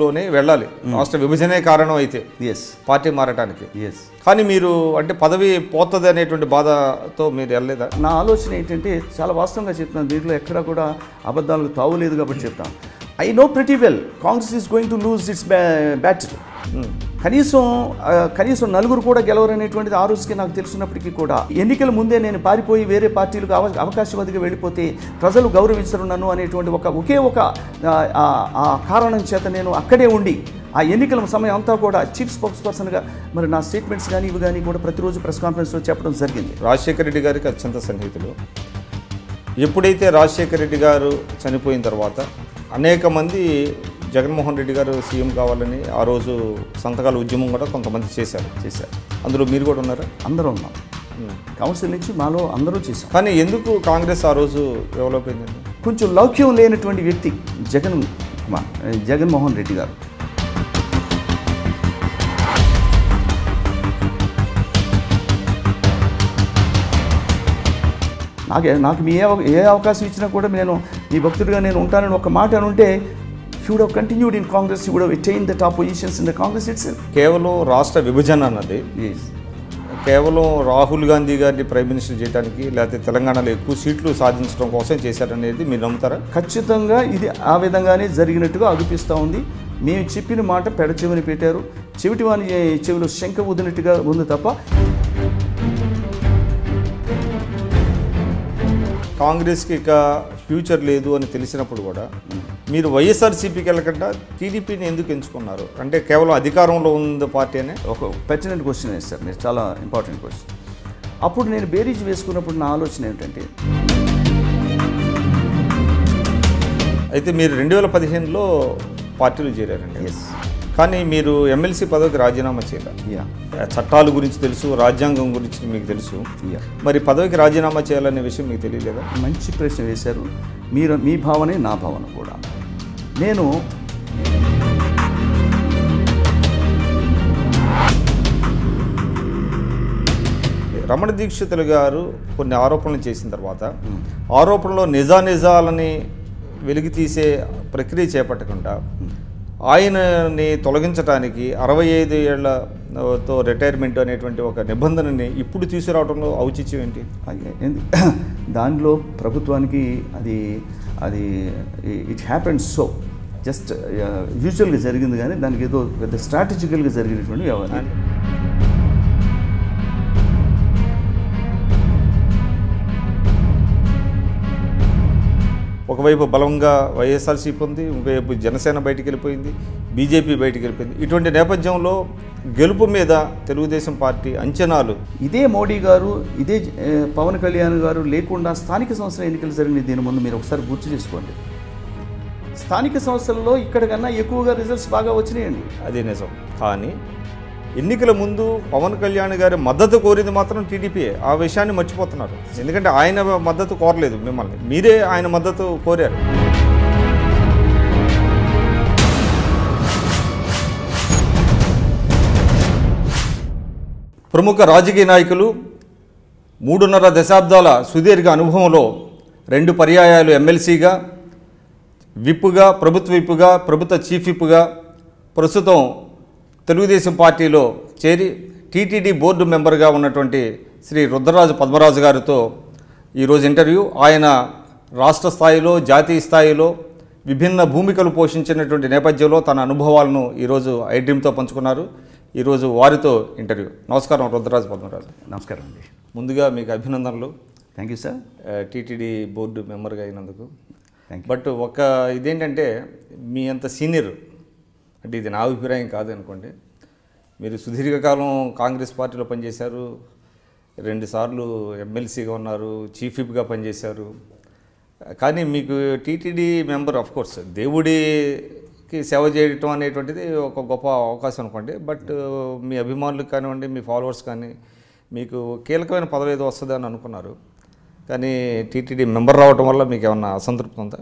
లోనే వెళ్ళాలి, రాష్ట్ర విభజనే కారణం అయితే పార్టీ మారటానికి. కానీ మీరు అంటే పదవి పోతుంది అనేటువంటి బాధతో మీరు వెళ్ళలేదా? నా ఆలోచన ఏంటంటే చాలా వాస్తవంగా చెప్తున్నాను, దీంట్లో ఎక్కడా కూడా అబద్ధాలకు తావులేదు కాబట్టి చెప్తాను. I know pretty well Congress is going to lose it's battle. కనీసం నలుగురు కూడా గెలవరనేటువంటిది ఆ రోజుకి నాకు తెలుసున్నప్పటికీ కూడా ఎన్నికల ముందే నేను పారిపోయి వేరే పార్టీలకు అవకాశవాదిగా వెళ్ళిపోతే ప్రజలు గౌరవించరు నన్ను అనేటువంటి ఒకే ఒక కారణం చేత నేను అక్కడే ఉండి ఆ ఎన్నికల సమయం అంతా కూడా చీఫ్ స్పోక్స్ పర్సన్గా మరి నా స్టేట్మెంట్స్ కానీ ఇవి కానీ కూడా ప్రతిరోజు ప్రెస్ కాన్ఫరెన్స్లో చెప్పడం జరిగింది. రాజశేఖర రెడ్డి గారికి అత్యంత సన్నిహితులు. ఎప్పుడైతే రాజశేఖర రెడ్డి గారు చనిపోయిన తర్వాత అనేక మంది జగన్మోహన్ రెడ్డి గారు సీఎం కావాలని ఆ రోజు సంతకాల ఉద్యమం కూడా కొంతమంది చేశారు. అందులో మీరు కూడా ఉన్నారా? అందరూ ఉన్నాం, కౌన్సిల్ నుంచి మాలో అందరూ చేశాం. కానీ ఎందుకు కాంగ్రెస్ ఆ రోజు డెవలప్ అయిందండి? కొంచెం లౌక్యం లేనటువంటి వ్యక్తి జగన్మోహన్ రెడ్డి గారు. నాకు మీ ఏ అవకాశం ఇచ్చినా కూడా నేను మీ భక్తుడిగా నేను ఉంటానని ఒక మాట అని ఉంటే he would have continued in Congress, he would have attained the top positions in the Congress itself. కేవలం రాష్ట్ర విభజన అన్నది కేవలం రాహుల్ గాంధీ గారిని ప్రైమ్ మినిస్టర్ చేయడానికి లేకపోతే తెలంగాణలో ఎక్కువ సీట్లు సాధించడం కోసం చేశారనేది మీరు నమ్ముతారా? ఖచ్చితంగా ఇది ఆ విధంగానే జరిగినట్టుగా అనిపిస్తూ ఉంది. మేము చెప్పిన మాట పెడచెవిని పెట్టారు, చెవిటి వాని చెవిలో శంఖ ఊదినట్టుగా ఉంది తప్ప. కాంగ్రెస్కి ఇక ఫ్యూచర్ లేదు అని తెలిసినప్పుడు కూడా మీరు వైఎస్ఆర్సీపీకి వెళ్ళకుండా టీడీపీని ఎందుకు ఎంచుకున్నారు? అంటే కేవలం అధికారంలో ఉంది పార్టీ అనే ఒక పెర్టినెంట్ క్వశ్చన్ వేస్తారు మీరు, చాలా ఇంపార్టెంట్ క్వశ్చన్. అప్పుడు నేను బేరీజ్ వేసుకున్నప్పుడు నా ఆలోచన ఏంటంటే, అయితే మీరు 2015లో పార్టీలో చేరారండి. కానీ మీరు ఎమ్మెల్సీ పదవికి రాజీనామా చేయాలి. చట్టాల గురించి తెలుసు, రాజ్యాంగం గురించి మీకు తెలుసు, మరి పదవికి రాజీనామా చేయాలనే విషయం మీకు తెలియలేదా? మంచి ప్రశ్న వేశారు మీరు. మీ భావనే నా భావన కూడా. నేను రమణ దీక్షితులు గారు కొన్ని ఆరోపణలు చేసిన తర్వాత ఆరోపణలో నిజాలని వెలికి తీసే ప్రక్రియ చేపట్టకుండా ఆయనని తొలగించడానికి 65 ఏళ్లతో రిటైర్మెంట్ అనేటువంటి ఒక నిబంధనని ఇప్పుడు తీసుకురావడంలో ఔచిత్యం ఏంటి? దానిలో ప్రభుత్వానికి అది ఇట్ హ్యాపెండ్ సో జస్ట్ యూజువల్గా జరిగింది, కానీ దానికి ఏదో పెద్ద స్ట్రాటజికల్గా జరిగినటువంటి వ్యవహారం. ఒకవైపు బలంగా వైఎస్ఆర్సీపీ ఉంది, ఇంకోవైపు జనసేన బయటికి వెళ్ళిపోయింది, బీజేపీ బయటికి వెళ్ళిపోయింది. ఇటువంటి నేపథ్యంలో గెలుపు మీద తెలుగుదేశం పార్టీ అంచనాలు, ఇదే మోడీ గారు, ఇదే పవన్ కళ్యాణ్ గారు లేకుండా స్థానిక సంస్థల ఎన్నికలు జరిగినాయి. దీని ముందు మీరు ఒకసారి గుర్తు చేసుకోండి. స్థానిక సంస్థల్లో ఇక్కడ కన్నా ఎక్కువగా రిజల్ట్స్ బాగా వచ్చినాయండి. అదే నిజం. కానీ ఎన్నికల ముందు పవన్ కళ్యాణ్ గారి మద్దతు కోరింది మాత్రం టీడీపీ. ఆ విషయాన్ని మర్చిపోతున్నారు. ఎందుకంటే ఆయన మద్దతు కోరలేదు మిమ్మల్ని, మీరే ఆయన మద్దతు కోరారు. ప్రముఖ రాజకీయ నాయకులు 3.5 దశాబ్దాల సుదీర్ఘ అనుభవంలో 2 పర్యాయాలు ఎమ్మెల్సీగా, విప్పుగా, ప్రభుత్వ చీఫ్ విప్పుగా, ప్రస్తుతం తెలుగుదేశం పార్టీలో చేరి టీటీడీ బోర్డు మెంబర్గా ఉన్నటువంటి శ్రీ రుద్రరాజు పద్మరాజు గారితో ఈరోజు ఇంటర్వ్యూ. ఆయన రాష్ట్ర స్థాయిలో, జాతీయ స్థాయిలో విభిన్న భూమికలు పోషించినటువంటి నేపథ్యంలో తన అనుభవాలను ఈరోజు ఐడ్రీమ్తో పంచుకున్నారు. ఈరోజు వారితో ఇంటర్వ్యూ. నమస్కారం రుద్రరాజు పద్మరాజు. నమస్కారం అండి. ముందుగా మీకు అభినందనలు. Thank you sir, TTD board మెంబర్గా అయినందుకు. బట్ ఒక ఇదేంటంటే మీ అంత సీనియర్ అంటే ఇది నా అభిప్రాయం కాదు అనుకోండి, మీరు సుదీర్ఘకాలం కాంగ్రెస్ పార్టీలో పనిచేశారు, 2 సార్లు ఎమ్మెల్సీగా ఉన్నారు, చీఫ్ విప్గా పనిచేశారు. కానీ మీకు టీటీడీ మెంబర్ ఆఫ్కోర్స్ దేవుడికి సేవ చేయటం అనేటువంటిది ఒక గొప్ప అవకాశం అనుకోండి. బట్ మీ అభిమానులకు కానివ్వండి, మీ ఫాలోవర్స్ కానీ మీకు కీలకమైన పదవి ఏదో వస్తుంది అని అనుకున్నారు. కానీ టీటీడీ మెంబర్ రావటం వల్ల మీకు ఏమన్నా అసంతృప్తి ఉందా?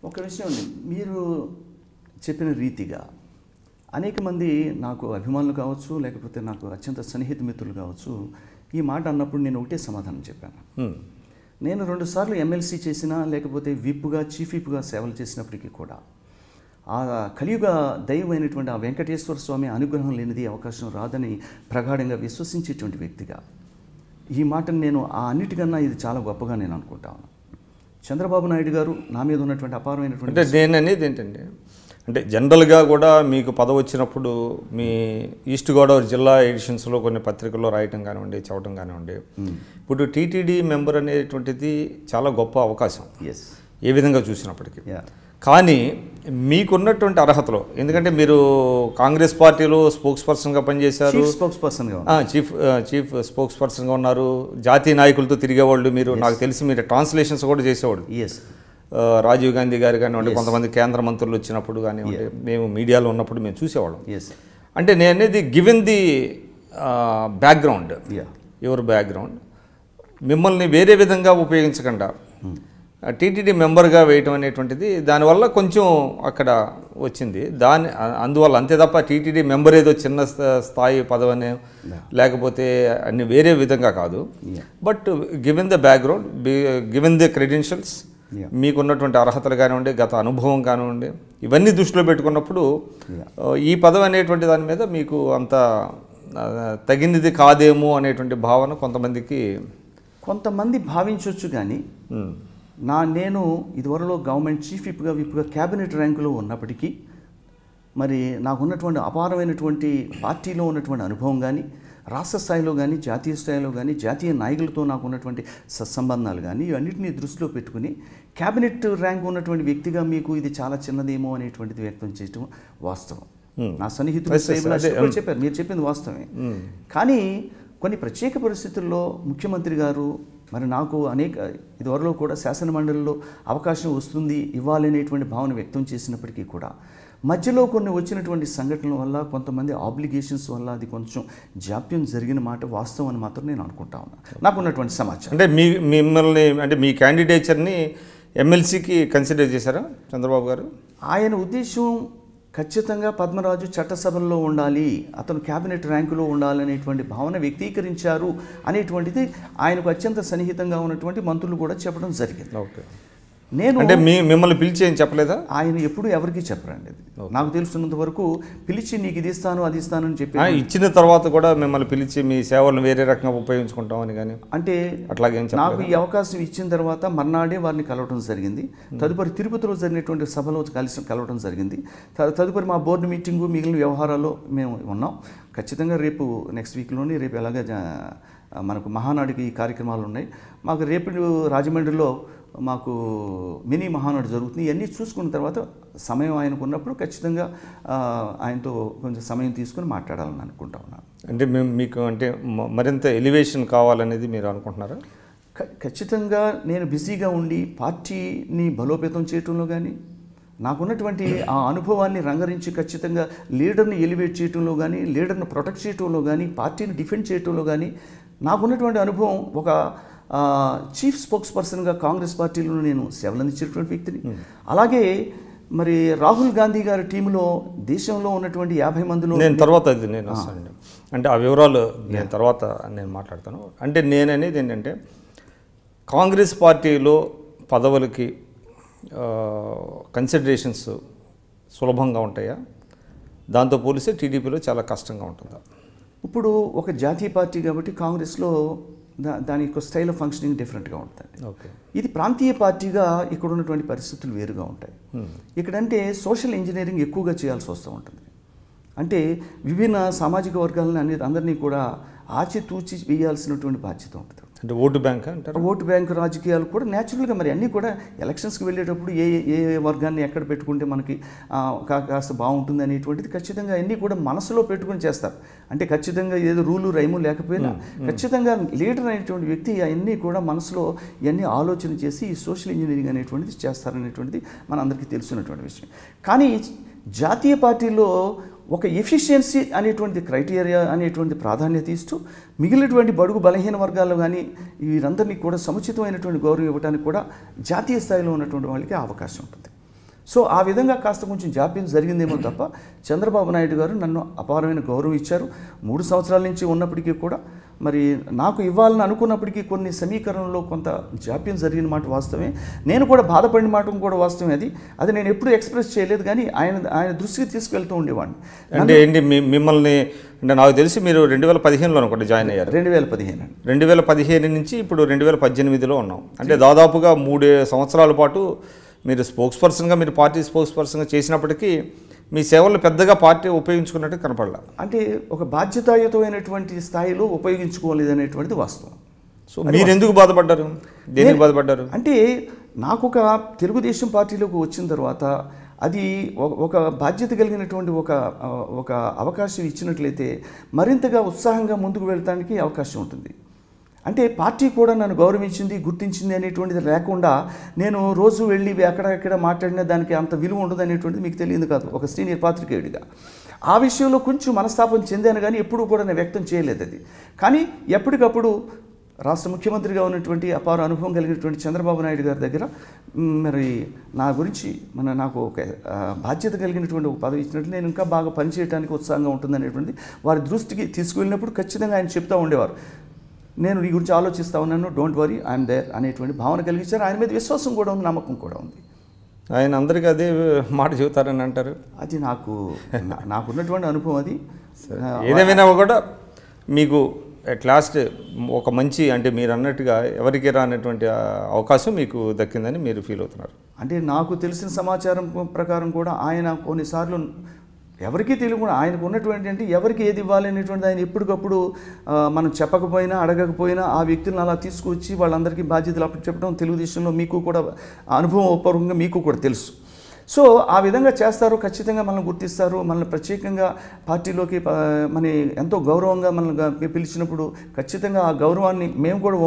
ఒక విషయం అండి, మీరు చెప్పిన రీతిగా అనేక మంది నాకు అభిమానులు కావచ్చు, లేకపోతే నాకు అత్యంత సన్నిహిత మిత్రులు కావచ్చు, ఈ మాట అన్నప్పుడు నేను ఒకటే సమాధానం చెప్పాను. నేను 2 సార్లు ఎమ్మెల్సీ చేసినా, లేకపోతే విప్గా చీఫ్ విప్గా సేవలు చేసినప్పటికీ కూడా ఆ కలియుగ దైవమైనటువంటి ఆ వెంకటేశ్వర స్వామి అనుగ్రహం లేనిది అవకాశం రాదని ప్రగాఢంగా విశ్వసించేటువంటి వ్యక్తిగా ఈ మాటను నేను అన్నిటికన్నా ఇది చాలా గొప్పగా నేను అనుకుంటాను. చంద్రబాబు నాయుడు గారు నా మీద ఉన్నటువంటి అపారమైనటువంటి అంటే నేను అనేది ఏంటంటే, అంటే జనరల్గా కూడా మీకు పదవి వచ్చినప్పుడు మీ ఈస్ట్ గోదావరి జిల్లా ఎడిషన్స్లో కొన్ని పత్రికల్లో రాయటం కానివ్వండి, చదవటం కానివ్వండి, ఇప్పుడు టీటీడీ మెంబర్ అనేటువంటిది చాలా గొప్ప అవకాశం ఏ విధంగా చూసినప్పటికీ. కానీ మీకున్నటువంటి అర్హతలో, ఎందుకంటే మీరు కాంగ్రెస్ పార్టీలో స్పోక్స్ పర్సన్గా పనిచేశారు, చీఫ్ స్పోక్స్ పర్సన్గా ఉన్నారు, జాతీయ నాయకులతో తిరిగేవాళ్ళు మీరు. నాకు తెలిసి మీరు ట్రాన్స్లేషన్స్ కూడా చేసేవాళ్ళు. రాజీవ్ గాంధీ గారు కానివ్వండి, కొంతమంది కేంద్ర మంత్రులు వచ్చినప్పుడు కానివ్వండి, మేము మీడియాలో ఉన్నప్పుడు మేము చూసేవాళ్ళం. అంటే నేను అనేది given the background, your background, మిమ్మల్ని వేరే విధంగా ఉపయోగించకుండా టీటీడీ మెంబర్గా వేయటం అనేటువంటిది దానివల్ల కొంచెం అక్కడ వచ్చింది. అందువల్ల అంతే తప్ప టీటీడీ మెంబర్ ఏదో చిన్న స్థాయి పదవనే లేకపోతే అన్ని వేరే విధంగా కాదు. But given the background, given the credentials, మీకున్నటువంటి అర్హతలు కానివ్వండి, గత అనుభవం కానివ్వండి, ఇవన్నీ దృష్టిలో పెట్టుకున్నప్పుడు ఈ పదవి అనేటువంటి దాని మీద మీకు అంత తగినది కాదేమో అనేటువంటి భావన కొంతమంది భావించవచ్చు. కానీ నేను ఇదివరలో గవర్నమెంట్ చీఫ్ విప్గా క్యాబినెట్ ర్యాంకులో ఉన్నప్పటికీ మరి నాకున్నటువంటి అపారమైనటువంటి పార్టీలో ఉన్నటువంటి అనుభవం కానీ, రాష్ట్ర స్థాయిలో కానీ, జాతీయ స్థాయిలో కానీ, జాతీయ నాయకులతో నాకు ఉన్నటువంటి సత్సంబంధాలు కానీ, ఇవన్నింటినీ దృష్టిలో పెట్టుకుని క్యాబినెట్ ర్యాంక్ ఉన్నటువంటి వ్యక్తిగా మీకు ఇది చాలా చిన్నదేమో అనేటువంటిది వ్యక్తం చేయడం వాస్తవం. నా సన్నిహితులు చెప్పారు, మీరు చెప్పింది వాస్తవమే. కానీ కొన్ని ప్రత్యేక పరిస్థితుల్లో ముఖ్యమంత్రి గారు మరి నాకు ఇదివరలో కూడా శాసనమండలిలో అవకాశం వస్తుంది, ఇవ్వాలనేటువంటి భావన వ్యక్తం చేసినప్పటికీ కూడా మధ్యలో కొన్ని వచ్చినటువంటి సంఘటనల వల్ల, కొంతమంది ఆబ్లిగేషన్స్ వల్ల అది కొంచెం జాప్యం జరిగిన మాట వాస్తవం అని మాత్రం నేను అనుకుంటా ఉన్నాను. నాకున్నటువంటి సమాచారం. అంటే మిమ్మల్ని, అంటే మీ క్యాండిడేచర్ని ఎమ్మెల్సీకి కన్సిడర్ చేశారా చంద్రబాబు గారు? ఆయన ఉద్దేశం ఖచ్చితంగా పద్మరాజు చట్టసభల్లో ఉండాలి, అతను క్యాబినెట్ ర్యాంకులో ఉండాలనేటువంటి భావన వ్యక్తీకరించారు అనేటువంటిది ఆయనకు అత్యంత సన్నిహితంగా ఉన్నటువంటి మంత్రులు కూడా చెప్పడం జరిగింది. ఓకే. అంటే మిమ్మల్ని పిలిచి ఏం చెప్పలేదా? ఆయన ఎప్పుడు ఎవరికి చెప్పరండి. నాకు తెలుస్తున్నంత వరకు పిలిచి నీకు ఇది ఇస్తాను అది ఇస్తాను అని చెప్పి ఇచ్చిన తర్వాత కూడా మిమ్మల్ని పిలిచి మీ సేవలను వేరే రకంగా ఉపయోగించుకుంటామని కానీ అంటే అట్లాగే నాకు ఈ అవకాశం ఇచ్చిన తర్వాత మర్నాడే వారిని కలవడం జరిగింది. తదుపరి తిరుపతిలో జరిగినటువంటి సభలో కలవడం జరిగింది. తదుపరి మా బోర్డు మీటింగు, మిగిలిన వ్యవహారాల్లో మేము ఉన్నాం. ఖచ్చితంగా రేపు నెక్స్ట్ వీక్లోని రేపు ఎలాగ మనకు మహానాడుకి ఈ కార్యక్రమాలు ఉన్నాయి. మాకు రేపు రాజమండ్రిలో మాకు మినీ మహానాడు జరుగుతుంది. ఇవన్నీ చూసుకున్న తర్వాత సమయం ఆయనకు ఉన్నప్పుడు ఖచ్చితంగా ఆయనతో కొంచెం సమయం తీసుకుని మాట్లాడాలని అనుకుంటా ఉన్నాను. అంటే మీకు అంటే మరింత ఎలివేషన్ కావాలనేది మీరు అనుకుంటున్నారా? ఖచ్చితంగా నేను బిజీగా ఉండి పార్టీని బలోపేతం చేయటంలో కానీ, నాకున్నటువంటి ఆ అనుభవాన్ని రంగరించి ఖచ్చితంగా లీడర్ని ఎలివేట్ చేయటంలో కానీ, లీడర్ని ప్రొటెక్ట్ చేయటంలో కానీ, పార్టీని డిఫెండ్ చేయటంలో కానీ నాకున్నటువంటి అనుభవం ఒక చీఫ్ స్పోక్స్ పర్సన్గా కాంగ్రెస్ పార్టీలో నేను సేవలందించేటువంటి వ్యక్తిని. అలాగే మరి రాహుల్ గాంధీ గారి టీంలో దేశంలో ఉన్నటువంటి 50 మందిలో నేను వస్తానండి. అంటే ఆ వివరాలు నేను తర్వాత నేను మాట్లాడతాను. అంటే నేననేది ఏంటంటే, కాంగ్రెస్ పార్టీలో పదవులకి కన్సిడరేషన్స్ సులభంగా ఉంటాయా? దాంతో పోలిస్తే టీడీపీలో చాలా కష్టంగా ఉంటుందా? ఇప్పుడు ఒక జాతీయ పార్టీ కాబట్టి కాంగ్రెస్లో దాని యొక్క స్టైల్ ఆఫ్ ఫంక్షనింగ్ డిఫరెంట్గా ఉంటుంది. ఓకే. ఇది ప్రాంతీయ పార్టీగా ఇక్కడ ఉన్నటువంటి పరిస్థితులు వేరుగా ఉంటాయి. ఇక్కడంటే సోషల్ ఇంజనీరింగ్ ఎక్కువగా చేయాల్సి వస్తూ ఉంటుంది. అంటే విభిన్న సామాజిక వర్గాలని అందరినీ కూడా ఆచితూచి వేయాల్సినటువంటి బాధ్యత ఉంటుంది. అంటే ఓటు బ్యాంక్ అంటారు. ఓటు బ్యాంకు రాజకీయాలు కూడా న్యాచురల్గా మరి అన్నీ కూడా ఎలక్షన్స్కి వెళ్ళేటప్పుడు ఏ వర్గాన్ని ఎక్కడ పెట్టుకుంటే మనకి కాస్త బాగుంటుంది అనేటువంటిది ఖచ్చితంగా అన్నీ కూడా మనసులో పెట్టుకుని చేస్తారు. అంటే ఖచ్చితంగా ఏదో రూలు రైము లేకపోయినా ఖచ్చితంగా లీడర్ అనేటువంటి వ్యక్తి అవన్నీ కూడా మనసులో ఇవన్నీ ఆలోచన చేసి ఈ సోషల్ ఇంజనీరింగ్ అనేటువంటిది చేస్తారనేటువంటిది మన అందరికీ తెలుసున్నటువంటి విషయం. కానీ జాతీయ పార్టీలో ఒక ఎఫిషియన్సీ అనేటువంటి క్రైటీరియా అనేటువంటి ప్రాధాన్యత ఇస్తూ మిగిలినటువంటి బడుగు బలహీన వర్గాల్లో కానీ వీరందరినీ కూడా సముచితమైనటువంటి గౌరవం ఇవ్వడానికి కూడా జాతీయ స్థాయిలో ఉన్నటువంటి వాళ్ళకి అవకాశం ఉంటుంది. సో ఆ విధంగా కాస్త కొంచెం జాప్యం జరిగిందేమో తప్ప చంద్రబాబు నాయుడు గారు నన్ను అపారమైన గౌరవం ఇచ్చారు. 3 సంవత్సరాల నుంచి ఉన్నప్పటికీ కూడా మరి నాకు ఇవ్వాలని అనుకున్నప్పటికీ కొన్ని సమీకరణలో కొంత జాప్యం జరిగిన మాట వాస్తవమే. నేను కూడా బాధపడిన మాట కూడా వాస్తవమే. అది నేను ఎప్పుడూ ఎక్స్ప్రెస్ చేయలేదు, కానీ ఆయన దృష్టికి తీసుకెళ్తూ ఉండేవాడిని. అంటే ఏంటి మిమ్మల్ని అంటే నాకు తెలిసి మీరు 2015లో అనుకోండి జాయిన్ అయ్యారు. 2015 నుంచి ఇప్పుడు 2018లో ఉన్నాం. అంటే దాదాపుగా 3 సంవత్సరాల పాటు మీరు స్పోక్స్ పర్సన్గా, మీరు పార్టీ స్పోక్స్ పర్సన్గా చేసినప్పటికీ మీ సేవలు పెద్దగా పార్టీ ఉపయోగించుకున్నట్టు కనపడలా. అంటే ఒక బాధ్యతాయుతమైనటువంటి స్థాయిలో ఉపయోగించుకోలేదనేటువంటిది వాస్తవం. సో మీరు ఎందుకు బాధపడ్డారు? దేనికి బాధపడ్డారు? అంటే నాకు ఒక తెలుగుదేశం పార్టీలోకి వచ్చిన తర్వాత అది ఒక బాధ్యత కలిగినటువంటి ఒక అవకాశం ఇచ్చినట్లయితే మరింతగా ఉత్సాహంగా ముందుకు వెళ్ళడానికి అవకాశం ఉంటుంది. అంటే పార్టీ కూడా నన్ను గౌరవించింది, గుర్తించింది అనేటువంటిది లేకుండా నేను రోజు వెళ్ళి అక్కడ మాట్లాడిన దానికి అంత విలువ ఉండదు అనేటువంటిది మీకు తెలియదు కాదు ఒక సీనియర్ పాత్రికేయుడిగా. ఆ విషయంలో కొంచెం మనస్తాపం చెందాను, కానీ ఎప్పుడూ కూడా నేను వ్యక్తం చేయలేదు అది. కానీ ఎప్పటికప్పుడు రాష్ట్ర ముఖ్యమంత్రిగా ఉన్నటువంటి అపార అనుభవం కలిగినటువంటి చంద్రబాబు నాయుడు గారి దగ్గర మరి నా గురించి నాకు ఒక బాధ్యత కలిగినటువంటి ఒక పదవి ఇచ్చినట్లు నేను ఇంకా బాగా పనిచేయడానికి ఉత్సాహంగా ఉంటుందనేటువంటిది వారి దృష్టికి తీసుకువెళ్ళినప్పుడు ఖచ్చితంగా ఆయన చెప్తూ ఉండేవారు, నేను నీ గురించి ఆలోచిస్తూ ఉన్నాను, డోంట్ వరీ ఐఎమ్ దేర్ అనేటువంటి భావన కలిగించారు. ఆయన మీద విశ్వాసం కూడా ఉంది, నమ్మకం కూడా ఉంది. ఆయన అందరికీ అదే మాట చెబుతారని అంటారు. అది నాకున్నటువంటి అనుభవం. అది ఏదేమైనా కూడా మీకు అట్ లాస్ట్ ఒక మంచి అంటే మీరు అన్నట్టుగా ఎవరికి రానటువంటి అవకాశం మీకు దక్కిందని మీరు ఫీల్ అవుతున్నారు. అంటే నాకు తెలిసిన సమాచారం ప్రకారం కూడా ఆయన కొన్నిసార్లు ఎవరికీ తెలియకుండా ఆయనకు ఉన్నటువంటి అంటే ఎవరికి ఏది ఇవ్వాలి అనేటువంటిది ఆయన ఎప్పటికప్పుడు మనం చెప్పకపోయినా అడగకపోయినా ఆ వ్యక్తులను అలా తీసుకొచ్చి వాళ్ళందరికీ బాధ్యతలు అప్పుడు చెప్పడం తెలుగుదేశంలో మీకు కూడా అనుభవపూర్వకంగా మీకు కూడా తెలుసు. సో ఆ విధంగా చేస్తారు, ఖచ్చితంగా మనల్ని గుర్తిస్తారు. మనల్ని ప్రత్యేకంగా పార్టీలోకి మన ఎంతో గౌరవంగా మనల్ని పిలిచినప్పుడు ఖచ్చితంగా ఆ గౌరవాన్ని మేము కూడా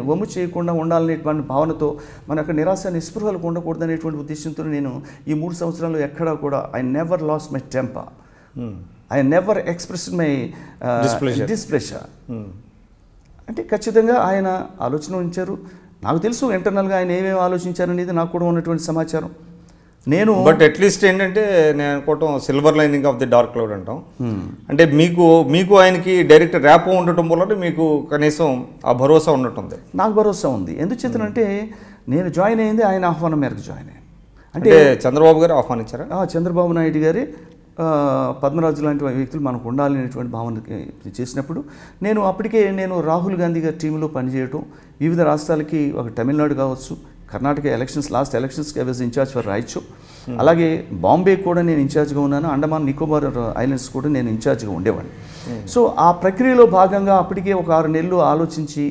వమ్ము చేయకుండా ఉండాలనేటువంటి భావనతో మనకు నిరాశ నిస్పృహలకు ఉండకూడదు అనేటువంటి ఉద్దేశంతో నేను ఈ 3 సంవత్సరాలు ఎక్కడా కూడా I never lose my temper, I never express my displeasure. అంటే ఖచ్చితంగా ఆయన ఆలోచన ఉంచారు. నాకు తెలుసు ఇంటర్నల్గా ఆయన ఏమేమి ఆలోచించారనేది నాకు కూడా ఉన్నటువంటి సమాచారం. బట్ అట్లీస్ట్ ఏంటంటే నేను అనుకోవటం silver lining of the dark cloud అంటాం. అంటే మీకు ఆయనకి డైరెక్ట్ ర్యాపో ఉండటం వల్ల మీకు కనీసం ఆ భరోసా ఉన్నట్టుంది. నాకు భరోసా ఉంది. ఎందుచేతనంటే నేను జాయిన్ అయింది ఆయన ఆహ్వానం మేరకు జాయిన్ అయ్యాను. అంటే చంద్రబాబు గారు ఆహ్వానించారా? చంద్రబాబు నాయుడు గారి పద్మరాజు లాంటి వ్యక్తులు మనకు ఉండాలనేటువంటి భావన చేసినప్పుడు అప్పటికే నేను రాహుల్ గాంధీ గారి టీంలో పనిచేయటం, వివిధ రాష్ట్రాలకి ఒక తమిళనాడు కావచ్చు, కర్ణాటక లాస్ట్ ఎలక్షన్స్కి I was incharge for Raichur, అలాగే బాంబే కూడా నేను ఇన్ఛార్జ్గా ఉన్నాను, అండమాన్ నికోబార్ ఐలాండ్స్ కూడా నేను ఇన్ఛార్జ్గా ఉండేవాడిని. సో ఆ ప్రక్రియలో భాగంగా అప్పటికే ఒక 6 నెలలు ఆలోచించి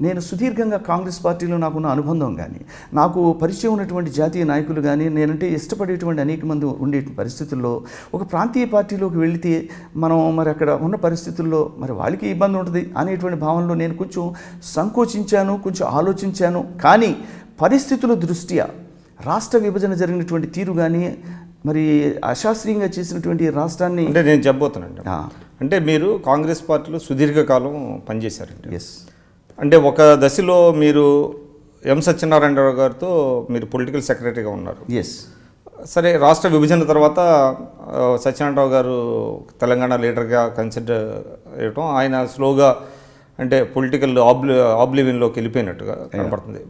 నేను సుదీర్ఘంగా కాంగ్రెస్ పార్టీలో నాకున్న అనుబంధం కానీ, నాకు పరిచయం ఉన్నటువంటి జాతీయ నాయకులు కానీ, నేనంటే ఇష్టపడేటువంటి అనేక మంది ఉండే పరిస్థితుల్లో ఒక ప్రాంతీయ పార్టీలోకి వెళితే మనం మరి అక్కడ ఉన్న పరిస్థితుల్లో మరి వాళ్ళకి ఇబ్బంది ఉంటుంది అనేటువంటి భావనలో నేను కొంచెం సంకోచించాను, కొంచెం ఆలోచించాను. కానీ పరిస్థితుల దృష్ట్యా రాష్ట్ర విభజన జరిగినటువంటి తీరు కానీ మరి అశాస్త్రీయంగా చేసినటువంటి రాష్ట్రాన్ని అంటే నేను చెప్పబోతున్నాను. అంటే మీరు కాంగ్రెస్ పార్టీలో సుదీర్ఘకాలం పనిచేశారండి. ఎస్. అంటే ఒక దశలో మీరు ఎం సత్యనారాయణరావు గారితో మీరు పొలిటికల్ సెక్రటరీగా ఉన్నారు. ఎస్. సరే, రాష్ట్ర విభజన తర్వాత సత్యనారాయణరావు గారు తెలంగాణ లీడర్గా కన్సిడర్ అయ్యటం, ఆయన స్లోగా అంటే పొలిటికల్ ఆబ్లివిన్లోకి వెళ్ళిపోయినట్టుగా కనపడుతుంది,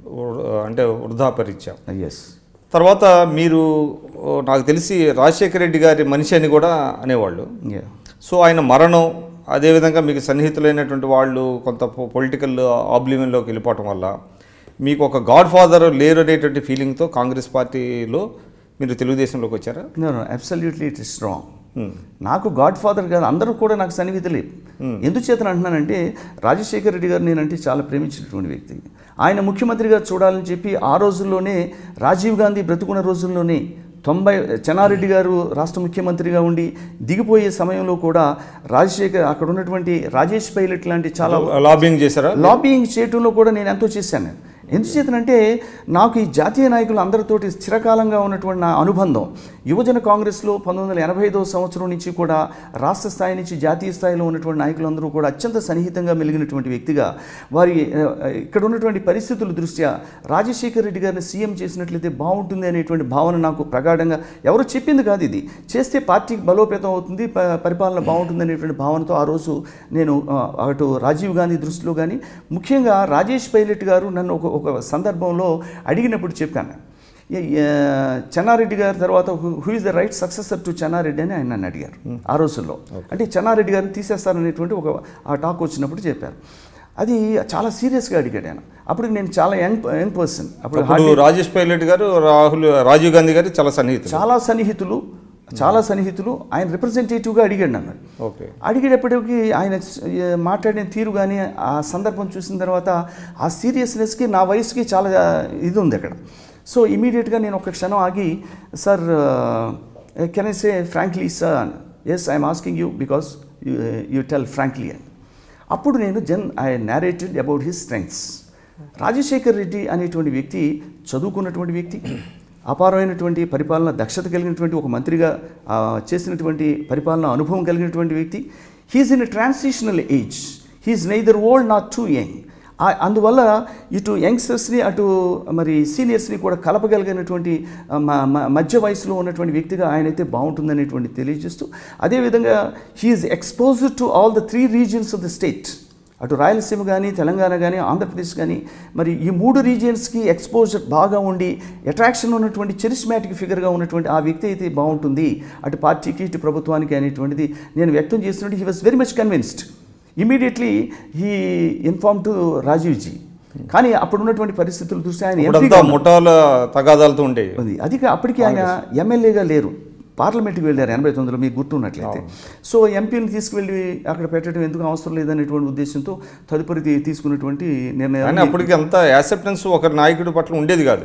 అంటే వృద్ధాపరిత్యం. ఎస్. తర్వాత మీరు నాకు తెలిసి రాజశేఖర రెడ్డి గారి మనిషి అని కూడా అనేవాళ్ళు. సో ఆయన మరణం, అదేవిధంగా మీకు సన్నిహితులైనటువంటి వాళ్ళు కొంత పొలిటికల్ ఆబ్లివిన్లోకి వెళ్ళిపోవటం వల్ల మీకు ఒక గాడ్ ఫాదర్ లేరు అనేటువంటి ఫీలింగ్తో కాంగ్రెస్ పార్టీలో మీరు తెలుగుదేశంలోకి వచ్చారా? Absolutely it is wrong. నాకు గాడ్ ఫాదర్ కాదు, అందరూ కూడా నాకు సన్నిహితులే. ఎందుచేతను అంటున్నానంటే రాజశేఖర రెడ్డి గారు నేనంటే చాలా ప్రేమించినటువంటి వ్యక్తి. ఆయన ముఖ్యమంత్రిగా చూడాలని చెప్పి ఆ రోజుల్లోనే రాజీవ్ గాంధీ బ్రతుకున్న రోజుల్లోనే చెన్నారెడ్డి గారు రాష్ట్ర ముఖ్యమంత్రిగా ఉండి దిగిపోయే సమయంలో కూడా అక్కడ ఉన్నటువంటి రాజేష్ పైలట్ లాంటి చాలా లాబింగ్ చేశారా? లాబింగ్ చేయటంలో కూడా నేను ఎంతో చేశాను. ఎందుచేతనంటే నాకు ఈ జాతీయ నాయకులు అందరితోటి చిరకాలంగా ఉన్నటువంటి నా అనుబంధం యువజన కాంగ్రెస్లో 1985వ సంవత్సరం నుంచి కూడా రాష్ట్ర స్థాయి నుంచి జాతీయ స్థాయిలో ఉన్నటువంటి నాయకులందరూ కూడా అత్యంత సన్నిహితంగా మెలిగినటువంటి వ్యక్తిగా వారి ఇక్కడ ఉన్నటువంటి పరిస్థితుల దృష్ట్యా రాజశేఖర్ రెడ్డి గారిని సీఎం చేసినట్లయితే బాగుంటుంది అనేటువంటి భావన నాకు ప్రగాఢంగా ఎవరు చెప్పింది కాదు, ఇది చేస్తే పార్టీకి బలోపేతం అవుతుంది, పరిపాలన బాగుంటుంది అనేటువంటి భావనతో ఆ రోజు నేను అటు రాజీవ్ గాంధీ దృష్టిలో కానీ ముఖ్యంగా రాజేష్ పైలట్ గారు నన్ను ఒక సందర్భంలో అడిగినప్పుడు చెప్పాను, చెన్నారెడ్డి గారి తర్వాత who is the right successor to Chenna Reddy అని ఆయన నన్ను అడిగారు ఆ రోజుల్లో. అంటే చెన్నారెడ్డి గారిని తీసేస్తారనేటువంటి ఆ టాక్ వచ్చినప్పుడు చెప్పారు. అది చాలా సీరియస్గా అడిగాడు ఆయన. అప్పుడు నేను చాలా యంగ్ పర్సన్. అప్పుడు రాజేష్ పైలట్ గారు రాజీవ్ గాంధీ గారు చాలా సన్నిహితులు ఆయన రిప్రజెంటేటివ్గా అడిగాడు నన్ను. ఓకే, అడిగేటప్పటికి ఆయన మాట్లాడిన తీరు కానీ ఆ సందర్భం చూసిన తర్వాత ఆ సీరియస్నెస్కి నా వయసుకి చాలా ఇది ఉంది అక్కడ. సో ఇమీడియట్గా నేను ఒక క్షణం ఆగి, sir can I say frankly sir, yes I'm asking you because you tell frankly అని. అప్పుడు నేను I narrated about his strengths. Rajasekhar Reddy అనేటువంటి వ్యక్తి చదువుకున్నటువంటి వ్యక్తి, అపారమైనటువంటి పరిపాలన దక్షత కలిగినటువంటి ఒక మంత్రిగా చేసినటువంటి పరిపాలన అనుభవం కలిగినటువంటి వ్యక్తి. He's in a transitional age, he's neither old not too young. అందువల్ల ఇటు యంగ్స్టర్స్ని అటు మరి సీనియర్స్ని కూడా కలపగలిగినటువంటి మధ్య వయసులో ఉన్నటువంటి వ్యక్తిగా ఆయనైతే బాగుంటుందనేటువంటి తెలియజేస్తూ, అదేవిధంగా he's exposed to all the 3 regions of the state, అటు రాయలసీమ కానీ తెలంగాణ కానీ ఆంధ్రప్రదేశ్ కానీ మరి ఈ 3 రీజియన్స్కి ఎక్స్పోజర్ బాగా ఉండి అట్రాక్షన్ ఉన్నటువంటి చెరిస్మాటిక్ ఫిగర్గా ఉన్నటువంటి ఆ వ్యక్తి అయితే బాగుంటుంది అటు పార్టీకి ఇటు ప్రభుత్వానికి అనేటువంటిది నేను వ్యక్తం చేస్తున్నట్టు. He was very much convinced. Immediately he inform to Rajivji. కానీ అప్పుడు ఉన్నటువంటి పరిస్థితులు చూస్తే ఆయన ముఠాల తగాదాలతో ఉండేది. అది అప్పటికి ఆయన ఎమ్మెల్యేగా లేరు, పార్లమెంట్కి వెళ్ళారు 89లో, మీకు గుర్తున్నట్లయితే. సో ఎంపీని తీసుకువెళ్ళి అక్కడ పెట్టడం ఎందుకు అవసరం లేదనేటువంటి ఉద్దేశంతో తదుపరి తీసుకున్నటువంటి నిర్ణయం. అప్పటికి అంత యాక్సెప్టెన్స్ ఒక నాయకుడి పట్ల ఉండేది కాదు.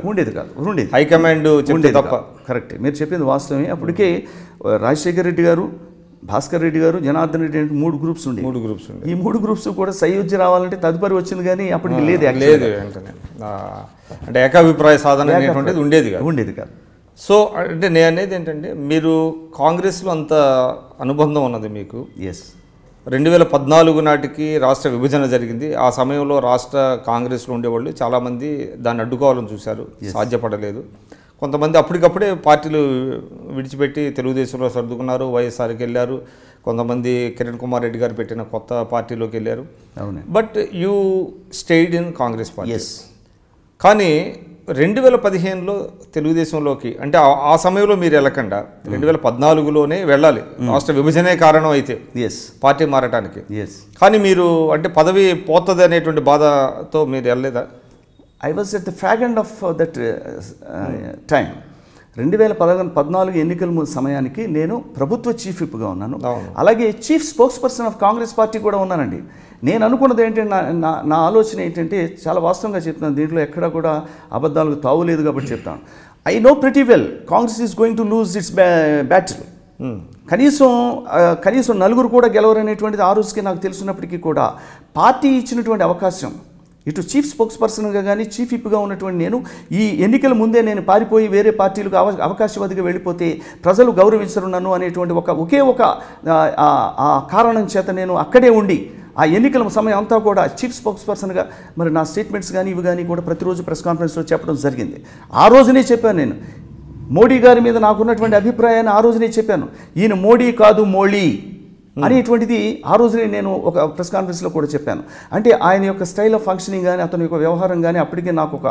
హైకమాండ్ ఉండేది తప్ప. కరెక్టే, మీరు చెప్పింది వాస్తవమే. అప్పటికే రాజశేఖర్ రెడ్డి గారు, భాస్కర్ రెడ్డి గారు, జనార్దన్ రెడ్డి అంటే 3 గ్రూప్స్ ఉండే. ఈ 3 గ్రూప్స్ కూడా సయోధ్య రావాలంటే తదుపరి వచ్చింది కానీ అప్పటికి లేదు. అంటే ఏకాభిప్రాయ సాధన అనేటువంటిది ఉండేది కాదు. సో అంటే నేను అనేది ఏంటంటే, మీరు కాంగ్రెస్లో అంత అనుబంధం ఉన్నది మీకు. 2014 నాటికి రాష్ట్ర విభజన జరిగింది. ఆ సమయంలో రాష్ట్ర కాంగ్రెస్లో ఉండేవాళ్ళు చాలామంది దాన్ని అడ్డుకోవాలని చూశారు, సాధ్యపడలేదు. కొంతమంది అప్పటికప్పుడే పార్టీలు విడిచిపెట్టి తెలుగుదేశంలో సర్దుకున్నారు, వైఎస్ఆర్కి వెళ్ళారు. కొంతమంది కిరణ్ కుమార్ రెడ్డి గారు పెట్టిన కొత్త పార్టీలోకి వెళ్ళారు. But you stayed in Congress party. కానీ 2015లో తెలుగుదేశంలోకి, అంటే ఆ సమయంలో మీరు వెళ్ళకుండా 2014లోనే వెళ్ళాలి, రాష్ట్ర విభజనే కారణం అయితే పార్టీ మారటానికి. కానీ మీరు అంటే పదవి పోతుంది అనేటువంటి బాధతో మీరు వెళ్ళలేదా? I was at the fag end of that time. 2014 ఎన్నికల సమయానికి నేను ప్రభుత్వ చీఫ్ విప్గా ఉన్నాను, అలాగే chief spokes person of Congress party కూడా ఉన్నానండి. నేను అనుకున్నది ఏంటంటే, నా ఆలోచన ఏంటంటే, చాలా వాస్తవంగా చెప్తున్నాను, దీంట్లో ఎక్కడా కూడా అబద్ధాలకు తావులేదు కాబట్టి చెప్తాను. I know pretty well Congress is going to lose it's battle. కనీసం 4 కూడా గెలవరనేటువంటిది ఆ రోజుకి నాకు తెలుసున్నప్పటికీ కూడా పార్టీ ఇచ్చినటువంటి అవకాశం, ఇటు చీఫ్ స్పోక్స్ పర్సన్గా కానీ చీఫ్ విప్గా ఉన్నటువంటి నేను ఈ ఎన్నికల ముందే నేను పారిపోయి వేరే పార్టీలకు అవకాశవాదిగా వెళ్ళిపోతే ప్రజలు గౌరవించరు నన్ను అనేటువంటి ఒకే ఒక కారణం చేత నేను అక్కడే ఉండి ఆ ఎన్నికల సమయం అంతా కూడా చీఫ్ స్పోక్స్ పర్సన్గా మరి నా స్టేట్మెంట్స్ కానీ ఇవి కానీ కూడా ప్రతిరోజు ప్రెస్ కాన్ఫరెన్స్లో చెప్పడం జరిగింది. ఆ రోజునే చెప్పాను నేను మోడీ గారి మీద నాకున్నటువంటి అభిప్రాయాన్ని ఆ రోజునే చెప్పాను. ఈయన మోడీ కాదు మోళీ అనేటువంటిది ఆ రోజునే నేను ఒక ప్రెస్ కాన్ఫరెన్స్లో కూడా చెప్పాను. అంటే ఆయన యొక్క స్టైల్ ఆఫ్ ఫంక్షనింగ్ కానీ అతని యొక్క వ్యవహారం కానీ అప్పటికే నాకు ఒక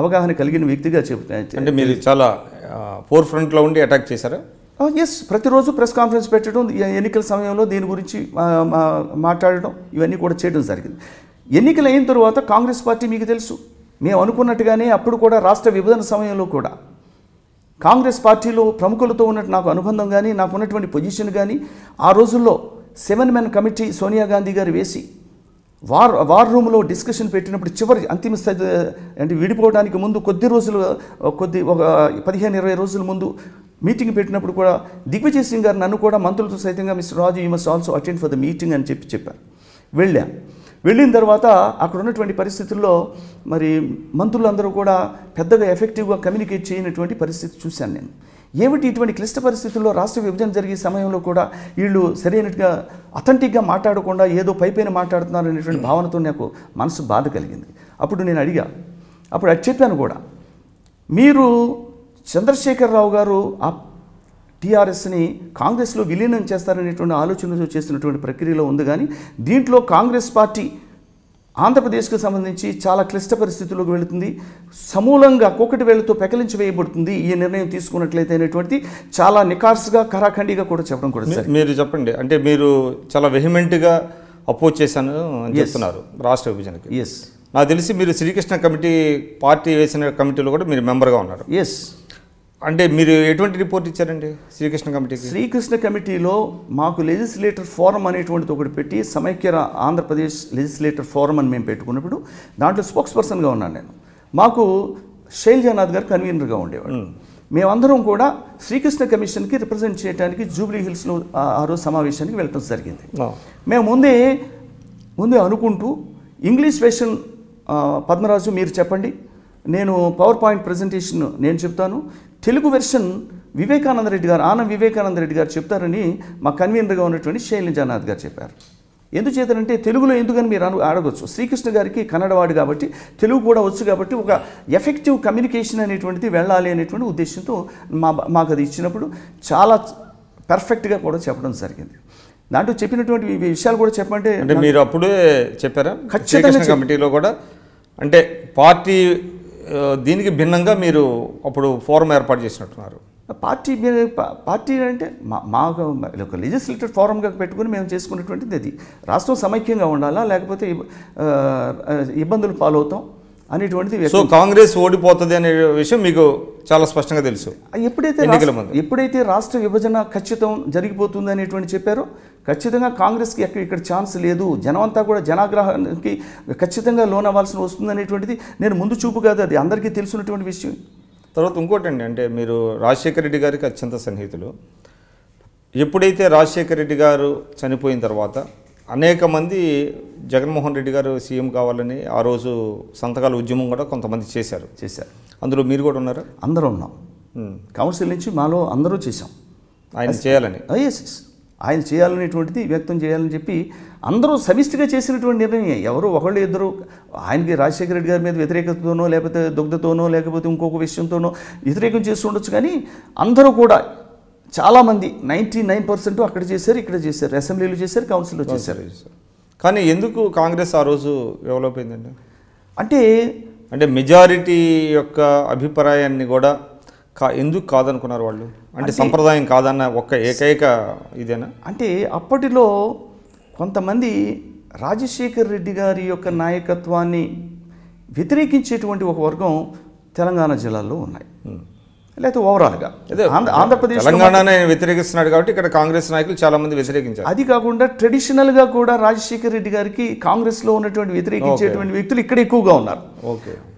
అవగాహన కలిగిన వ్యక్తిగా చెప్తాను. అంటే మీరు చాలా ఫోర్ ఫ్రంట్లో ఉండి అటాక్ చేశారా? ఎస్, ప్రతిరోజు ప్రెస్ కాన్ఫరెన్స్ పెట్టడం, ఎన్నికల సమయంలో దీని గురించి మాట్లాడడం, ఇవన్నీ కూడా చేయడం జరిగింది. ఎన్నికలు అయిన తర్వాత కాంగ్రెస్ పార్టీ మీకు తెలుసు, మేము అనుకున్నట్టుగానే అప్పుడు కూడా రాష్ట్ర విభజన సమయంలో కూడా కాంగ్రెస్ పార్టీలో ప్రముఖులతో ఉన్నట్టు నాకు అనుబంధం కానీ నాకు ఉన్నటువంటి పొజిషన్ కానీ ఆ రోజుల్లో 7 మెన్ కమిటీ సోనియా గాంధీ గారు వేసి వార్ రూమ్లో డిస్కషన్ పెట్టినప్పుడు చివరి అంతిమ స్థితి అంటే విడిపోవడానికి ముందు ఒక 15-20 రోజుల ముందు మీటింగ్ పెట్టినప్పుడు కూడా దిగ్విజయ్ సింగ్ గారు నన్ను కూడా మంత్రులతో సైతంగా mister Raju you must also attend for the meeting అని చెప్పారు. వెళ్ళాను. వెళ్ళిన తర్వాత అక్కడ ఉన్నటువంటి పరిస్థితుల్లో మరి మంత్రులందరూ కూడా పెద్దగా ఎఫెక్టివ్గా కమ్యూనికేట్ చేయనటువంటి పరిస్థితి చూశాను నేను. ఏమిటి ఇటువంటి క్లిష్ట పరిస్థితుల్లో రాష్ట్ర విభజన జరిగే సమయంలో కూడా వీళ్ళు సరైనట్టుగా అథెంటిక్గా మాట్లాడకుండా ఏదో పైపైన మాట్లాడుతున్నారు అనేటువంటి భావనతో నాకు మనసు బాధ కలిగింది. అప్పుడు నేను అడిగా, అప్పుడు అది చెప్పాను కూడా, మీరు చంద్రశేఖరరావు గారు ఆ టీఆర్ఎస్ని కాంగ్రెస్లో విలీనం చేస్తారనేటువంటి ఆలోచనతో చేసినటువంటి ప్రక్రియలో ఉంది. కానీ దీంట్లో కాంగ్రెస్ పార్టీ ఆంధ్రప్రదేశ్కు సంబంధించి చాలా క్లిష్ట పరిస్థితుల్లోకి వెళుతుంది, సమూలంగా కోకటి వేళ్లతో పెకలించి వేయబడుతుంది ఈ నిర్ణయం తీసుకున్నట్లయితే అనేటువంటిది చాలా నికార్సుగా కరాఖండిగా కూడా చెప్పడం కూడా సరే. మీరు చెప్పండి, అంటే మీరు చాలా వెహిమెంట్గా అపోజ్ చేశాను అని చెప్తున్నారు రాష్ట్ర విభజనకి. ఎస్, నాకు తెలిసి మీరు శ్రీకృష్ణ కమిటీ పార్టీ వేసిన కమిటీలో కూడా మీరు మెంబర్గా ఉన్నారు. ఎస్. అంటే మీరు ఎటువంటి రిపోర్ట్ ఇచ్చారండి శ్రీకృష్ణ కమిటీకి? శ్రీకృష్ణ కమిటీలో మాకు లెజిస్లేటర్ ఫోరం అనేటువంటిది ఒకటి పెట్టి సమైక్య ఆంధ్రప్రదేశ్ లెజిస్లేటర్ ఫోరం అని మేము పెట్టుకున్నప్పుడు దాంట్లో స్పోక్స్ పర్సన్గా ఉన్నాను నేను. మాకు శైలజానాథ్ గారు కన్వీనర్గా ఉండేవాడు. మేమందరం కూడా శ్రీకృష్ణ కమిషన్కి రిప్రజెంట్ చేయడానికి జూబ్లీ హిల్స్లో ఆ రోజు సమావేశానికి వెళ్ళటం జరిగింది. మేము ముందే అనుకుంటూ ఇంగ్లీష్ వెర్షన్ పద్మరాజు మీరు చెప్పండి, నేను పవర్ పాయింట్ ప్రజెంటేషన్ నేను చెప్తాను, తెలుగు వెర్షన్ వివేకానంద రెడ్డి గారు ఆనం వివేకానంద రెడ్డి గారు చెప్తారని మా కన్వీనర్గా ఉన్నటువంటి శైలజానాథ్ గారు చెప్పారు. ఎందుచేతనంటే తెలుగులో ఎందుకని మీరు అడగొచ్చు, శ్రీకృష్ణ గారికి కన్నడవాడు కాబట్టి తెలుగు కూడా వచ్చు కాబట్టి ఒక ఎఫెక్టివ్ కమ్యూనికేషన్ అనేటువంటిది వెళ్ళాలి అనేటువంటి ఉద్దేశంతో మాకు అది ఇచ్చినప్పుడు చాలా పర్ఫెక్ట్గా కూడా చెప్పడం జరిగింది. దాంట్లో చెప్పినటువంటి విషయాలు కూడా చెప్పమంటే అంటే మీరు అప్పుడే చెప్పారా ఖచ్చితంగా కమిటీలో కూడా? అంటే పార్టీ దీనికి భిన్నంగా మీరు అప్పుడు ఫోరం ఏర్పాటు చేసినట్టున్నారు. పార్టీ అంటే మాకు ఒక లెజిస్లేటివ్ ఫోరంగా పెట్టుకుని మేము చేసుకున్నటువంటిది అది. రాష్ట్రం సమైక్యంగా ఉండాలా లేకపోతే ఇబ్బందులు పాలవుతాం అనేటువంటిది. సో కాంగ్రెస్ ఓడిపోతుంది అనే విషయం మీకు చాలా స్పష్టంగా తెలుసు. ఎప్పుడైతే రాష్ట్ర విభజన ఖచ్చితం జరిగిపోతుంది అనేటువంటి చెప్పారో ఖచ్చితంగా కాంగ్రెస్కి ఇక్కడ ఛాన్స్ లేదు, జనం అంతా కూడా జనాగ్రహానికి ఖచ్చితంగా లోన్ అవ్వాల్సి వస్తుంది అనేటువంటిది నేను ముందు చూపు కాదు, అది అందరికీ తెలుసున్నటువంటి విషయం. తర్వాత ఇంకోటండి, అంటే మీరు రాజశేఖర రెడ్డి గారికి అత్యంత సన్నిహితులు. ఎప్పుడైతే రాజశేఖర రెడ్డి గారు చనిపోయిన తర్వాత అనేక మంది జగన్మోహన్ రెడ్డి గారు సీఎం కావాలని ఆ రోజు సంతకాల ఉద్యమం కూడా కొంతమంది చేశారు. అందులో మీరు కూడా ఉన్నారా? అందరూ ఉన్నాం. కౌన్సిల్ నుంచి మాలో అందరూ చేశాం ఆయన చేయాలని. ఆయన చేయాలనేటువంటిది వ్యక్తం చేయాలని చెప్పి అందరూ సమిష్టిగా చేసినటువంటి నిర్ణయం. ఎవరు ఒకళ్ళు ఇద్దరు ఆయనకి రాజశేఖర రెడ్డి గారి మీద వ్యతిరేకతతోనో లేకపోతే దుగ్ధతోనో లేకపోతే ఇంకొక విషయంతోనో వ్యతిరేకం చేస్తూ ఉండొచ్చు, కానీ అందరూ కూడా చాలామంది 99% అక్కడ చేశారు, ఇక్కడ చేశారు, అసెంబ్లీలో చేశారు, కౌన్సిల్లో చేశారు. కానీ ఎందుకు కాంగ్రెస్ ఆ రోజు డెవలప్ అయిందండి? అంటే మెజారిటీ యొక్క అభిప్రాయాన్ని కూడా ఎందుకు కాదనుకున్నారు వాళ్ళు? అంటే సంప్రదాయం కాదన్న ఒక్క ఏకైక ఇదేనా? అంటే అప్పటిలో కొంతమంది రాజశేఖర్ రెడ్డి గారి యొక్క నాయకత్వాన్ని వ్యతిరేకించేటువంటి ఒక వర్గం తెలంగాణ జిల్లాల్లో ఉన్నాయి, లేకపోతే ఓవరాల్గా ఆంధ్రప్రదేశ్ తెలంగాణనే వ్యతిరేకిస్తున్నాడు కాబట్టి ఇక్కడ కాంగ్రెస్ నాయకులు చాలామంది వ్యతిరేకించారు. అది కాకుండా ట్రెడిషనల్గా కూడా రాజశేఖర్ రెడ్డి గారికి కాంగ్రెస్లో ఉన్నటువంటి వ్యతిరేకించేటువంటి వ్యక్తులు ఇక్కడ ఎక్కువగా ఉన్నారు.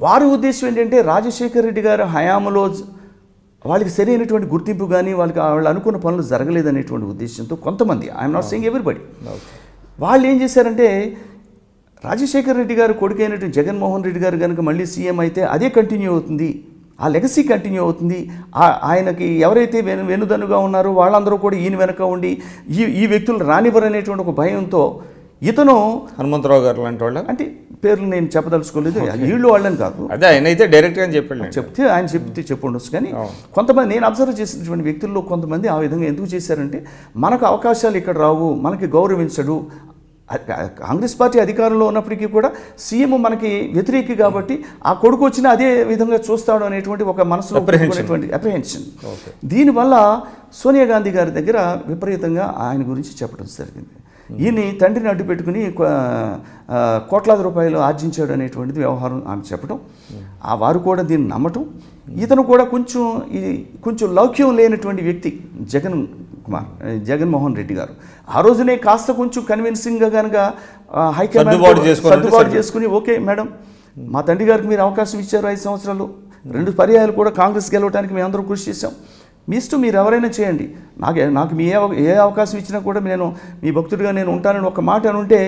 వారి ఉద్దేశం ఏంటంటే రాజశేఖర్ రెడ్డి గారి హయాంలో వాళ్ళకి సరైనటువంటి గుర్తింపు కానీ వాళ్ళు అనుకున్న పనులు జరగలేదనేటువంటి ఉద్దేశంతో కొంతమంది, ఐఎమ్ నాట్ సేయింగ్ ఎవ్రీబడి, వాళ్ళు ఏం చేశారంటే రాజశేఖర్ రెడ్డి గారు కొడుకైనటువంటి జగన్మోహన్ రెడ్డి గారు కనుక మళ్ళీ సీఎం అయితే అదే కంటిన్యూ అవుతుంది, ఆ లెగసీ కంటిన్యూ అవుతుంది, ఆయనకి ఎవరైతే వెనుదన్నుగా ఉన్నారో వాళ్ళందరూ కూడా ఈయన వెనక ఉండి ఈ వ్యక్తులు రానివ్వరనేటువంటి ఒక భయంతో ఇతను హనుమంతరావు గారు లాంటి వాళ్ళ, అంటే పేర్లు నేను చెప్పదలుచుకోలేదు, వీళ్ళు వాళ్ళని కాదు, అదే ఆయన అయితే డైరెక్ట్గా చెప్తే ఆయన చెప్పి ఉండొచ్చు. కానీ కొంతమంది నేను అబ్జర్వ్ చేసినటువంటి వ్యక్తుల్లో కొంతమంది ఆ విధంగా ఎందుకు చేశారంటే మనకు అవకాశాలు ఇక్కడ రావు, మనకి గౌరవించడు, కాంగ్రెస్ పార్టీ అధికారంలో ఉన్నప్పటికీ కూడా సీఎం మనకి వ్యతిరేకి కాబట్టి ఆ కొడుకు వచ్చినా అదే విధంగా చూస్తాడు అనేటువంటి ఒక మనసులో అప్రిహెన్షన్. దీనివల్ల సోనియా గాంధీ గారి దగ్గర విపరీతంగా ఆయన గురించి చెప్పడం జరిగింది. ఈయన్ని తండ్రిని అడ్డు పెట్టుకుని కోట్లాది రూపాయలు ఆర్జించాడు అనేటువంటిది వ్యవహారం ఆమె చెప్పడం, ఆ వారు కూడా దీన్ని నమ్మటం, ఇతను కూడా కొంచెం లౌక్యం లేనటువంటి వ్యక్తి జగన్మోహన్ రెడ్డి గారు ఆ రోజునే కాస్త కొంచెం కన్విన్సింగ్గా కనుక హైకమాండ్ సర్దుబాటు చేసుకుని ఓకే మేడం మా తండ్రి గారికి మీరు అవకాశం ఇచ్చారు 5 సంవత్సరాలు, 2 పర్యాయాలు కూడా కాంగ్రెస్ గెలవడానికి మేము అందరూ కృషి చేశాం, మీ ఇష్టం మీరు ఎవరైనా చేయండి, నాకు మీ ఏ అవకాశం ఇచ్చినా కూడా నేను మీ భక్తుడిగా నేను ఉంటానని ఒక మాట అని ఉంటే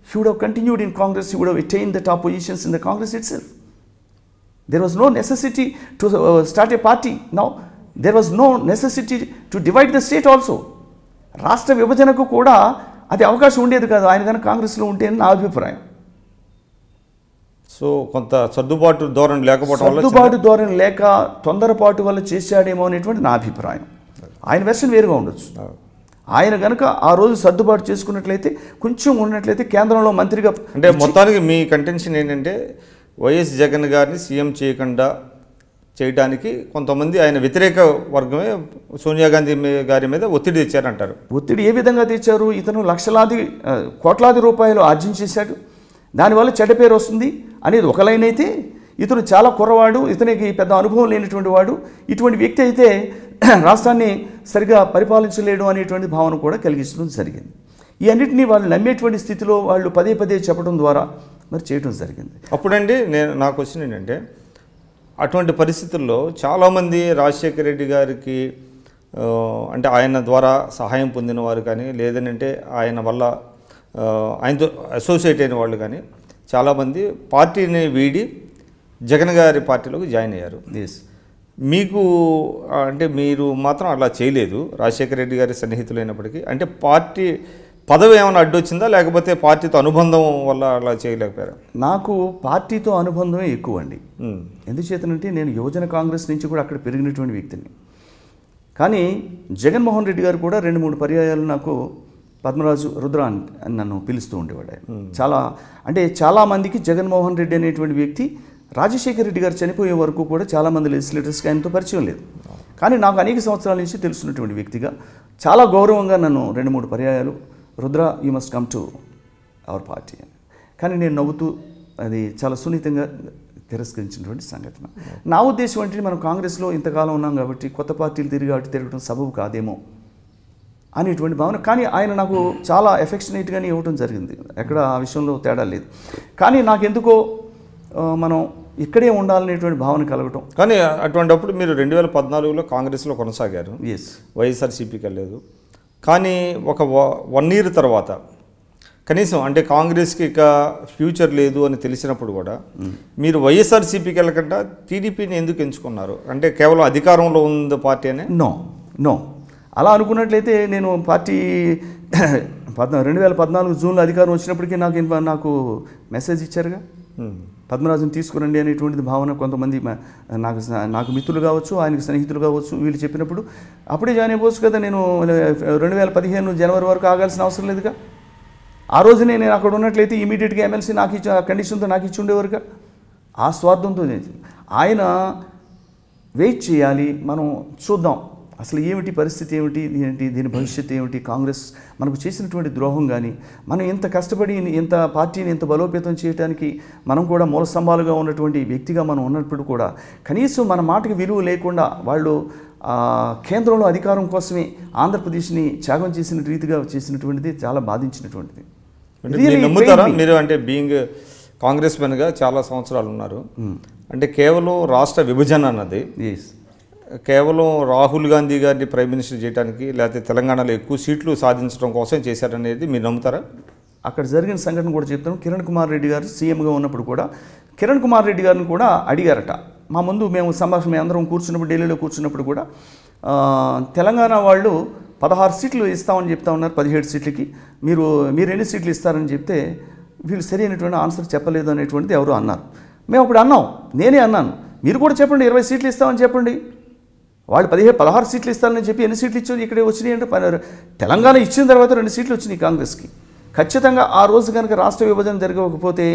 he would have continued in Congress, he would have attained the top positions in the Congress itself. There was no necessity to start a party. Now, there was no necessity to divide the state also. రాష్ట్ర విభజనకు కూడా అది అవకాశం ఉండేది కాదు ఆయన కనుక కాంగ్రెస్లో ఉంటే అని నా అభిప్రాయం. సో కొంత సర్దుబాటు ధోరణి లేక తొందరపాటు వల్ల చేశాడేమో అనేటువంటి నా అభిప్రాయం. ఆయన వెర్షన్ వేరుగా ఉండొచ్చు. ఆయన కనుక ఆ రోజు సర్దుబాటు చేసుకున్నట్లయితే కొంచెం ఉన్నట్లయితే కేంద్రంలో మంత్రిగా అంటే మొత్తానికి మీ కంటెన్షన్ ఏంటంటే వైఎస్ జగన్ గారిని సీఎం చేయడానికి కొంతమంది ఆయన వ్యతిరేక వర్గమే సోనియా గాంధీ గారి మీద ఒత్తిడి తెచ్చారంటారు. ఒత్తిడి ఏ విధంగా తెచ్చారు? ఇతను కోట్లాది రూపాయలు ఆర్జించేశాడు, దానివల్ల చెడ్డ పేరు వస్తుంది అనేది ఒక లైన్ అయితే, ఇతను చాలా కుర్రవాడు, ఇతనికి పెద్ద అనుభవం లేనటువంటి వాడు, ఇటువంటి వ్యక్తి అయితే రాష్ట్రాన్ని సరిగా పరిపాలించలేడు అనేటువంటి భావన కూడా కలిగించడం జరిగింది. ఈ అన్నింటినీ వాళ్ళు నమ్మేటువంటి స్థితిలో వాళ్ళు పదే చెప్పడం ద్వారా మరి చేయడం జరిగింది. అప్పుడండి నా క్వశ్చన్ ఏంటంటే, అటువంటి పరిస్థితుల్లో చాలామంది రాజశేఖర రెడ్డి గారికి అంటే ఆయన ద్వారా సహాయం పొందిన వారు కానీ, లేదనంటే ఆయన వల్ల ఆయనతో అసోసియేట్ అయిన వాళ్ళు కానీ చాలామంది పార్టీని వీడి జగన్ గారి పార్టీలోకి జాయిన్ అయ్యారు. మీకు అంటే మీరు మాత్రం అలా చేయలేదు, రాజశేఖర రెడ్డి గారి సన్నిహితులైనప్పటికీ. అంటే పార్టీ పదవి ఏమైనా అడ్డొచ్చిందా, లేకపోతే పార్టీతో అనుబంధం వల్ల అలా చేయలేకపోయారా? నాకు పార్టీతో అనుబంధమే ఎక్కువ అండి. ఎందుచేతనంటే నేను యువజన కాంగ్రెస్ నుంచి కూడా అక్కడ పెరిగినటువంటి వ్యక్తిని. కానీ జగన్మోహన్ రెడ్డి గారు కూడా 2-3 పర్యాయాలు నాకు పద్మరాజు రుద్ర అని నన్ను పిలుస్తూ ఉండేవాడు. చాలామందికి జగన్మోహన్ రెడ్డి అనేటువంటి వ్యక్తి రాజశేఖర రెడ్డి గారు చనిపోయే వరకు కూడా చాలామంది లెజిస్లేటర్స్కి ఆయనతో పరిచయం లేదు. కానీ నాకు అనేక సంవత్సరాల నుంచి తెలుసున్నటువంటి వ్యక్తిగా చాలా గౌరవంగా నన్ను 2-3 పర్యాయాలు Rudra you must come to our party అని. కానీ నేను నవ్వుతూ అది చాలా సున్నితంగా తిరస్కరించినటువంటి సంఘటన. నా ఉద్దేశం అంటే మనం కాంగ్రెస్లో ఇంతకాలం ఉన్నాం కాబట్టి కొత్త పార్టీలు తిరగడం సబబు కాదేమో అనేటువంటి భావన. కానీ ఆయన నాకు చాలా ఎఫెక్షనేట్గానే ఇవ్వడం జరిగింది, ఎక్కడ ఆ విషయంలో తేడా లేదు. కానీ నాకెందుకో మనం ఇక్కడే ఉండాలనేటువంటి భావన కలగటం. కానీ అటువంటిప్పుడు మీరు 2014లో కాంగ్రెస్లో కొనసాగారు, వైఎస్ఆర్సీపీకి వెళ్ళలేదు. కానీ ఒక 1 year తర్వాత కనీసం అంటే కాంగ్రెస్కి ఇక ఫ్యూచర్ లేదు అని తెలిసినప్పుడు కూడా మీరు వైఎస్ఆర్సీపీకి వెళ్ళకుండా టీడీపీని ఎందుకు ఎంచుకున్నారు? అంటే కేవలం అధికారంలో ఉంది పార్టీ అనే? నో అలా అనుకున్నట్లయితే నేను పార్టీ 2014 జూన్లో అధికారం వచ్చినప్పటికీ నాకు మెసేజ్ ఇచ్చారుగా, పద్మరాజుని తీసుకురండి అనేటువంటిది భావన. కొంతమంది నాకు మిత్రులు కావచ్చు, ఆయనకు స్నేహితులు కావచ్చు, వీళ్ళు చెప్పినప్పుడు అప్పుడే జాయిన్ అయిపోవచ్చు కదా. నేను 2015 జనవరి వరకు ఆగాల్సిన అవసరం లేదుగా. ఆ రోజునే నేను అక్కడ ఉన్నట్లయితే ఇమీడియట్గా ఎమ్మెల్సీ నాకు ఇచ్చి కండిషన్తో నాకు ఇచ్చి ఉండేవారుగా. ఆ స్వార్థంతో ఆయన వెయిట్ చేయాలి, మనం చూద్దాం అసలు ఏమిటి పరిస్థితి, దీని భవిష్యత్తు ఏమిటి, కాంగ్రెస్ మనకు చేసినటువంటి ద్రోహం కానీ, మనం ఇంత కష్టపడి ఇంత పార్టీని ఇంత బలోపేతం చేయడానికి మనం కూడా మూల స్తంభాలుగా ఉన్నటువంటి వ్యక్తిగా మనం ఉన్నప్పుడు కూడా కనీసం మన మాటకి విలువ లేకుండా వాళ్ళు కేంద్రంలో అధికారం కోసమే ఆంధ్రప్రదేశ్ని త్యాగం చేసిన రీతిగా చేసినటువంటిది చాలా బాధించినటువంటిది. నమ్ముతారా మీరు? అంటే బీయింగ్ కాంగ్రెస్ మెన్గా చాలా సంవత్సరాలు ఉన్నారు, అంటే కేవలం రాష్ట్ర విభజన అన్నది కేవలం రాహుల్ గాంధీ గారిని ప్రైమ్ మినిస్టర్ చేయడానికి, లేకపోతే తెలంగాణలో ఎక్కువ సీట్లు సాధించడం కోసం చేశారనేది మీరు నమ్ముతారా? అక్కడ జరిగిన సంఘటన కూడా చెప్తాను. కిరణ్ కుమార్ రెడ్డి గారు సీఎంగా ఉన్నప్పుడు కూడా కిరణ్ కుమార్ రెడ్డి గారిని కూడా అడిగారట. మా ముందు మేము అందరం కూర్చున్నప్పుడు, ఢిల్లీలో కూర్చున్నప్పుడు కూడా తెలంగాణ వాళ్ళు 16 సీట్లు ఇస్తామని చెప్తా ఉన్నారు, 17 సీట్లకి మీరు ఎన్ని సీట్లు ఇస్తారని చెప్తే వీళ్ళు సరైనటువంటి ఆన్సర్ చెప్పలేదు అనేటువంటిది ఎవరో అన్నారు. మేము అప్పుడు అన్నాం, నేనే అన్నాను, మీరు కూడా చెప్పండి 20 సీట్లు ఇస్తామని చెప్పండి. వాళ్ళు 16 సీట్లు ఇస్తారని చెప్పి ఎన్ని సీట్లు ఇచ్చారు ఇక్కడ వచ్చినాయి అంటే, తెలంగాణ ఇచ్చిన తర్వాత 2 సీట్లు వచ్చినాయి కాంగ్రెస్కి. ఖచ్చితంగా ఆ రోజు కనుక రాష్ట్ర విభజన జరగకపోతే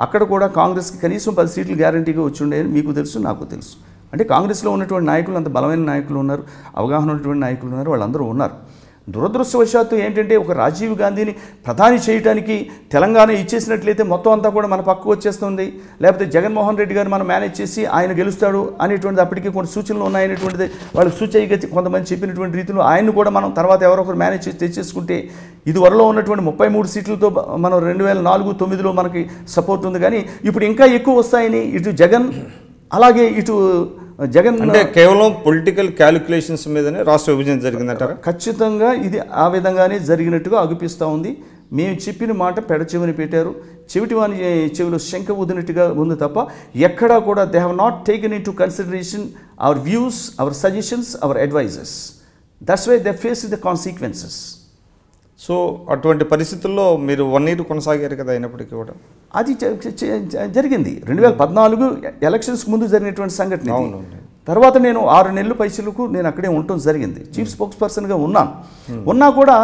అక్కడ కూడా కాంగ్రెస్కి కనీసం 10 సీట్లు గ్యారంటీగా వచ్చి ఉండేది. మీకు తెలుసు, నాకు తెలుసు. అంటే కాంగ్రెస్లో ఉన్నటువంటి నాయకులు అంత బలమైన నాయకులు ఉన్నారు, అవగాహన ఉన్నటువంటి నాయకులు ఉన్నారు, వాళ్ళందరూ ఉన్నారు. దురదృష్టవశాత్తు ఏంటంటే ఒక రాజీవ్ గాంధీని ప్రధాని చేయడానికి తెలంగాణ ఇచ్చేసినట్లయితే మొత్తం అంతా కూడా మన పక్కకు వచ్చేస్తుంది, లేకపోతే జగన్మోహన్ రెడ్డి గారు మనం మేనేజ్ చేసి ఆయన గెలుస్తాడు అనేటువంటిది అప్పటికీ కొన్ని సూచనలు ఉన్నాయనేటువంటిది వాళ్ళకి సూచయిగా కొంతమంది చెప్పినటువంటి రీతిలో ఆయన్ని కూడా మనం తర్వాత ఎవరొకరు మేనేజ్ చేసి తెచ్చేసుకుంటే ఇదివరలో ఉన్నటువంటి 33 సీట్లతో మనం 2004-09లో మనకి సపోర్ట్ ఉంది. కానీ ఇప్పుడు ఇంకా ఎక్కువ వస్తాయని ఇటు జగన్ అలాగే ఇటు జగన్ అంటే కేవలం పొలిటికల్ క్యాలిక్యులేషన్స్ మీదనే రాష్ట్ర విభజన జరిగిందంటారా? ఖచ్చితంగా ఇది ఆ విధంగానే జరిగినట్టుగా అగుపిస్తూ ఉంది. మేము చెప్పిన మాట పెడచెవిని పెట్టారు, చెవిటివాని చెవిలో శంఖ ఊదినట్టుగా ఉంది తప్ప ఎక్కడా కూడా they have not taken into consideration our views, our suggestions, our advises. That's why they face the consequences. So అటువంటి పరిస్థితుల్లో మీరు 1 year కొనసాగారు కదా, అయినప్పటికీ కూడా అది జరిగింది 2014 ఎలక్షన్స్కి ముందు జరిగినటువంటి సంఘటన. తర్వాత నేను 6 నెలలు పైసలకు నేను అక్కడే ఉండటం జరిగింది. చీఫ్ స్పోక్స్ పర్సన్గా ఉన్నా కూడా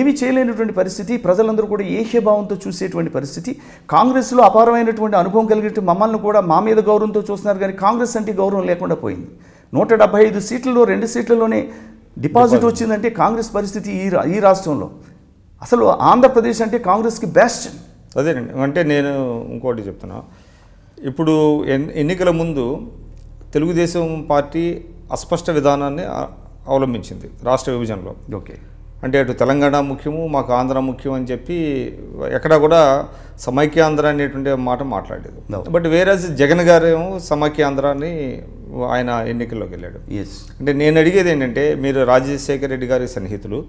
ఏమీ చేయలేనటువంటి పరిస్థితి, ప్రజలందరూ కూడా ఏహ్యభావంతో చూసేటువంటి పరిస్థితి. కాంగ్రెస్లో అపారమైనటువంటి అనుభవం కలిగిన మమ్మల్ని కూడా మా మీద గౌరవంతో చూస్తున్నారు, కానీ కాంగ్రెస్ అంటే గౌరవం లేకుండా పోయింది. 175 సీట్లలో 2 సీట్లలోనే డిపాజిట్ వచ్చిందంటే కాంగ్రెస్ పరిస్థితి ఈ రాష్ట్రంలో. అసలు ఆంధ్రప్రదేశ్ అంటే కాంగ్రెస్కి బెస్ట్. అదేనండి. అంటే నేను ఇంకోటి చెప్తున్నా, ఇప్పుడు ఎన్నికల ముందు తెలుగుదేశం పార్టీ అస్పష్ట విధానాన్ని అవలంబించింది రాష్ట్ర విభజనలో. ఓకే, అంటే అటు తెలంగాణ ముఖ్యము, మాకు ఆంధ్ర ముఖ్యం అని చెప్పి ఎక్కడా కూడా సమైక్యాంధ్ర అనేటువంటి మాట మాట్లాడేది. బట్ వేరేజ్ జగన్ గారేమో సమైక్యాంధ్రాన్ని ఆయన ఎన్నికల్లోకి వెళ్ళాడు. అంటే నేను అడిగేది ఏంటంటే, మీరు రాజశేఖర రెడ్డి గారి సన్నిహితులు,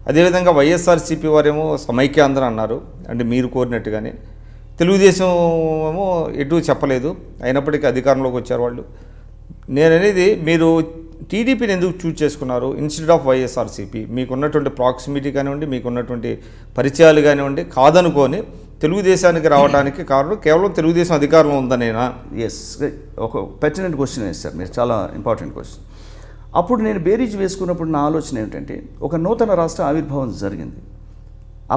అదేవిధంగా వైఎస్ఆర్సీపీ వారేమో సమైక్యాంధ్ర అన్నారు, అంటే మీరు కోరినట్టుగానే. తెలుగుదేశం ఏమో ఎటు చెప్పలేదు, అయినప్పటికీ అధికారంలోకి వచ్చారు వాళ్ళు. నేను అనేది, మీరు టీడీపీని ఎందుకు చూజ్ చేసుకున్నారు ఇన్స్టెడ్ ఆఫ్ వైఎస్ఆర్సీపీ? మీకున్నటువంటి ప్రాక్సిమిటీ కానివ్వండి, మీకున్నటువంటి పరిచయాలు కానివ్వండి కాదనుకొని తెలుగుదేశానికి రావడానికి కారణం కేవలం తెలుగుదేశం అధికారంలో ఉందనేనా? ఎస్, ఒక పెర్టినెంట్ క్వశ్చన్ వేస్తారు మీరు, చాలా ఇంపార్టెంట్ క్వశ్చన్. అప్పుడు నేను బేరీజ్ వేసుకున్నప్పుడు నా ఆలోచన ఏమిటంటే, ఒక నూతన రాష్ట్ర ఆవిర్భావం జరిగింది.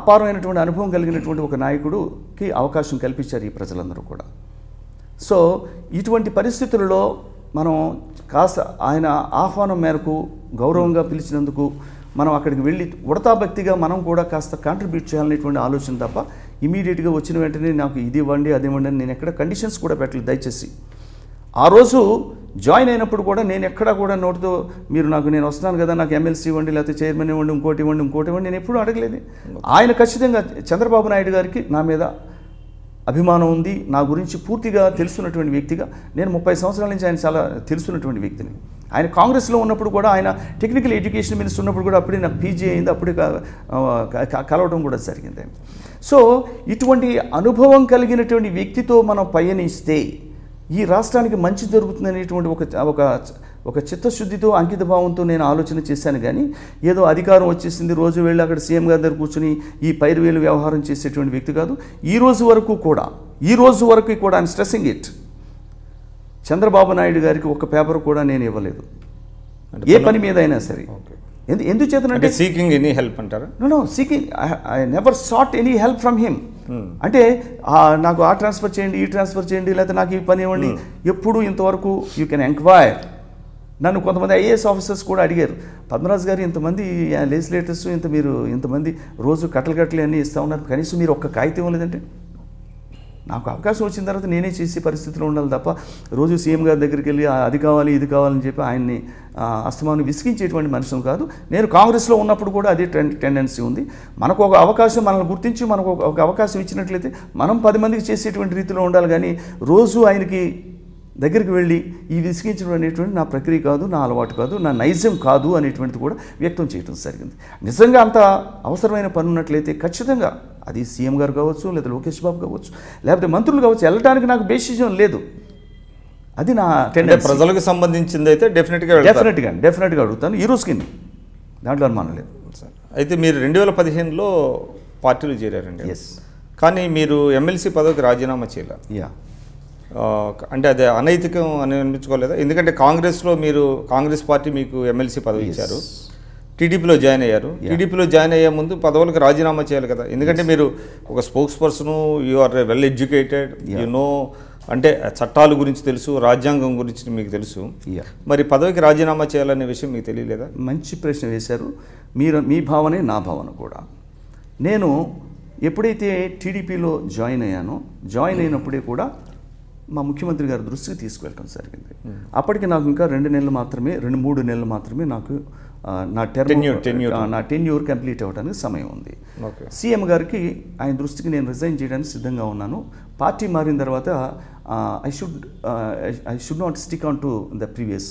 అపారమైనటువంటి అనుభవం కలిగినటువంటి ఒక నాయకుడికి అవకాశం కల్పించారు ఈ ప్రజలందరూ కూడా. సో ఇటువంటి పరిస్థితులలో మనం కాస్త ఆయన ఆహ్వానం మేరకు గౌరవంగా పిలిచినందుకు మనం అక్కడికి వెళ్ళి ఉడతాభక్తిగా మనం కూడా కాస్త కాంట్రిబ్యూట్ చేయాలనేటువంటి ఆలోచన తప్ప, ఇమీడియట్గా వచ్చిన వెంటనే నాకు ఇది ఇవ్వండి అది ఇవ్వండి అని నేను ఎక్కడ కండిషన్స్ కూడా పెట్టలేదు. దయచేసి ఆ రోజు జాయిన్ అయినప్పుడు కూడా నేను ఎక్కడా కూడా నోటితో మీరు నేను వస్తున్నాను కదా, నాకు ఎమ్మెల్సీ ఇవ్వండి, లేకపోతే చైర్మన్ ఇవ్వండి, ఇంకోటి ఇవ్వండి నేను ఎప్పుడూ అడగలేదు. ఆయన ఖచ్చితంగా చంద్రబాబు నాయుడు గారికి నా మీద అభిమానం ఉంది, నా గురించి పూర్తిగా తెలుసున్నటువంటి వ్యక్తిగా. నేను 30 సంవత్సరాల నుంచి ఆయన చాలా తెలుసున్నటువంటి వ్యక్తిని. ఆయన కాంగ్రెస్లో ఉన్నప్పుడు కూడా, ఆయన టెక్నికల్ ఎడ్యుకేషన్ మినిస్టర్ ఉన్నప్పుడు కూడా అప్పుడే నాకు పీజీ అయింది, అప్పుడే కలవడం కూడా జరిగింది. సో ఇటువంటి అనుభవం కలిగినటువంటి వ్యక్తితో మనం పయనిస్తే ఈ రాష్ట్రానికి మంచి జరుగుతుంది అనేటువంటి ఒక చిత్తశుద్ధితో, అంకిత భావంతో నేను ఆలోచన చేశాను. కానీ ఏదో అధికారం వచ్చేసింది, రోజు వెళ్ళి అక్కడ సీఎం గారి దగ్గర కూర్చొని ఈ పైరువేలు వ్యవహారం చేసేటువంటి వ్యక్తి కాదు. ఈ రోజు వరకు కూడా I'm stressing it, Chandrababu Naidu గారికి ఒక పేపర్ కూడా నేను ఇవ్వలేదు, ఏ పని మీద అయినా సరే. ఎందుచేతనంటే సీకింగ్ ఎనీ హెల్ప్ అంటారా? No seeking, I never sought any help from him. అంటే నాకు ఆ ట్రాన్స్ఫర్ చేయండి, ఈ ట్రాన్స్ఫర్ చేయండి, లేకపోతే నాకు ఈ పని ఇవ్వండి, ఎప్పుడు ఇంతవరకు యూ కెన్ ఎంక్వైర్. నన్ను కొంతమంది ఐఏఎస్ ఆఫీసర్స్ కూడా అడిగారు, పద్మరాజు గారు ఇంతమంది లెజిస్లేటర్స్ ఇంతమంది రోజు కట్టలు అన్నీ ఇస్తూ ఉన్నారు, కనీసం మీరు ఒక్క కాగితం ఇవ్వలేదంటే. నాకు అవకాశం వచ్చిన తర్వాత నేనే చేసే పరిస్థితిలో ఉండాలి తప్ప రోజు సీఎం గారి దగ్గరికి వెళ్ళి అది కావాలి ఇది కావాలని చెప్పి ఆయన్ని అస్తమానం విసిగించేటువంటి మనుషులు కాదు. నేను కాంగ్రెస్లో ఉన్నప్పుడు కూడా అదే టెండెన్సీ ఉంది. మనకు ఒక అవకాశం, మనల్ని గుర్తించి మనకు ఒక అవకాశం ఇచ్చినట్లయితే మనం 10 మందికి చేసేటువంటి రీతిలో ఉండాలి. కానీ రోజు ఆయనకి దగ్గరికి వెళ్ళి ఈ విసిగించడం అనేటువంటి నా ప్రక్రియ కాదు, నా అలవాటు కాదు, నా నైజం కాదు అనేటువంటిది కూడా వ్యక్తం చేయడం జరిగింది. నిజంగా అంత అవసరమైన పని ఉన్నట్లయితే ఖచ్చితంగా అది సీఎం గారు కావచ్చు, లేదా లోకేష్ బాబు కావచ్చు, లేకపోతే మంత్రులు కావచ్చు, వెళ్ళడానికి నాకు బేసిజం లేదు. అది నా టెండెన్సీ. ప్రజలకు సంబంధించింది అయితే డెఫినెట్గా అడుగుతాను, ఈ రోజుకి దాంట్లో అనుమానం లేదు. అయితే మీరు 2015లో పార్టీలో చేరారండి. ఎస్. కానీ మీరు ఎమ్మెల్సీ పదవికి రాజీనామా చేయాలి. అంటే అదే అనైతికం అని అనిపించుకోలేదా? ఎందుకంటే కాంగ్రెస్ పార్టీ మీకు ఎమ్మెల్సీ పదవి ఇచ్చారు, టీడీపీలో జాయిన్ అయ్యారు. టీడీపీలో జాయిన్ అయ్యే ముందు పదవులకు రాజీనామా చేయాలి కదా, ఎందుకంటే మీరు ఒక spokesperson, you are well educated, you know, అంటే చట్టాల గురించి తెలుసు, రాజ్యాంగం గురించి మీకు తెలుసు. మరి పదవికి రాజీనామా చేయాలనే విషయం మీకు తెలియలేదా? మంచి ప్రశ్న వేశారు మీరు. మీ భావనే నా భావన కూడా. నేను ఎప్పుడైతే టీడీపీలో జాయిన్ అయినప్పుడే కూడా మా ముఖ్యమంత్రి గారి దృష్టికి తీసుకువెళ్ళడం జరిగింది. అప్పటికి నాకు ఇంకా 2 నెలలు మాత్రమే, 2-3 నెలలు మాత్రమే నాకు నా టెన్యూర్ కంప్లీట్ అవ్వడానికి సమయం ఉంది. సీఎం గారికి ఆయన దృష్టికి నేను రిజైన్ చేయడానికి సిద్ధంగా ఉన్నాను. పార్టీ మారిన తర్వాత I should not stick on to the previous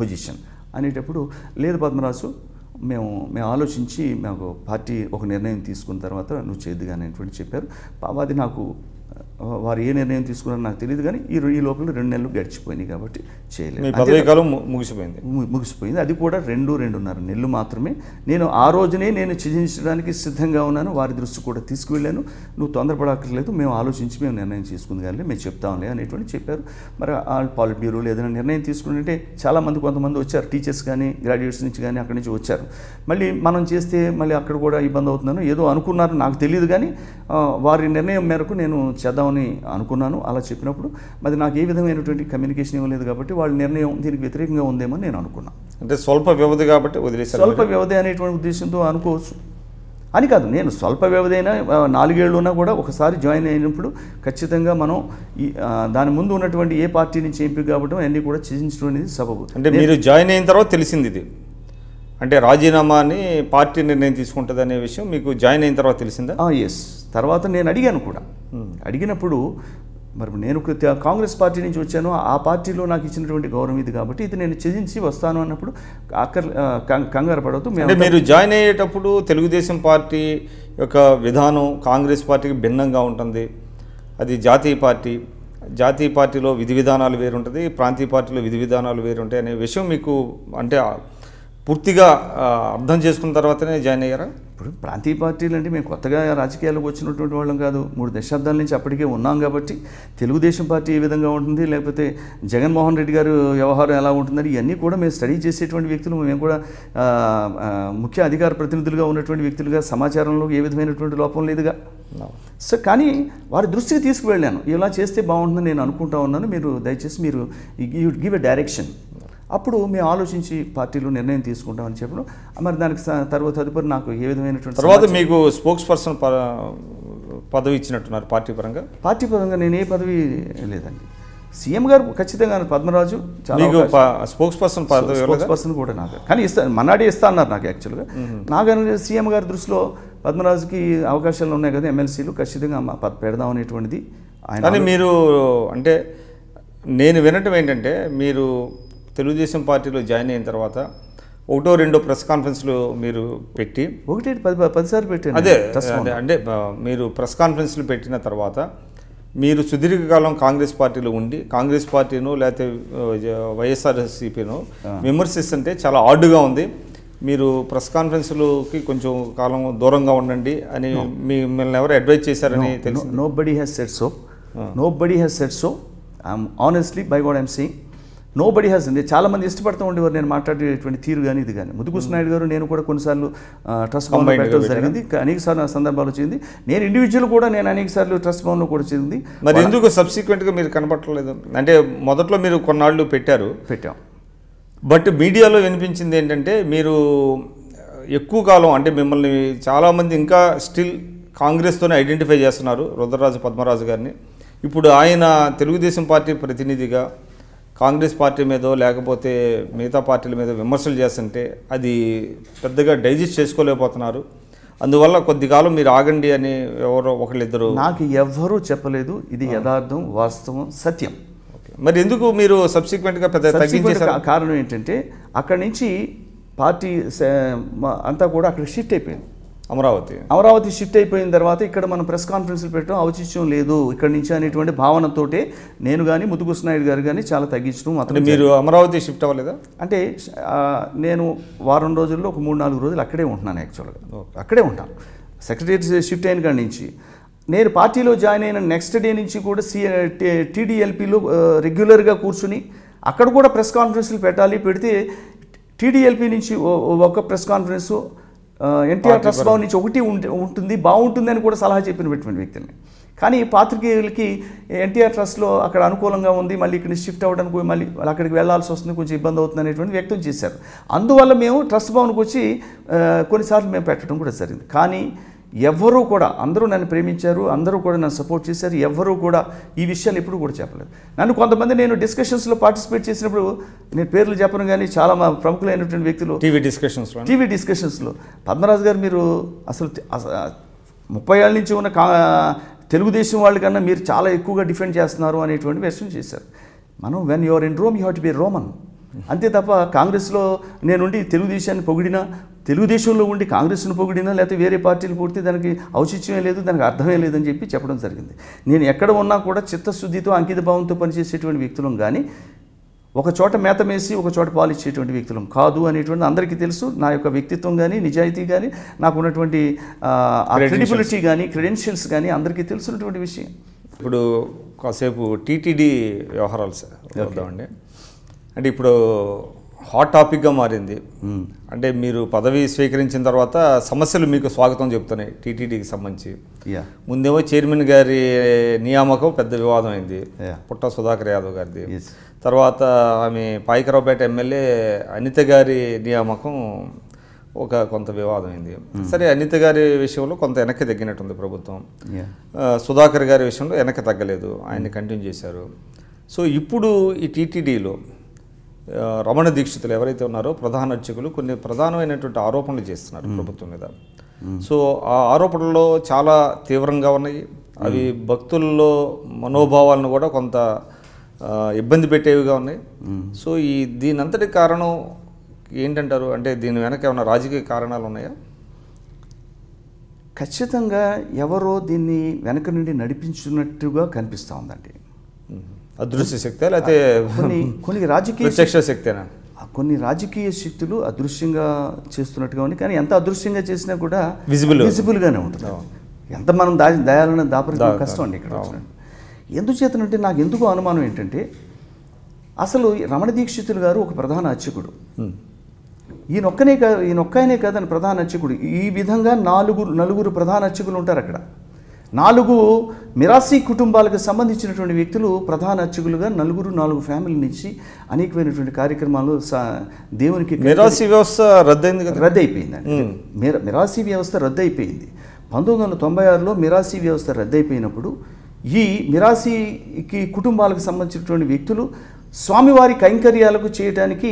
position అనేటప్పుడు, లేదు పద్మరాజు, మేము ఆలోచించి మాకు పార్టీ ఒక నిర్ణయం తీసుకున్న తర్వాత నువ్వు చేద్దుగా అనేటువంటి చెప్పారు. అది నాకు వారు ఏ నిర్ణయం తీసుకున్నారో నాకు తెలియదు, కానీ ఈ లోపల 2 నెలలు గడిచిపోయినాయి కాబట్టి చేయలేదు. పదవీకాలం ముగిసిపోయింది. అది కూడా 2-2.5 నెలలు మాత్రమే. నేను ఆ రోజునే నేను త్యజించడానికి సిద్ధంగా ఉన్నాను. వారి దృష్టి కూడా తీసుకువెళ్ళాను. నువ్వు తొందరపడక్కర్లేదు, మేము ఆలోచించి మేము నిర్ణయం తీసుకుంది కానీ మేము చెప్తాంలే అనేటువంటి చెప్పారు. మరి ఆ పాలిట్ బ్యూరోలో ఏదైనా నిర్ణయం తీసుకుంటే చాలామంది కొంతమంది వచ్చారు, టీచర్స్ కానీ గ్రాడ్యుయేట్స్ నుంచి కానీ అక్కడి నుంచి వచ్చారు. మళ్ళీ మనం చేస్తే మళ్ళీ అక్కడ కూడా ఇబ్బంది అవుతుందని ఏదో అనుకున్నారు, నాకు తెలియదు. కానీ వారి నిర్ణయం మేరకు నేను చేద్దామని అనుకున్నాను. అలా చెప్పినప్పుడు మరి నాకు ఏ విధమైనటువంటి కమ్యూనికేషన్ ఇవ్వలేదు కాబట్టి వాళ్ళ నిర్ణయం దీనికి వ్యతిరేకంగా ఉందేమని నేను అనుకున్నాను. అంటే స్వల్ప వ్యవధి కాబట్టి వదిలేసారు. స్వల్ప వ్యవధి అనేటువంటి ఉద్దేశంతో అనుకోవచ్చు అని కాదు. నేను స్వల్ప వ్యవధి అయినా 4 ఏళ్ళు ఉన్నా కూడా ఒకసారి జాయిన్ అయినప్పుడు ఖచ్చితంగా మనం దాని ముందు ఉన్నటువంటి ఏ పార్టీ నుంచి ఎంపిక కావడం అన్నీ కూడా త్యజించడం అనేది సబబు. అంటే మీరు జాయిన్ అయిన తర్వాత తెలిసింది ఇది, అంటే రాజీనామాని పార్టీ నిర్ణయం తీసుకుంటుంది అనే విషయం మీకు జాయిన్ అయిన తర్వాత తెలిసిందా? ఎస్. తర్వాత నేను అడిగాను కూడా. అడిగినప్పుడు మరి నేను కాంగ్రెస్ పార్టీ నుంచి వచ్చాను, ఆ పార్టీలో నాకు ఇచ్చినటువంటి గౌరవం ఇది కాబట్టి ఇది నేను త్యజించి వస్తాను అన్నప్పుడు కంగారు పడవద్దు. అంటే మీరు జాయిన్ అయ్యేటప్పుడు తెలుగుదేశం పార్టీ యొక్క విధానం కాంగ్రెస్ పార్టీకి భిన్నంగా ఉంటుంది. అది జాతీయ పార్టీ, జాతీయ పార్టీలో విధి విధానాలు వేరుంటుంది, ప్రాంతీయ పార్టీలో విధి విధానాలు వేరుంటాయి అనే విషయం మీకు అంటే పూర్తిగా అర్థం చేసుకున్న తర్వాతనే జాయిన్ అయ్యారా? ఇప్పుడు ప్రాంతీయ పార్టీలు అంటే మేము కొత్తగా రాజకీయాలకు వచ్చినటువంటి వాళ్ళం కాదు, 3 దశాబ్దాల నుంచి అప్పటికే ఉన్నాం కాబట్టి తెలుగుదేశం పార్టీ ఏ విధంగా ఉంటుంది, లేకపోతే జగన్మోహన్ రెడ్డి గారు వ్యవహారం ఎలా ఉంటుందని ఇవన్నీ కూడా మేము స్టడీ చేసేటువంటి వ్యక్తులు. మేము కూడా ముఖ్య అధికార ప్రతినిధులుగా ఉన్నటువంటి వ్యక్తులుగా సమాచారంలో ఏ విధమైనటువంటి లోపం లేదుగా. సో కానీ వారి దృష్టికి తీసుకువెళ్ళాను, ఇలా చేస్తే బాగుంటుందని నేను అనుకుంటా ఉన్నాను, మీరు దయచేసి మీరు గివ్ ఎ డైరెక్షన్. అప్పుడు మేము ఆలోచించి పార్టీలో నిర్ణయం తీసుకుంటామని చెప్పడం. మరి దానికి తదుపరి నాకు ఏ విధమైనటువంటి తర్వాత మీకు స్పోక్స్ పర్సన్ పదవి ఇచ్చినట్టున్నారు పార్టీ పరంగా? పార్టీ పరంగా నేను ఏ పదవి లేదండి. సీఎం గారు ఖచ్చితంగా పద్మరాజు స్పోక్స్ పర్సన్ కూడా నాకు, కానీ మన్నాడే ఇస్తా అన్నారు నాకు. యాక్చువల్గా నాకు సీఎం గారి దృష్టిలో పద్మరాజుకి అవకాశాలు ఉన్నాయి కదా, ఎమ్మెల్సీలు ఖచ్చితంగా పెడదాం అనేటువంటిది ఆయన. కానీ మీరు అంటే నేను వినటం ఏంటంటే మీరు తెలుగుదేశం పార్టీలో జాయిన్ అయిన తర్వాత 1-2 ప్రెస్ కాన్ఫరెన్స్లు మీరు పెట్టి 10 సార్లు పెట్టాను. అదే అంటే మీరు ప్రెస్ కాన్ఫరెన్స్లు పెట్టిన తర్వాత మీరు సుదీర్ఘకాలం కాంగ్రెస్ పార్టీలో ఉండి కాంగ్రెస్ పార్టీను లేకపోతే వైఎస్ఆర్సీపీను విమర్శిస్తుంటే చాలా ఆర్డుగా ఉంది, మీరు ప్రెస్ కాన్ఫరెన్స్లకి కొంచెం కాలం దూరంగా ఉండండి అని మిమ్మల్ని ఎవరు అడ్వైజ్ చేశారని తెలుసు? Nobody has said so. Nobody has said so. Honestly, by what I'm saying, nobody has. చాలామంది ఇష్టపడుతూ ఉండేవారు నేను మాట్లాడేటువంటి తీరు కానీ ఇది కానీ. ముద్దుకృష్ణ నాయుడు గారు నేను కూడా కొన్నిసార్లు ట్రస్ట్ భవన్లో పెట్టడం జరిగింది, అనేక సార్లు సందర్భాలు వచ్చింది. నేను ఇండివిజువల్ కూడా నేను అనేక సార్లు ట్రస్ట్ భవన్లో కూడా వచ్చింది. మరి ఎందుకు సబ్సిక్వెంట్గా మీరు కనపడలేదు? అంటే మొదట్లో మీరు కొన్నాళ్ళు పెట్టాం, బట్ మీడియాలో వినిపించింది ఏంటంటే మీరు ఎక్కువ కాలం అంటే మిమ్మల్ని చాలామంది ఇంకా స్టిల్ కాంగ్రెస్తోనే ఐడెంటిఫై చేస్తున్నారు రుద్రరాజు పద్మరాజు గారిని. ఇప్పుడు ఆయన తెలుగుదేశం పార్టీ ప్రతినిధిగా కాంగ్రెస్ పార్టీ మీదో లేకపోతే మిగతా పార్టీల మీద విమర్శలు చేస్తుంటే అది పెద్దగా డైజెస్ట్ చేసుకోలేకపోతున్నారు, అందువల్ల కొద్ది కాలం మీరు ఆగండి అని ఎవరో ఒకళ్ళిద్దరు. నాకు ఎవ్వరూ చెప్పలేదు, ఇది యథార్థం, వాస్తవం, సత్యం. మరి ఎందుకు మీరు సబ్సిక్వెంట్గా పెద్ద తగ్గించేసారు? కారణం ఏంటంటే అక్కడి నుంచి పార్టీ అంతా కూడా అక్కడ షిఫ్ట్ అయిపోయింది. అమరావతి షిఫ్ట్ అయిపోయిన తర్వాత ఇక్కడ మనం ప్రెస్ కాన్ఫరెన్స్లు పెట్టడం ఔచిత్యం లేదు ఇక్కడి నుంచి అనేటువంటి భావనతోటే నేను కానీ ముద్దుకృష్ణ నాయుడు గారు కానీ చాలా తగ్గించడం. అతను మీరు అమరావతి షిఫ్ట్ అవ్వలేదా? అంటే నేను వారం రోజుల్లో ఒక 3-4 రోజులు అక్కడే ఉంటున్నాను. యాక్చువల్గా అక్కడే ఉంటాను. సెక్రటరీ షిఫ్ట్ అయిన కాడి నుంచి నేను పార్టీలో జాయిన్ అయిన నెక్స్ట్ డే నుంచి కూడా టీడీఎల్పీలో రెగ్యులర్గా కూర్చుని అక్కడ కూడా ప్రెస్ కాన్ఫరెన్స్లు పెడితే టీడీఎల్పీ నుంచి ఒక press conference, NTR trust Bhavan నుంచి ఒకటి ఉంటుంది, బాగుంటుంది అని కూడా సలహా చెప్పినటువంటి వ్యక్తిని. కానీ పాత్రికేయులకి ఎన్టీఆర్ ట్రస్ట్లో అక్కడ అనుకూలంగా ఉంది, మళ్ళీ ఇక్కడ షిఫ్ట్ అవ్వడానికి మళ్ళీ అక్కడికి వెళ్లాల్సి వస్తుంది, కొంచెం ఇబ్బంది అవుతుంది అనేటువంటి వ్యక్తం చేశారు. అందువల్ల మేము ట్రస్ట్ భవన్కి వచ్చి కొన్నిసార్లు మేము పెట్టడం కూడా జరిగింది. కానీ ఎవ్వరూ కూడా, అందరూ నన్ను ప్రేమించారు, అందరూ కూడా నన్ను సపోర్ట్ చేశారు, ఎవ్వరూ కూడా ఈ విషయాలు ఎప్పుడు కూడా చెప్పలేదు. నన్ను కొంతమంది నేను డిస్కషన్స్లో పార్టిసిపేట్ చేసినప్పుడు నేను పేర్లు చెప్పను కానీ చాలా ప్రముఖులైనటువంటి వ్యక్తులు టీవీ డిస్కషన్స్లో పద్మరాజు గారు మీరు అసలు 30 ఏళ్ళ నుంచి ఉన్న తెలుగుదేశం వాళ్ళకన్నా మీరు చాలా ఎక్కువగా డిఫెండ్ చేస్తున్నారు అనేటువంటి విషయం చేశారు. మనం when you're in Rome you have to be Roman, అంతే తప్ప కాంగ్రెస్లో నేనుండి తెలుగుదేశాన్ని పొగిడినా, తెలుగుదేశంలో ఉండి కాంగ్రెస్ను పొగిడినా, లేకపోతే వేరే పార్టీలు పొగిడితే దానికి ఔచిత్యమే లేదు, దానికి అర్థమే లేదని చెప్పి చెప్పడం జరిగింది. నేను ఎక్కడ ఉన్నా కూడా చిత్తశుద్ధితో అంకిత భావంతో పనిచేసేటువంటి వ్యక్తులం కానీ ఒక చోట మేత మేసి ఒక చోట పాలిచ్చేటువంటి వ్యక్తులం కాదు అనేటువంటి అందరికీ తెలుసు. నా యొక్క వ్యక్తిత్వం కానీ, నిజాయితీ కానీ, నాకు ఉన్నటువంటి క్రెడిబిలిటీ కానీ, క్రెడెన్షియల్స్ కానీ అందరికీ తెలుసున్నటువంటి విషయం. ఇప్పుడు కాసేపు టీటీడీ వ్యవహారాలు వద్దామండి. అంటే ఇప్పుడు హాట్ టాపిక్గా మారింది. అంటే మీరు పదవి స్వీకరించిన తర్వాత సమస్యలు మీకు స్వాగతం చెప్తున్నాయి టీటీడీకి సంబంధించి. ముందేమో చైర్మన్ గారి నియామకం పెద్ద వివాదం అయింది, పుట్ట సుధాకర్ యాదవ్ గారిది. తర్వాత ఆమె పాయికరావుపేట ఎమ్మెల్యే అనిత గారి నియామకం కొంత వివాదం అయింది. సరే, అనిత గారి విషయంలో కొంత వెనక్కి తగ్గినట్టుంది ప్రభుత్వం. సుధాకర్ గారి విషయంలో వెనక్కి తగ్గలేదు, ఆయన్ని కంటిన్యూ చేశారు. సో ఇప్పుడు ఈ టీటీడీలో రమణ దీక్షితులు ఎవరైతే ఉన్నారో ప్రధాన అర్చకులు కొన్ని ప్రధానమైనటువంటి ఆరోపణలు చేస్తున్నారు ప్రభుత్వం మీద. సో ఆ ఆరోపణల్లో చాలా తీవ్రంగా ఉన్నాయి. అవి భక్తుల్లో మనోభావాలను కూడా కొంత ఇబ్బంది పెట్టేవిగా ఉన్నాయి. సో దీని అంతటి కారణం ఏంటంటారు? అంటే దీని వెనక ఏమైనా రాజకీయ కారణాలు ఉన్నాయా? ఖచ్చితంగా ఎవరో దీన్ని వెనక నుండి నడిపించున్నట్టుగా కనిపిస్తూ ఉందండి. అదృశ్య శక్తి లేకపోతే కొన్ని రాజకీయ ప్రత్యక్ష శక్తేనా? కొన్ని రాజకీయ శక్తులు అదృశ్యంగా చేస్తున్నట్టుగా ఉంది. కానీ ఎంత అదృశ్యంగా చేసినా కూడా విజిబుల్గానే ఉంటుంది. ఎంత మనం దయాలను దాపరించడం కష్టం అండి ఇక్కడ. ఎందుచేతనంటే నాకు ఎందుకో అనుమానం ఏంటంటే, అసలు రమణ దీక్షితులు గారు ఒక ప్రధాన అర్చకుడు. ఈయనొక్కనే కాదని ప్రధాన అర్చకుడు. ఈ విధంగా నలుగురు ప్రధాన అర్చకులు ఉంటారు అక్కడ. 4 మిరాసీ కుటుంబాలకు సంబంధించినటువంటి వ్యక్తులు ప్రధాన అర్చకులుగా 4 ఫ్యామిలీ నుంచి అనేకమైనటువంటి కార్యక్రమాలు దేవునికి. మిరాసీ వ్యవస్థ రద్దయిపోయిందండి. మిరాసీ వ్యవస్థ రద్దయిపోయింది. 1996లో మిరాసీ వ్యవస్థ రద్దయిపోయినప్పుడు ఈ మిరాసీకి కుటుంబాలకు సంబంధించినటువంటి వ్యక్తులు స్వామివారి కైంకర్యాలకు చేయడానికి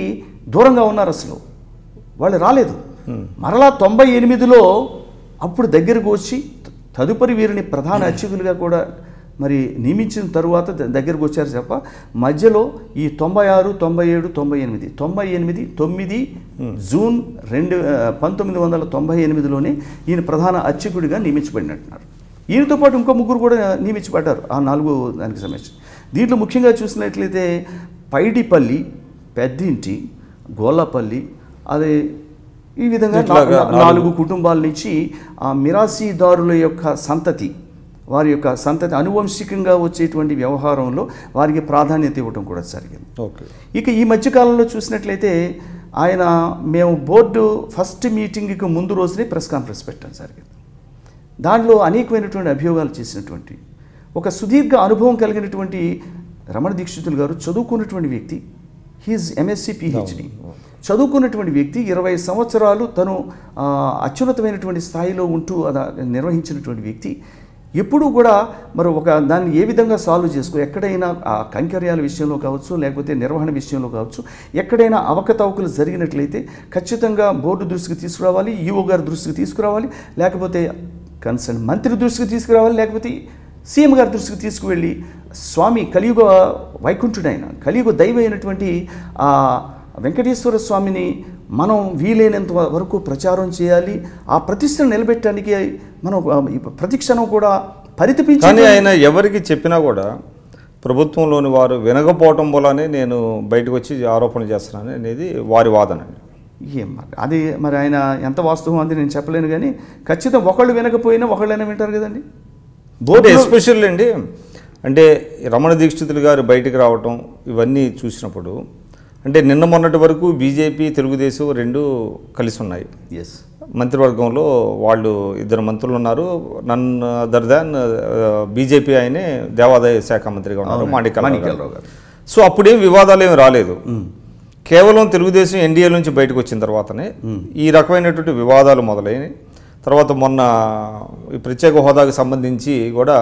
దూరంగా ఉన్నారు. అసలు వాళ్ళు రాలేదు. మరలా 98లో అప్పుడు దగ్గరకు వచ్చి తదుపరి వీరిని ప్రధాన అర్చకులుగా కూడా మరి నియమించిన తరువాత దగ్గరకు వచ్చారు తప్ప మధ్యలో ఈ 96, 97, 98 9 జూన్ 1998లోనే ఈయన ప్రధాన అర్చకుడిగా నియమించబడినట్టున్నారు. ఈయనతో పాటు ఇంకో 3 కూడా నియమించబడ్డారు ఆ 4 దానికి సంబంధించి. దీంట్లో ముఖ్యంగా చూసినట్లయితే పైడిపల్లి, పెద్దింటి, గోళ్ళపల్లి, అదే ఈ విధంగా 4 కుటుంబాల నుంచి ఆ మిరాసీదారుల యొక్క సంతతి, వారి యొక్క సంతతి అనువంశికంగా వచ్చేటువంటి వ్యవహారంలో వారికి ప్రాధాన్యత ఇవ్వడం కూడా జరిగింది. ఇక ఈ మధ్యకాలంలో చూసినట్లయితే మేము బోర్డు ఫస్ట్ మీటింగ్కి ముందు రోజునే ప్రెస్ కాన్ఫరెన్స్ పెట్టడం జరిగింది. దాంట్లో అనేకమైనటువంటి అభియోగాలు చేసినటువంటి ఒక సుదీర్ఘ అనుభవం కలిగినటువంటి రమణ దీక్షితులు గారు చదువుకున్నటువంటి వ్యక్తి. హీజ్ MSc PhD చదువుకున్నటువంటి వ్యక్తి. 20 సంవత్సరాలు తను అత్యున్నతమైనటువంటి స్థాయిలో ఉంటూ నిర్వహించినటువంటి వ్యక్తి. ఎప్పుడూ కూడా మరి దాన్ని ఏ విధంగా సాల్వ్ ఎక్కడైనా ఆ కైంకర్యాల విషయంలో కావచ్చు, లేకపోతే నిర్వహణ విషయంలో కావచ్చు, ఎక్కడైనా అవకతవకలు జరిగినట్లయితే ఖచ్చితంగా బోర్డు దృష్టికి తీసుకురావాలి, ఈఓ గారి దృష్టికి తీసుకురావాలి, లేకపోతే కన్సర్న్ మంత్రి దృష్టికి తీసుకురావాలి, లేకపోతే సీఎం గారి దృష్టికి తీసుకువెళ్ళి స్వామి కలియుగ వైకుంఠుడైన కలియుగ దైవమైనటువంటి వెంకటేశ్వర స్వామిని మనం వీలైనంత వరకు ప్రచారం చేయాలి. ఆ ప్రతిష్టను నిలబెట్టడానికి మనం ప్రతిక్షణం కూడా పరితపించి. కానీ ఆయన ఎవరికి చెప్పినా కూడా ప్రభుత్వంలోని వారు వినకపోవటం వల్లనే నేను బయటకు వచ్చి ఆరోపణలు చేస్తున్నాను అనేది వారి వాదన. అది మరి ఆయన ఎంత వాస్తవం అని నేను చెప్పలేను. కానీ ఖచ్చితంగా ఒకళ్ళు వినకపోయినా ఒకళ్ళైనా వింటారు కదండి. బోర్డు ఎస్పెషల్ అండి. అంటే రమణ దీక్షితులు గారు బయటికి రావటం ఇవన్నీ చూసినప్పుడు, అంటే నిన్న మొన్నటి వరకు బీజేపీ తెలుగుదేశం 2 కలిసి ఉన్నాయి. మంత్రివర్గంలో వాళ్ళు 2 మంత్రులు ఉన్నారు. నన్ అదర్ దాన్ బీజేపీ ఆయనే దేవాదాయ శాఖ మంత్రిగా ఉన్నారు, మాణిక్యాలరావు గారు. సో అప్పుడేం వివాదాలు ఏమి రాలేదు. కేవలం తెలుగుదేశం ఎన్డీఏ నుంచి బయటకు వచ్చిన తర్వాతనే ఈ రకమైనటువంటి వివాదాలు మొదలైనవి. తర్వాత మొన్న ఈ ప్రత్యేక హోదాకు సంబంధించి కూడా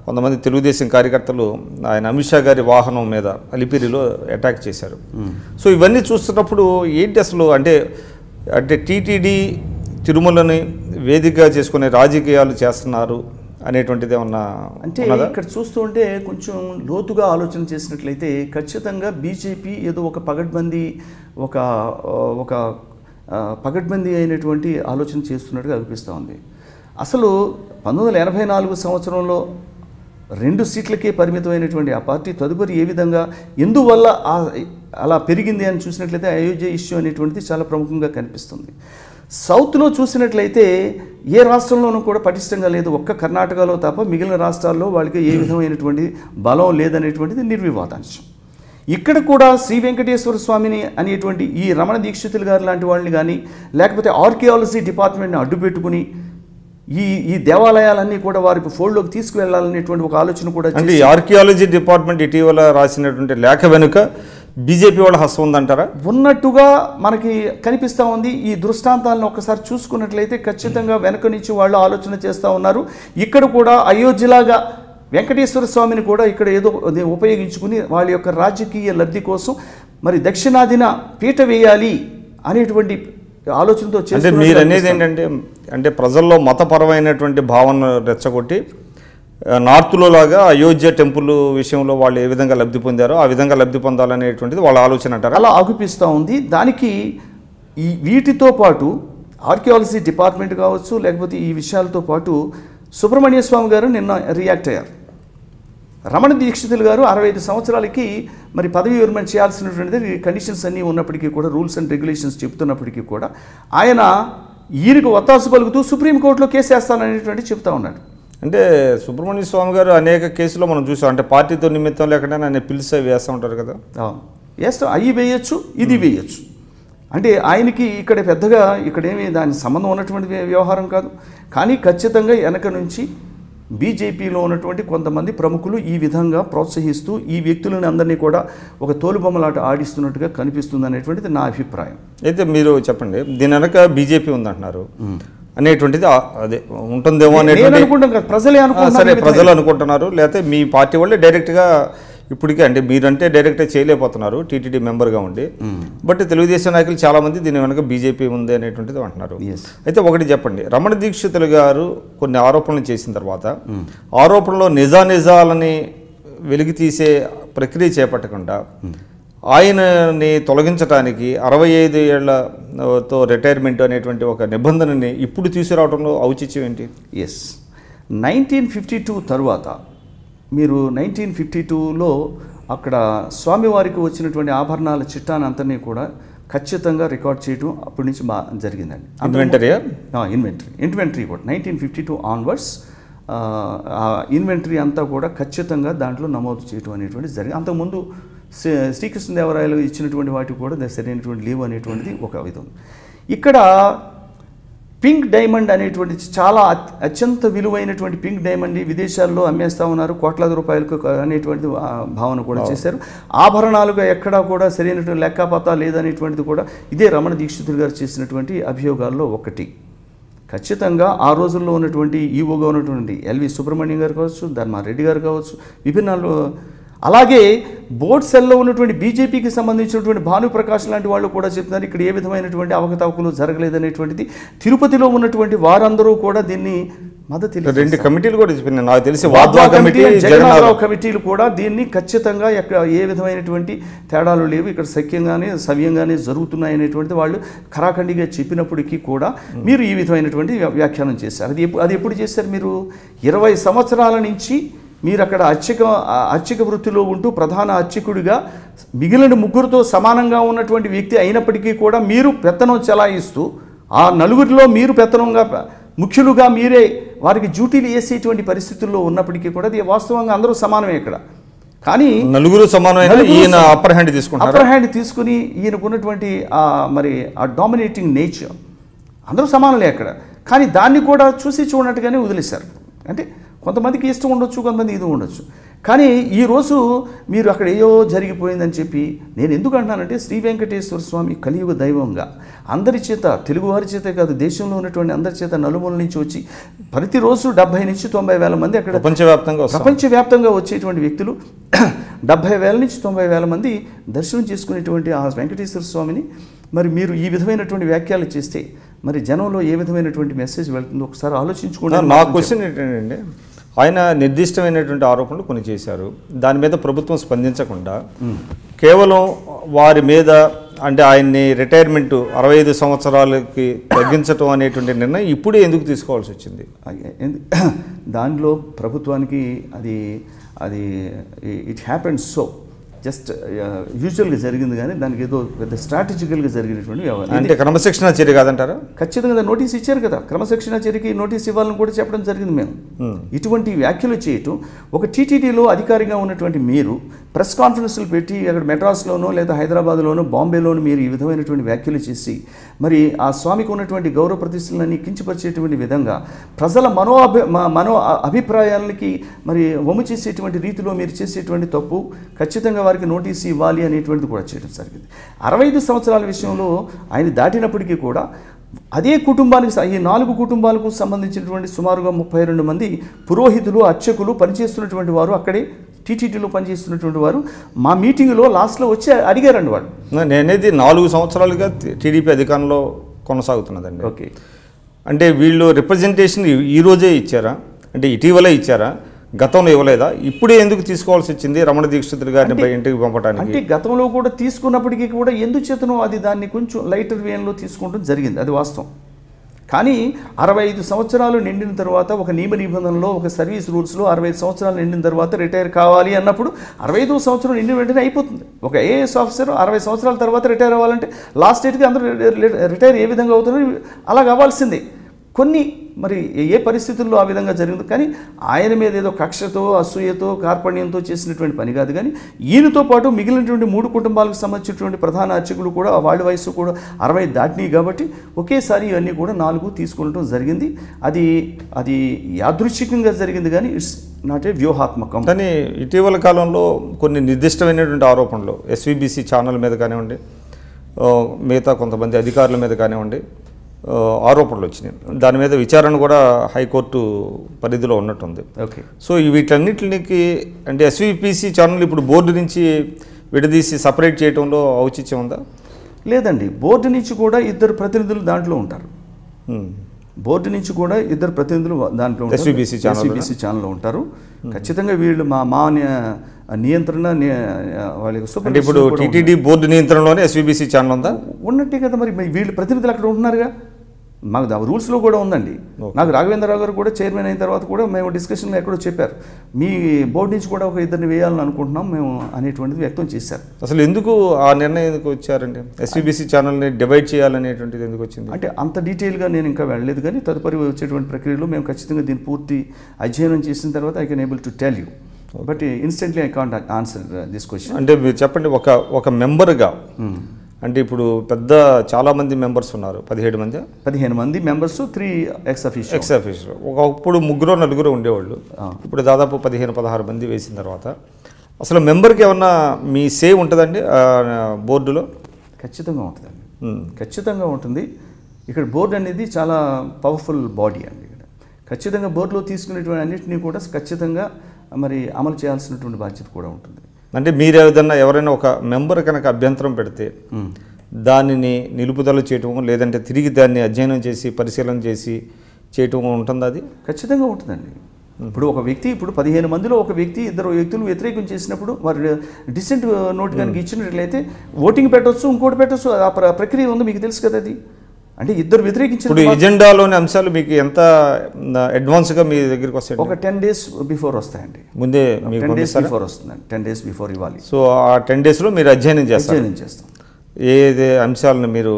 కొంతమంది తెలుగుదేశం కార్యకర్తలు ఆయన అమిత్ షా గారి వాహనం మీద అలిపిరిలో అటాక్ చేశారు. సో ఇవన్నీ చూస్తున్నప్పుడు ఏంటి అసలు అంటే టీటీడీ తిరుమలని వేదికగా చేసుకునే రాజకీయాలు చేస్తున్నారు అనేటువంటిది ఏమన్నా అంటే ఇక్కడ చూస్తూ ఉంటే కొంచెం లోతుగా ఆలోచన చేసినట్లయితే ఖచ్చితంగా బీజేపీ ఏదో ఒక పగడ్బందీ ఒక ఒక పగడ్బందీ అయినటువంటి ఆలోచన చేస్తున్నట్టుగా అనిపిస్తూ ఉంది. అసలు 1984 సంవత్సరంలో 2 సీట్లకే పరిమితమైనటువంటి ఆ పార్టీ తదుపరి ఏ విధంగా ఎందువల్ల అలా పెరిగింది అని చూసినట్లయితే అయోధ్య ఇష్యూ అనేటువంటిది చాలా ప్రముఖంగా కనిపిస్తుంది. సౌత్లో చూసినట్లయితే ఏ రాష్ట్రంలోనూ కూడా పటిష్టంగా లేదు, ఒక్క కర్ణాటకలో తప్ప మిగిలిన రాష్ట్రాల్లో వాళ్ళకి ఏ విధమైనటువంటి బలం లేదనేటువంటిది నిర్వివాదాంశం. ఇక్కడ కూడా శ్రీ వెంకటేశ్వర స్వామిని అనేటువంటి ఈ రమణ దీక్షితులు గారు లాంటి వాళ్ళని కానీ లేకపోతే ఆర్కియాలజీ డిపార్ట్మెంట్ని అడ్డుపెట్టుకుని ఈ దేవాలయాలన్నీ కూడా వారికి ఫోల్డ్లోకి తీసుకువెళ్ళాలనేటువంటి ఒక ఆలోచన కూడా. అంటే ఆర్కియాలజీ డిపార్ట్మెంట్ ఇటీవల రాసినటువంటి లేఖ వెనుక బీజేపీ వాళ్ళ హస్తం ఉందంటారా? ఉన్నట్టుగా మనకి కనిపిస్తూ ఉంది. ఈ దృష్టాంతాలను ఒకసారి చూసుకున్నట్లయితే ఖచ్చితంగా వెనక నుంచి వాళ్ళు ఆలోచన చేస్తూ ఉన్నారు. ఇక్కడ కూడా అయోధ్యలాగా వెంకటేశ్వర స్వామిని కూడా ఇక్కడ ఏదో ఉపయోగించుకుని వాళ్ళ యొక్క రాజకీయ లబ్ధి కోసం మరి దక్షిణాదిన పీట వేయాలి అనేటువంటి ఆలోచనతో అంటే మీరు అనేది ఏంటంటే అంటే ప్రజల్లో మతపరమైనటువంటి భావన రెచ్చగొట్టి నార్త్లో లాగా అయోధ్య టెంపుల్ విషయంలో వాళ్ళు ఏ విధంగా లబ్ధి పొందారో ఆ విధంగా లబ్ధి పొందాలనేటువంటిది వాళ్ళ ఆలోచన అంటారు. అలా ఆగుపిస్తూ ఉంది. దానికి వీటితో పాటు ఆర్కియాలజీ డిపార్ట్మెంట్ కావచ్చు లేకపోతే ఈ విషయాలతో పాటు సుబ్రహ్మణ్య స్వామి గారు నిన్న రియాక్ట్ అయ్యారు. రమణ దీక్షితులు గారు 65 సంవత్సరాలకి మరి పదవి విరమణ చేయాల్సినటువంటిది కండిషన్స్ అన్నీ ఉన్నప్పటికీ కూడా రూల్స్ అండ్ రెగ్యులేషన్స్ చెప్తున్నప్పటికీ కూడా ఈయనకు ఒత్తాసు పలుకుతూ సుప్రీంకోర్టులో కేసు వేస్తాననేటువంటి చెప్తా ఉన్నాడు. అంటే సుబ్రహ్మణ్య స్వామి గారు అనేక కేసులో మనం చూసాం, అంటే పార్టీతో నిమిత్తం లేకుండా ఆయన పిలిచి వేస్తూ ఉంటారు కదా. వేస్తాం, అవి వేయచ్చు ఇది వేయచ్చు. అంటే ఆయనకి ఇక్కడ పెద్దగా ఇక్కడేమీ దాని సంబంధం ఉన్నటువంటి వ్యవహారం కాదు. కానీ ఖచ్చితంగా వెనక నుంచి బీజేపీలో ఉన్నటువంటి కొంతమంది ప్రముఖులు ఈ విధంగా ప్రోత్సహిస్తూ ఈ వ్యక్తులను అందరినీ కూడా ఒక తోలుబొమ్మలాట ఆడిస్తున్నట్టుగా కనిపిస్తుంది అనేటువంటిది నా అభిప్రాయం. అయితే మీరు చెప్పండి, దీని వెనక బీజేపీ ఉందంటున్నారు అనేటువంటిది అదే ఉంటుందేమో అనేటువంటి ప్రజలు అనుకుంటున్నారు, లేకపోతే మీ పార్టీ వాళ్ళే డైరెక్ట్గా ఇప్పటికే అంటే మీరంటే డైరెక్ట్గా చేయలేకపోతున్నారు టీటీడీ మెంబర్గా ఉండి, బట్ తెలుగుదేశం నాయకులు చాలామంది దీని వెనక బీజేపీ ఉంది అనేటువంటిది అంటున్నారు. అయితే ఒకటి చెప్పండి, రమణ దీక్షితులు గారు కొన్ని ఆరోపణలు చేసిన తర్వాత ఆరోపణలో నిజాలని వెలికి తీసే ప్రక్రియ చేపట్టకుండా ఆయనని తొలగించడానికి 65 ఏళ్లతో రిటైర్మెంట్ అనేటువంటి ఒక నిబంధనని ఇప్పుడు తీసుకురావడంలో ఔచిత్యం ఏంటి? 1952 తర్వాత మీరు 1952లో అక్కడ స్వామివారికి వచ్చినటువంటి ఆభరణాల చిట్టాన్ని అంతని కూడా ఖచ్చితంగా రికార్డ్ చేయడం అప్పటి నుంచి జరిగిందండి. ఇన్వెంటరీ కూడా 1952 ఆన్వర్డ్స్ ఇన్వెంటరీ అంతా కూడా ఖచ్చితంగా దాంట్లో నమోదు చేయడం అనేటువంటిది జరిగింది. అంతకుముందు శ్రీకృష్ణదేవరాయలు ఇచ్చినటువంటి వాటికి కూడా సరైనటువంటి లీవ్ అనేటువంటిది ఒక విధం. ఇక్కడ పింక్ డైమండ్ అనేటువంటి చాలా అత్యంత విలువైనటువంటి పింక్ డైమండ్ విదేశాల్లో అమ్మేస్తూ ఉన్నారు, కోట్లాది రూపాయలకు అనేటువంటి భావన కూడా చేశారు. ఆభరణాలుగా ఎక్కడా కూడా సరైనటువంటి లెక్కపత్తా లేదనేటువంటిది కూడా ఇదే రమణ దీక్షితులు గారు చేసినటువంటి అభియోగాల్లో ఒకటి. ఖచ్చితంగా ఆ రోజుల్లో ఉన్నటువంటి ఈవోగా ఉన్నటువంటి ఎల్వి సుబ్రహ్మణ్యం గారు కావచ్చు, ధర్మారెడ్డి గారు కావచ్చు, విభిన్నాలు, అలాగే బోర్డ్ సెల్లో ఉన్నటువంటి బీజేపీకి సంబంధించినటువంటి భానుప్రకాష్ లాంటి వాళ్ళు కూడా చెప్తున్నారు ఇక్కడ ఏ విధమైనటువంటి అవకతవకలు జరగలేదనేటువంటిది. తిరుపతిలో ఉన్నటువంటి వారందరూ కూడా దీన్ని మద్దతు, 2 కమిటీలు కూడా చెప్పినాయి నాకు తెలిసి, జగన్నాథరావు కమిటీలు కూడా దీన్ని ఖచ్చితంగా ఎక్కడ ఏ విధమైనటువంటి తేడాలు లేవు, ఇక్కడ సఖ్యంగానే సవ్యంగానే జరుగుతున్నాయి అనేటువంటిది వాళ్ళు ఖరాఖండిగా చెప్పినప్పటికీ కూడా మీరు ఈ విధమైనటువంటి వ్యాఖ్యానం చేశారు. అది ఎప్పుడు చేశారు? మీరు 20 సంవత్సరాల నుంచి మీరు అక్కడ అర్చక వృత్తిలో ఉంటూ ప్రధాన అర్చకుడిగా మిగిలిన ముగ్గురితో సమానంగా ఉన్నటువంటి వ్యక్తి అయినప్పటికీ కూడా మీరు పెత్తనం చెలాయిస్తూ ఆ నలుగురిలో మీరు పెత్తనంగా ముఖ్యులుగా మీరే వారికి డ్యూటీలు వేసేటువంటి పరిస్థితుల్లో ఉన్నప్పటికీ కూడా అది వాస్తవంగా అందరూ సమానమే ఇక్కడ. కానీ నలుగురు సమానమైన ఈయన అప్పర్ హ్యాండ్ తీసుకుని ఈయనకున్నటువంటి మరి ఆ డామినేటింగ్ నేచర్ అందరూ సమానలే అక్కడ. కానీ దాన్ని కూడా చూసి చూడనట్టుగానే వదిలేశారు. అంటే కొంతమందికి ఇష్టం ఉండొచ్చు, కొంతమంది ఇది ఉండొచ్చు. కానీ ఈరోజు మీరు అక్కడ ఏయో జరిగిపోయిందని చెప్పి నేను ఎందుకు అంటున్నానంటే శ్రీ వెంకటేశ్వర స్వామి కలియుగ దైవంగా అందరి చేత, తెలుగువారి చేతే కాదు దేశంలో ఉన్నటువంటి అందరి చేత నలుమూల నుంచి వచ్చి ప్రతిరోజు 70 నుంచి 90 వేల మంది అక్కడ ప్రపంచవ్యాప్తంగా వచ్చేటువంటి వ్యక్తులు 70 వేల నుంచి 90 వేల మంది దర్శనం చేసుకునేటువంటి ఆ వెంకటేశ్వర స్వామిని మరి మీరు ఈ విధమైనటువంటి వ్యాఖ్యలు చేస్తే మరి జనంలో ఏ విధమైనటువంటి మెసేజ్ వెళ్తుందో ఒకసారి ఆలోచించుకోండి. నా క్వశ్చన్ ఏంటంటే ఆయన నిర్దిష్టమైనటువంటి ఆరోపణలు కొన్ని చేశారు. దాని మీద ప్రభుత్వం స్పందించకుండా కేవలం వారి మీద అంటే ఆయన్ని రిటైర్మెంట్ 65 సంవత్సరాలకి తగ్గించడం అనేటువంటి నిర్ణయం ఇప్పుడే ఎందుకు తీసుకోవాల్సి వచ్చింది? దానిలో ప్రభుత్వానికి అది అది ఇట్ హ్యాపెండ్ సో జస్ట్ యూజువల్గా జరిగింది, కానీ దానికి ఏదో పెద్ద స్ట్రాటజికల్గా జరిగినటువంటి వ్యవహారం. అంటే క్రమశిక్షణ చర్య కాదంటారా? ఖచ్చితంగా నోటీస్ ఇచ్చారు కదా, క్రమశిక్షణ చర్యకి నోటీస్ ఇవ్వాలని కూడా చెప్పడం జరిగింది. మేము ఇటువంటి వ్యాఖ్యలు చేయటం, ఒక టీటీడీలో అధికారిగా ఉన్నటువంటి మీరు ప్రెస్ కాన్ఫరెన్స్లు పెట్టి అక్కడ మెడ్రాస్లోనో లేదా హైదరాబాద్లోనో బాంబేలోనూ మీరు ఈ విధమైనటువంటి వ్యాఖ్యలు చేసి మరి ఆ స్వామికి ఉన్నటువంటి గౌరవ ప్రతిష్టలని కించపరిచేటువంటి విధంగా ప్రజల మనో అభిప్రాయాలకి మరి వమ్ము చేసేటువంటి రీతిలో మీరు చేసేటువంటి తప్పు, ఖచ్చితంగా వారికి నోటీసు ఇవ్వాలి అనేటువంటిది కూడా చేయడం జరిగింది. 65 సంవత్సరాల విషయంలో ఆయన దాటినప్పటికీ కూడా అదే కుటుంబానికి, ఈ 4 కుటుంబాలకు సంబంధించినటువంటి సుమారుగా 32 మంది పురోహితులు, అర్చకులు పనిచేస్తున్నటువంటి వారు, అక్కడే టీటీడీలో పనిచేస్తున్నటువంటి వారు మా మీటింగ్లో లాస్ట్లో వచ్చి అడిగారండి వాళ్ళు. నేనేది 4 సంవత్సరాలుగా టీడీపీ అధికారంలో కొనసాగుతున్నదండి. ఓకే, అంటే వీళ్ళు రిప్రజెంటేషన్ ఈ రోజే ఇచ్చారా? అంటే ఇటీవలే ఇచ్చారా? గతంలో ఇవ్వలేదా? ఇప్పుడే ఎందుకు తీసుకోవాల్సి వచ్చింది రమణ దీక్షితులు గారిని ఇంటికి పంపడానికి? అంటే గతంలో కూడా తీసుకున్నప్పటికీ కూడా ఎందుచేతనో అది దాన్ని కొంచెం లైటర్ వేన్లో తీసుకుంటూ జరిగింది, అది వాస్తవం. కానీ 65 సంవత్సరాలు నిండిన తర్వాత ఒక నియమ నిబంధనలో, ఒక సర్వీస్ రూల్స్లో 65 సంవత్సరాలు నిండిన తర్వాత రిటైర్ కావాలి అన్నప్పుడు 65 సంవత్సరం నిండిన వెంటనే అయిపోతుంది. ఒక ఏఎస్ ఆఫీసర్ 60 సంవత్సరాల తర్వాత రిటైర్ అవ్వాలంటే లాస్ట్ డేట్కి అందరూ రిటైర్ ఏ విధంగా అవుతుందో అలాగ అవ్వాల్సిందే. కొన్ని మరి ఏ పరిస్థితుల్లో ఆ విధంగా జరిగింది, కానీ ఆయన మీద ఏదో కక్షతో, అసూయతో, కార్పణ్యంతో చేసినటువంటి పని కాదు. కానీ ఈయనతో పాటు మిగిలినటువంటి 3 కుటుంబాలకు సంబంధించినటువంటి ప్రధాన అర్చకులు కూడా వాళ్ళ వయసు కూడా 60 దాటినాయి కాబట్టి ఒకేసారి ఇవన్నీ కూడా 4 తీసుకునడం జరిగింది. అది యాదృచ్ఛికంగా జరిగింది, కానీ ఇట్స్ నాట్ ఏ వ్యూహాత్మకం. కానీ ఇటీవల కాలంలో కొన్ని నిర్దిష్టమైనటువంటి ఆరోపణలు ఎస్వీబీసీ ఛానల్ మీద కానివ్వండి, మిగతా కొంతమంది అధికారుల మీద కానివ్వండి ఆరోపణలు వచ్చినాయి. దాని మీద విచారణ కూడా హైకోర్టు పరిధిలో ఉన్నట్టుంది. ఓకే, సో వీటన్నిటికి అంటే ఎస్వీపీసీ ఛానల్ ఇప్పుడు బోర్డు నుంచి విడదీసి సపరేట్ చేయడంలో ఔచిత్యం ఉందా? లేదండి, బోర్డు నుంచి కూడా 2 ప్రతినిధులు దాంట్లో ఉంటారు. బోర్డు నుంచి కూడా 2 ప్రతినిధులు దాంట్లో ఎస్వీబీసీ ఛానల్లో ఉంటారు. ఖచ్చితంగా వీళ్ళు మా నియంత్రణ వాళ్ళకి. అంటే ఇప్పుడు టీటీడీ బోర్డు నియంత్రణలోనే ఎస్వీబీసీ ఛానల్ ఉందా? ఉన్నట్టే కదా, మరి వీళ్ళు ప్రతినిధులు అక్కడ ఉంటున్నారుగా. మాకు రూల్స్లో కూడా ఉందండి. నాకు రాఘవేంద్రరావు గారు కూడా చైర్మన్ అయిన తర్వాత కూడా మేము డిస్కషన్లో ఎక్కడో చెప్పారు, మీ బోర్డు నుంచి కూడా ఒక 2 వేయాలని అనుకుంటున్నాం మేము అనేటువంటిది వ్యక్తం చేశారు. అసలు ఎందుకు ఆ నిర్ణయం ఎందుకు వచ్చారండి? ఎస్వీబీసీ ఛానల్ని డివైడ్ చేయాలనేటువంటిది ఎందుకు వచ్చింది? అంటే అంత డీటెయిల్గా నేను ఇంకా వెళ్ళలేదు, కానీ తదుపరి వచ్చేటువంటి ప్రక్రియలో మేము ఖచ్చితంగా దీన్ని పూర్తి అధ్యయనం చేసిన తర్వాత I can able to tell you, but instantly I can't answer this question. అంటే మీరు చెప్పండి, ఒక మెంబర్గా అంటే ఇప్పుడు చాలామంది మెంబర్స్ ఉన్నారు, 15 మంది మెంబర్స్, 3 ఎక్స్ అఫీషియల్. ఒకప్పుడు 3-4 ఉండేవాళ్ళు, ఇప్పుడు దాదాపు 15-16 మంది వేసిన తర్వాత అసలు మెంబర్కి ఏమన్నా మీ సే ఉంటుందండి బోర్డులో? ఖచ్చితంగా ఉంటుందండి, ఖచ్చితంగా ఉంటుంది. ఇక్కడ బోర్డు అనేది చాలా పవర్ఫుల్ బాడీ అండి. ఇక్కడ ఖచ్చితంగా బోర్డులో తీసుకునేటువంటి అన్నింటినీ కూడా ఖచ్చితంగా మరి అమలు చేయాల్సినటువంటి బాధ్యత కూడా ఉంటుంది. అంటే మీరు ఎవరైనా ఒక మెంబర్ కనుక అభ్యంతరం పెడితే దానిని నిలుపుదల చేయటం, లేదంటే తిరిగి దాన్ని అధ్యయనం చేసి పరిశీలన చేసి చేయటం ఉంటుందా? అది ఖచ్చితంగా ఉంటుందండి. ఇప్పుడు ఒక వ్యక్తి, ఇప్పుడు 15 మందిలో ఒక వ్యక్తి 2 వ్యక్తులు వ్యతిరేకం చేసినప్పుడు వారు డిసెంట్ నోట్ కనుక ఇచ్చినట్లయితే ఓటింగ్ పెట్టవచ్చు, ఇంకోటి పెట్టవచ్చు. ఆ ప్రక్రియ ఉంది, మీకు తెలుసు కదా. అది అంటే 2 వ్యతిరేకించిన ఇప్పుడు ఎజెండాలోని అంశాలు మీకు ఎంత అడ్వాన్స్గా మీ దగ్గరికి వస్తాయి? ఒక 10 days బిఫోర్ వస్తాయండి. ముందే 10 days బిఫోర్ వస్తుందండి, 10 days బిఫోర్ ఇవ్వాలి. సో ఆ 10 daysలో మీరు అధ్యయనం చేస్తాం. ఏదే అంశాలను మీరు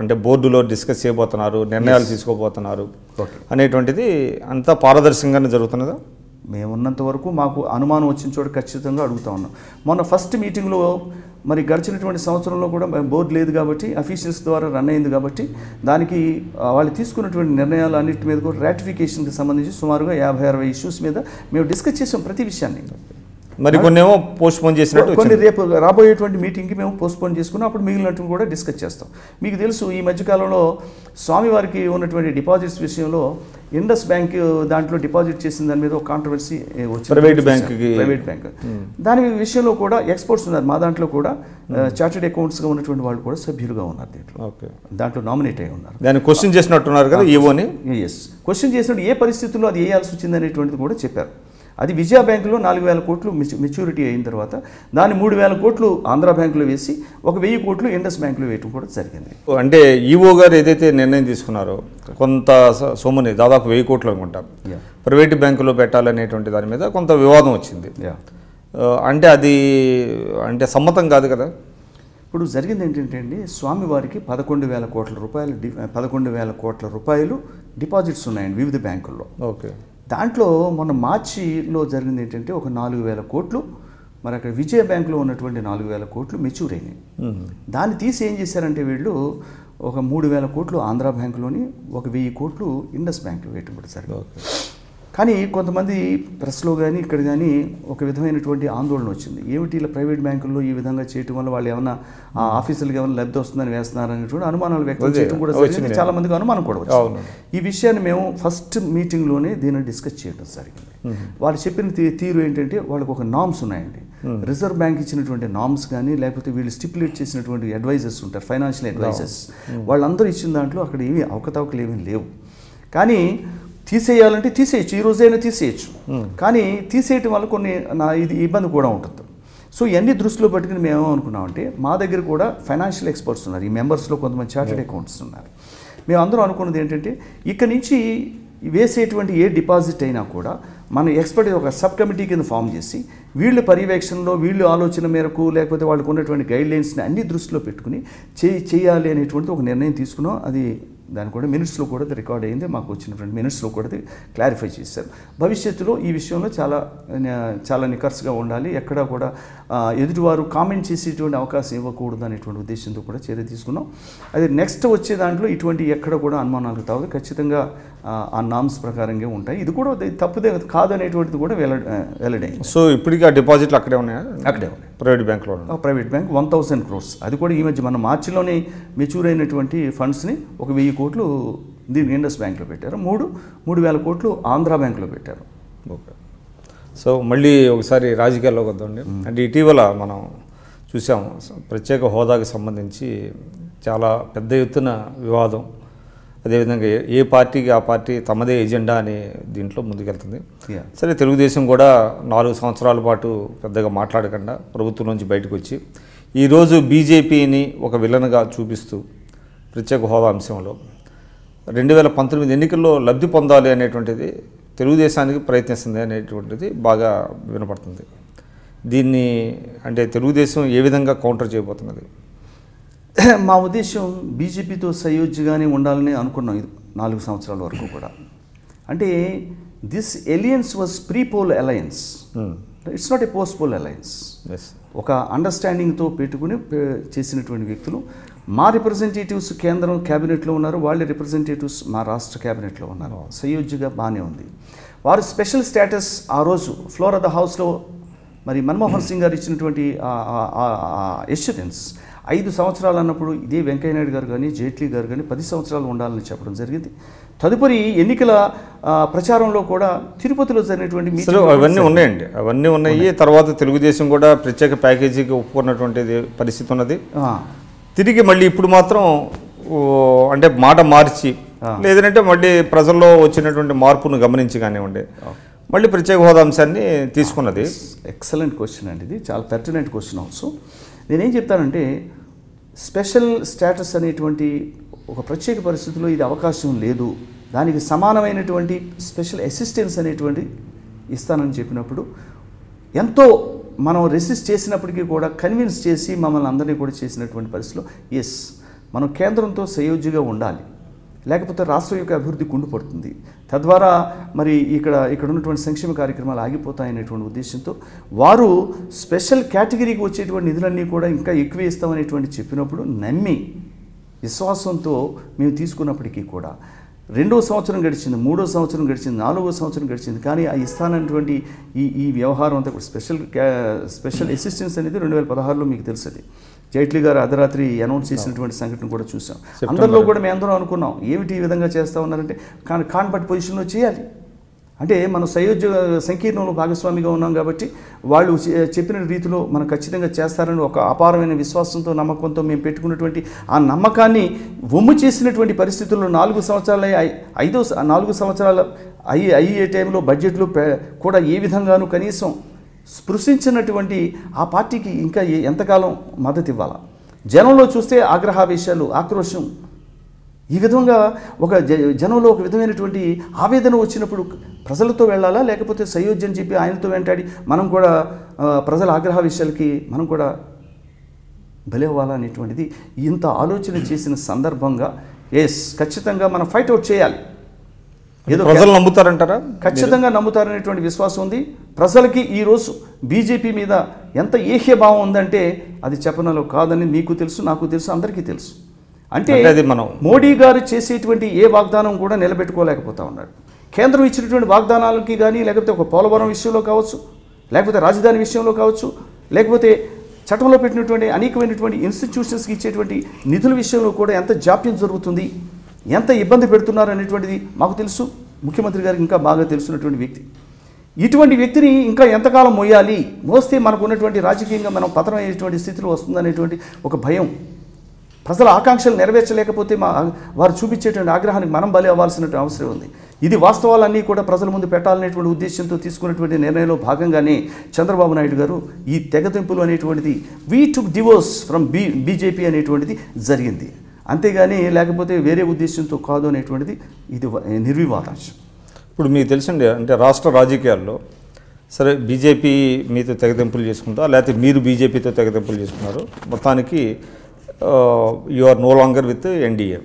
అంటే బోర్డులో డిస్కస్ చేయబోతున్నారు, నిర్ణయాలు తీసుకోబోతున్నారు అనేటువంటిది అంతా పారదర్శకంగానే జరుగుతున్నదా? మేమున్నంత వరకు మాకు అనుమానం వచ్చిన చోట ఖచ్చితంగా అడుగుతా ఉన్నాం. మొన్న ఫస్ట్ మీటింగ్లో మరి గడిచినటువంటి సంవత్సరంలో కూడా బోర్డు లేదు కాబట్టి, అఫీషియల్స్ ద్వారా రన్ అయింది కాబట్టి, దానికి వాళ్ళు తీసుకున్నటువంటి నిర్ణయాలు అన్నిటి మీద కూడా రాటిఫికేషన్కి సంబంధించి సుమారుగా 50-60 ఇష్యూస్ మీద మేము డిస్కస్ చేసాం ప్రతి విషయాన్ని. మరి కొన్ని ఏమో పోస్ట్ పోన్ చేసినట్టు కొన్ని రేపు రాబోయేటువంటి మీటింగ్కి మేము పోస్ట్పోన్ చేసుకున్నాం, అప్పుడు మిగిలినట్టు కూడా డిస్కస్ చేస్తాం. మీకు తెలుసు ఈ మధ్యకాలంలో స్వామివారికి ఉన్నటువంటి డిపాజిట్స్ విషయంలో ఇండస్ బ్యాంక్ దాంట్లో డిపాజిట్ చేసిన దాని మీద ఒక కాంట్రవర్సీ వచ్చింది. ప్రైవేట్ బ్యాంక్ దాని విషయంలో కూడా ఎక్స్పర్ట్స్ ఉన్నారు. మా దాంట్లో కూడా చార్టెడ్ అకౌంట్స్గా ఉన్నటువంటి వాళ్ళు కూడా సభ్యులుగా ఉన్నారు. దాంట్లో నామినేట్ అయి ఉన్నారు. దాన్ని క్వశ్చన్ చేసినట్టున్నారు కదా ఈవోని. ఎస్, క్వశ్చన్ చేసినట్టు ఏ పరిస్థితుల్లో అది వేయాల్సి వచ్చింది అనేటువంటిది కూడా చెప్పారు. అది విజయ బ్యాంకులో 4,000 కోట్లు మెచ్యూరిటీ అయిన తర్వాత దాన్ని 3,000 కోట్లు ఆంధ్ర బ్యాంకులో వేసి 1,000 కోట్లు ఇండస్ బ్యాంకులో వేయటం కూడా జరిగింది. అంటే ఈవో గారు ఏదైతే నిర్ణయం తీసుకున్నారో కొంత సొమ్ముని దాదాపు 1,000 కోట్లు అనుకుంటాం ప్రైవేట్ బ్యాంకులో పెట్టాలనేటువంటి దాని మీద కొంత వివాదం వచ్చింది. అంటే అది అంటే సమ్మతం కాదు కదా. ఇప్పుడు జరిగింది ఏంటంటే అండి, స్వామివారికి 11,000 కోట్ల రూపాయలు డిపాజిట్స్ ఉన్నాయండి వివిధ బ్యాంకుల్లో. ఓకే, దాంట్లో మొన్న మార్చిలో జరిగింది ఏంటంటే ఒక 4,000 కోట్లు మరి అక్కడ విజయ బ్యాంకులో ఉన్నటువంటి 4,000 కోట్లు మెచ్యూర్ అయినాయి. దాన్ని తీసి ఏం చేశారంటే వీళ్ళు ఒక 3,000 కోట్లు ఆంధ్ర బ్యాంకులోని 1,000 కోట్లు ఇండస్ బ్యాంకులో వేయటం కూడా జరిగింది. కానీ కొంతమంది ప్రెస్లో కానీ ఇక్కడ కానీ ఒక విధమైనటువంటి ఆందోళన వచ్చింది. ఏమిటి ఇలా ప్రైవేట్ బ్యాంకుల్లో ఈ విధంగా చేయటం వల్ల వాళ్ళు ఏమన్నా ఆ ఆఫీసులకు ఏమైనా లబ్ధి వస్తుందని వేస్తున్నారనేటువంటి అనుమానాలు వ్యక్తం చేయడం కూడా జరిగింది. చాలా మందికి అనుమానం కూడా వచ్చింది. ఈ విషయాన్ని మేము ఫస్ట్ మీటింగ్లోనే దీన్ని డిస్కస్ చేయడం జరిగింది. వాళ్ళు చెప్పిన తీరు ఏంటంటే వాళ్ళకు ఒక నామ్స్ ఉన్నాయండి. రిజర్వ్ బ్యాంక్ ఇచ్చినటువంటి నామ్స్ కానీ లేకపోతే వీళ్ళు స్టిపులేట్ చేసినటువంటి అడ్వైజర్స్ ఉంటారు, ఫైనాన్షియల్ అడ్వైజర్స్, వాళ్ళందరూ ఇచ్చిన దాంట్లో అక్కడ ఏమీ అవకతవకలు ఏమీ లేవు. కానీ తీసేయాలంటే తీసేయచ్చు, ఈ రోజైనా తీసేయచ్చు. కానీ తీసేయటం వల్ల కొన్ని ఇది ఇబ్బంది కూడా ఉంటుంది. సో ఇవన్నీ దృష్టిలో పెట్టుకుని మేము ఏమనుకున్నామంటే మా దగ్గర కూడా ఫైనాన్షియల్ ఎక్స్పర్ట్స్ ఉన్నారు. ఈ మెంబర్స్లో కొంతమంది చార్టెడ్ అకౌంట్స్ ఉన్నారు. మేము అందరూ అనుకున్నది ఏంటంటే ఇక్కడ నుంచి వేసేటువంటి ఏ డిపాజిట్ అయినా కూడా మన ఎక్స్పర్ట్ ఒక సబ్ కమిటీ కింద ఫామ్ చేసి వీళ్ళ పర్యవేక్షణలో వీళ్ళు ఆలోచన మేరకు లేకపోతే వాళ్ళకు ఉన్నటువంటి గైడ్లైన్స్ని అన్ని దృష్టిలో పెట్టుకుని చేయాలి అనేటువంటి ఒక నిర్ణయం తీసుకున్నాం. అది దాని కూడా మినిట్స్లో కూడా రికార్డ్ అయింది. మాకు వచ్చినటువంటి మినిట్స్లో కూడా క్లారిఫై చేశారు. భవిష్యత్తులో ఈ విషయంలో చాలా నికర్స్గా ఉండాలి, ఎక్కడా కూడా ఎదుటివారు కామెంట్ చేసేటువంటి అవకాశం ఇవ్వకూడదు అనేటువంటి ఉద్దేశంతో కూడా చర్య తీసుకున్నాం. అది నెక్స్ట్ వచ్చే దాంట్లో ఇటువంటి ఎక్కడ కూడా అనుమానాలు తావు ఖచ్చితంగా ఆ నామ్స్ ప్రకారంగా ఉంటాయి. ఇది కూడా తప్పుదే కాదు అనేటువంటిది కూడా వెల్లడైంది. సో ఇప్పటికీ ఆ డిపాజిట్లు అక్కడే ఉన్నాయా? అక్కడే ఉన్నాయి, ప్రైవేట్ బ్యాంక్లో. Private bank 1,000 crores. అది కూడా ఈ మధ్య మన మార్చిలోనే మెచ్యూర్ అయినటువంటి ఫండ్స్ని 1,000 కోట్లు దీన్ని ఇండస్ బ్యాంక్లో పెట్టారు. 3,000 కోట్లు ఆంధ్ర బ్యాంక్లో పెట్టారు. ఓకే, సో మళ్ళీ ఒకసారి రాజకీయాల్లోకి వద్దండి. అంటే ఇటీవల మనం చూసాము ప్రత్యేక హోదాకి సంబంధించి చాలా పెద్ద ఎత్తున వివాదం. అదేవిధంగా ఏ పార్టీకి ఆ పార్టీ తమదే ఎజెండా అని దీంట్లో ముందుకెళ్తుంది. సరే, తెలుగుదేశం కూడా 4 సంవత్సరాల పాటు పెద్దగా మాట్లాడకుండా ప్రభుత్వం నుంచి బయటకు వచ్చి ఈరోజు బీజేపీని ఒక విలన్గా చూపిస్తూ ప్రత్యేక హోదా అంశంలో 2019 ఎన్నికల్లో లబ్ధి పొందాలి అనేటువంటిది తెలుగుదేశానికి ప్రయత్నిస్తుంది అనేటువంటిది బాగా వినపడుతుంది. దీన్ని అంటే తెలుగుదేశం ఏ విధంగా కౌంటర్ చేయబోతున్నది? మా ఉద్దేశం బీజేపీతో సయోధ్యగానే ఉండాలని అనుకున్నాం 4 సంవత్సరాల వరకు కూడా. అంటే this alliance was prepoll alliance, it's not a post poll alliance. ఒక అండర్స్టాండింగ్తో పెట్టుకుని చేసినటువంటి వ్యక్తులు. మా రిప్రజెంటేటివ్స్ కేంద్రం క్యాబినెట్లో ఉన్నారు, వాళ్ళ రిప్రజెంటేటివ్స్ మా రాష్ట్ర క్యాబినెట్లో ఉన్నారు. సయోధ్యగా బాగానే ఉంది. వారు స్పెషల్ స్టేటస్ ఆ రోజు ఫ్లోర్ ఆఫ్ ద హౌస్లో మరి మన్మోహన్ సింగ్ గారు ఇచ్చినటువంటి ఎష్యూరెన్స్ 5 సంవత్సరాలు అన్నప్పుడు ఇదే వెంకయ్యనాయుడు గారు కానీ జైట్లీ గారు కానీ 10 సంవత్సరాలు ఉండాలని చెప్పడం జరిగింది. తదుపరి ఎన్నికల ప్రచారంలో కూడా తిరుపతిలో జరిగినటువంటి అవన్నీ ఉన్నాయండి, అవన్నీ ఉన్నాయి. తర్వాత తెలుగుదేశం కూడా ప్రత్యేక ప్యాకేజీకి ఒప్పుకున్నటువంటి పరిస్థితి ఉన్నది. తిరిగి మళ్ళీ ఇప్పుడు మాత్రం అంటే మాట మార్చి లేదంటే మళ్ళీ ప్రజల్లో వచ్చినటువంటి మార్పును గమనించి కానివ్వండి మళ్ళీ ప్రత్యేక హోదా అంశాన్ని తీసుకున్నది. ఎక్సలెంట్ క్వశ్చన్ అండి, ఇది చాలా పెర్టినెంట్ క్వశ్చన్. ఆల్సో నేనేం చెప్తానంటే స్పెషల్ స్టేటస్ అనేటువంటి ఒక ప్రత్యేక పరిస్థితుల్లో ఇది అవకాశం లేదు, దానికి సమానమైనటువంటి స్పెషల్ అసిస్టెన్స్ అనేటువంటి ఇస్తానని చెప్పినప్పుడు ఎంతో మనం రెసిస్ట్ చేసినప్పటికీ కూడా కన్విన్స్ చేసి మమ్మల్ని అందరినీ కూడా చేసినటువంటి పరిస్థితిలో ఎస్ మనం కేంద్రంతో సయోధ్యగా ఉండాలి, లేకపోతే రాష్ట్రం యొక్క అభివృద్ధి కుంటుపడుతుంది, తద్వారా మరి ఇక్కడ ఉన్నటువంటి సంక్షేమ కార్యక్రమాలు ఆగిపోతాయనేటువంటి ఉద్దేశంతో వారు స్పెషల్ కేటగిరీకి వచ్చేటువంటి నిధులన్నీ కూడా ఇంకా ఎక్కువ ఇస్తామనేటువంటి చెప్పినప్పుడు నమ్మి విశ్వాసంతో మేము తీసుకున్నప్పటికీ కూడా 2వ సంవత్సరం గడిచింది, 3వ సంవత్సరం గడిచింది, 4వ సంవత్సరం గడిచింది. కానీ ఆ ఇస్తానటువంటి ఈ వ్యవహారం అంతా కూడా స్పెషల్ అసిస్టెన్స్ అనేది 2016లో మీకు తెలుస్తుంది. జైట్లీ గారు అర్ధరాత్రి అనౌన్స్ చేసినటువంటి సంఘటన కూడా చూసాం. అందరిలో కూడా మేము అందరం అనుకున్నాం ఏమిటి ఈ విధంగా చేస్తూ ఉన్నారంటే కాన్పట్ పొజిషన్లో చేయాలి అంటే మనం సంకీర్ణంలో భాగస్వామిగా ఉన్నాం కాబట్టి వాళ్ళు చెప్పిన రీతిలో మనం ఖచ్చితంగా చేస్తారని ఒక అపారమైన విశ్వాసంతో నమ్మకంతో మేము పెట్టుకున్నటువంటి ఆ నమ్మకాన్ని వమ్ము చేసినటువంటి పరిస్థితుల్లో 4 సంవత్సరాలు అయ్యే టైంలో బడ్జెట్లో కూడా ఏ విధంగానూ కనీసం స్పృశించినటువంటి ఆ పార్టీకి ఇంకా ఎంతకాలం మద్దతు ఇవ్వాలా? జనంలో చూస్తే ఆగ్రహావేశాలు, ఆక్రోశం, ఈ విధంగా ఒక జనంలో ఒక విధమైనటువంటి ఆవేదన వచ్చినప్పుడు ప్రజలతో వెళ్ళాలా లేకపోతే సయోధ్య అని చెప్పి ఆయనతో వెంటాడి మనం కూడా ప్రజల ఆగ్రహ విషయాలకి మనం కూడా బలవ్వాలా అనేటువంటిది ఇంత ఆలోచన చేసిన సందర్భంగా ఖచ్చితంగా మనం ఫైట్ అవుట్ చేయాలి. ఏదో ప్రజలు నమ్ముతారంటారా? ఖచ్చితంగా నమ్ముతారనేటువంటి విశ్వాసం ఉంది ప్రజలకి. ఈరోజు బీజేపీ మీద ఎంత ఏహ్యభావం ఉందంటే అది చెప్పనలో కాదని మీకు తెలుసు, నాకు తెలుసు, అందరికీ తెలుసు. అంటే మనం మోడీ గారు చేసేటువంటి ఏ వాగ్దానం కూడా నిలబెట్టుకోలేకపోతా ఉన్నాడు. కేంద్రం ఇచ్చినటువంటి వాగ్దానాలకి కానీ లేకపోతే ఒక పోలవరం విషయంలో కావచ్చు, లేకపోతే రాజధాని విషయంలో కావచ్చు, లేకపోతే చట్టంలో పెట్టినటువంటి అనేకమైనటువంటి ఇన్స్టిట్యూషన్స్కి ఇచ్చేటువంటి నిధుల విషయంలో కూడా ఎంత జాప్యం జరుగుతుంది, ఎంత ఇబ్బంది పెడుతున్నారు అనేటువంటిది మాకు తెలుసు. ముఖ్యమంత్రి గారికి ఇంకా బాగా తెలుసున్నటువంటి వ్యక్తి. ఇటువంటి వ్యక్తిని ఇంకా ఎంతకాలం మోయాలి, మోస్తే మనకు ఉన్నటువంటి రాజకీయంగా మనం పతనం అయ్యేటువంటి స్థితిలో వస్తుందనేటువంటి ఒక భయం, ప్రజల ఆకాంక్షలు నెరవేర్చలేకపోతే వారు చూపించేటువంటి ఆగ్రహానికి మనం బలి అవ్వాల్సినటువంటి అవసరం ఉంది. ఇది వాస్తవాలన్నీ కూడా ప్రజల ముందు పెట్టాలనేటువంటి ఉద్దేశంతో తీసుకున్నటువంటి నిర్ణయంలో భాగంగానే చంద్రబాబు నాయుడు గారు ఈ తెగతింపులు అనేటువంటిది we took divorce from BJP అనేటువంటిది జరిగింది. అంతేగాని లేకపోతే వేరే ఉద్దేశంతో కాదు అనేటువంటిది ఇది నిర్వివాదాంశం. ఇప్పుడు మీకు తెలిసిందే అంటే రాష్ట్ర రాజకీయాల్లో సరే బీజేపీ మీతో తెగతింపులు చేసుకుంటా లేకపోతే మీరు బీజేపీతో తెగతింపులు చేసుకున్నారు, మొత్తానికి you are no longer with NDA.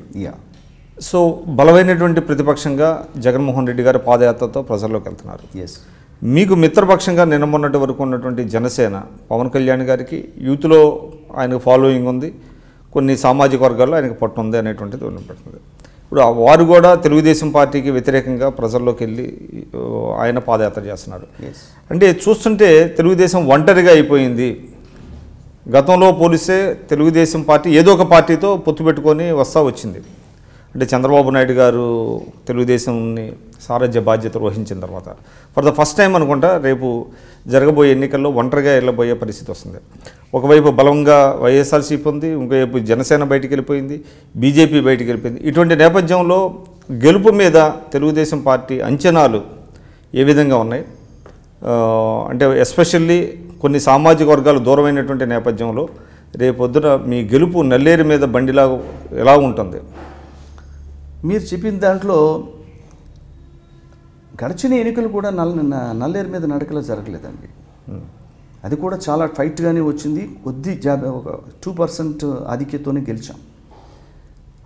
So బలమైనటువంటి ప్రతిపక్షంగా జగన్మోహన్ రెడ్డి గారు పాదయాత్రతో ప్రజల్లోకి వెళ్తున్నారు. మీకు మిత్రపక్షంగా నిన్నమొన్నటి వరకు ఉన్నటువంటి జనసేన పవన్ కళ్యాణ్ గారికి యూత్లో ఆయనకు ఫాలోయింగ్ ఉంది, కొన్ని సామాజిక వర్గాల్లో ఆయనకు పట్టు ఉంది అనేటువంటిది ఉన్నపడుతుంది. ఇప్పుడు వారు కూడా తెలుగుదేశం పార్టీకి వ్యతిరేకంగా ప్రజల్లోకి వెళ్ళి ఆయన పాదయాత్ర చేస్తున్నారు. అంటే చూస్తుంటే తెలుగుదేశం ఒంటరిగా అయిపోయింది. గతంలో పోలిస్తే తెలుగుదేశం పార్టీ ఏదో ఒక పార్టీతో పొత్తు పెట్టుకొని వచ్చింది. అంటే చంద్రబాబు నాయుడు గారు తెలుగుదేశంని సారథ్య బాధ్యత వహించిన తర్వాత ఫర్ ద ఫస్ట్ టైం అనుకుంటా రేపు జరగబోయే ఎన్నికల్లో ఒంటరిగా వెళ్ళబోయే పరిస్థితి వస్తుంది. ఒకవైపు బలంగా వైఎస్ఆర్సీపీ ఉంది, ఇంకోవైపు జనసేన బయటికి వెళ్ళిపోయింది, బీజేపీ బయటికి వెళ్ళిపోయింది. ఇటువంటి నేపథ్యంలో గెలుపు మీద తెలుగుదేశం పార్టీ అంచనాలు ఏ విధంగా ఉన్నాయి? అంటే ఎస్పెషల్లీ కొన్ని సామాజిక వర్గాలు దూరమైనటువంటి నేపథ్యంలో రేపొద్దున మీ గెలుపు నల్లేరు మీద బండిలా ఎలా ఉంటుంది? మీరు చెప్పిన దాంట్లో గడిచిన ఎన్నికలు కూడా నల్లేరు మీద నడకలా జరగలేదండి. అది కూడా చాలా ఫైట్గానే వచ్చింది. ఒక 2% ఆధిక్యతోనే గెలిచాం.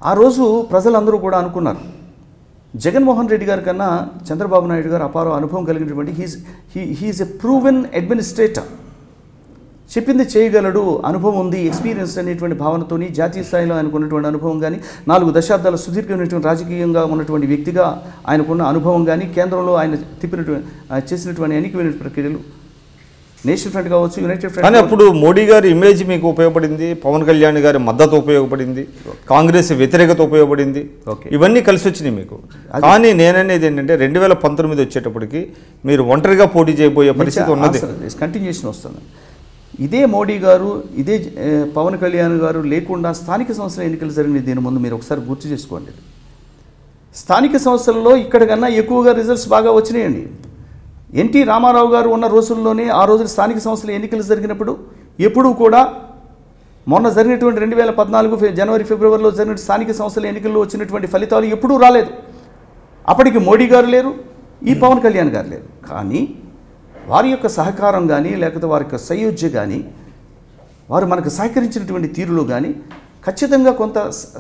ఆ రోజు ప్రజలందరూ కూడా అనుకున్నారు జగన్మోహన్ రెడ్డి గారి కన్నా చంద్రబాబు నాయుడు గారు అపార అనుభవం కలిగినటువంటి హీఈస్ ఎ ప్రూవెన్ అడ్మినిస్ట్రేటర్. చెప్పింది చేయగలడు, అనుభవం ఉంది, ఎక్స్పీరియన్స్ అనేటువంటి భావనతోని జాతీయ స్థాయిలో ఆయనకున్నటువంటి అనుభవం కానీ, 4 దశాబ్దాల సుదీర్ఘమైనటువంటి రాజకీయంగా ఉన్నటువంటి వ్యక్తిగా ఆయనకున్న అనుభవం కానీ, కేంద్రంలో ఆయన చేసినటువంటి అనేకమైన ప్రక్రియలు నేషనల్ ఫ్రంట్ కావచ్చు, యునైటెడ్ ఫ్రంట్. కానీ అప్పుడు మోడీ గారి ఇమేజ్ మీకు ఉపయోగపడింది, పవన్ కళ్యాణ్ గారి మద్దతు ఉపయోగపడింది, కాంగ్రెస్ వ్యతిరేకత ఉపయోగపడింది, ఇవన్నీ కలిసి వచ్చినాయి మీకు. కానీ నేననేది ఏంటంటే 2019 వచ్చేటప్పటికి మీరు ఒంటరిగా పోటీ చేయబోయే పరిస్థితి ఉన్నది. కంటిన్యూషన్ వస్తుంది. ఇదే మోడీ గారు, ఇదే పవన్ కళ్యాణ్ గారు లేకుండా స్థానిక సంస్థల ఎన్నికలు జరిగినాయి. దీని ముందు మీరు ఒకసారి గుర్తు చేసుకోండి. స్థానిక సంస్థలలో ఇక్కడ కన్నా ఎక్కువగా రిజల్ట్స్ బాగా వచ్చినాయండి. ఎన్టీ రామారావు గారు ఉన్న రోజుల్లోనే ఆ రోజు స్థానిక సంస్థల ఎన్నికలు జరిగినప్పుడు ఎప్పుడూ కూడా మొన్న జరిగినటువంటి 2014 జనవరి ఫిబ్రవరిలో జరిగిన స్థానిక సంస్థల ఎన్నికల్లో వచ్చినటువంటి ఫలితాలు ఎప్పుడూ రాలేదు. అప్పటికి మోడీ గారు లేరు, ఈ పవన్ కళ్యాణ్ గారు లేరు. కానీ వారి యొక్క సహకారం కానీ లేకపోతే వారి యొక్క సయోధ్య కానీ వారు మనకు సహకరించినటువంటి తీరులో కానీ ఖచ్చితంగా కొంత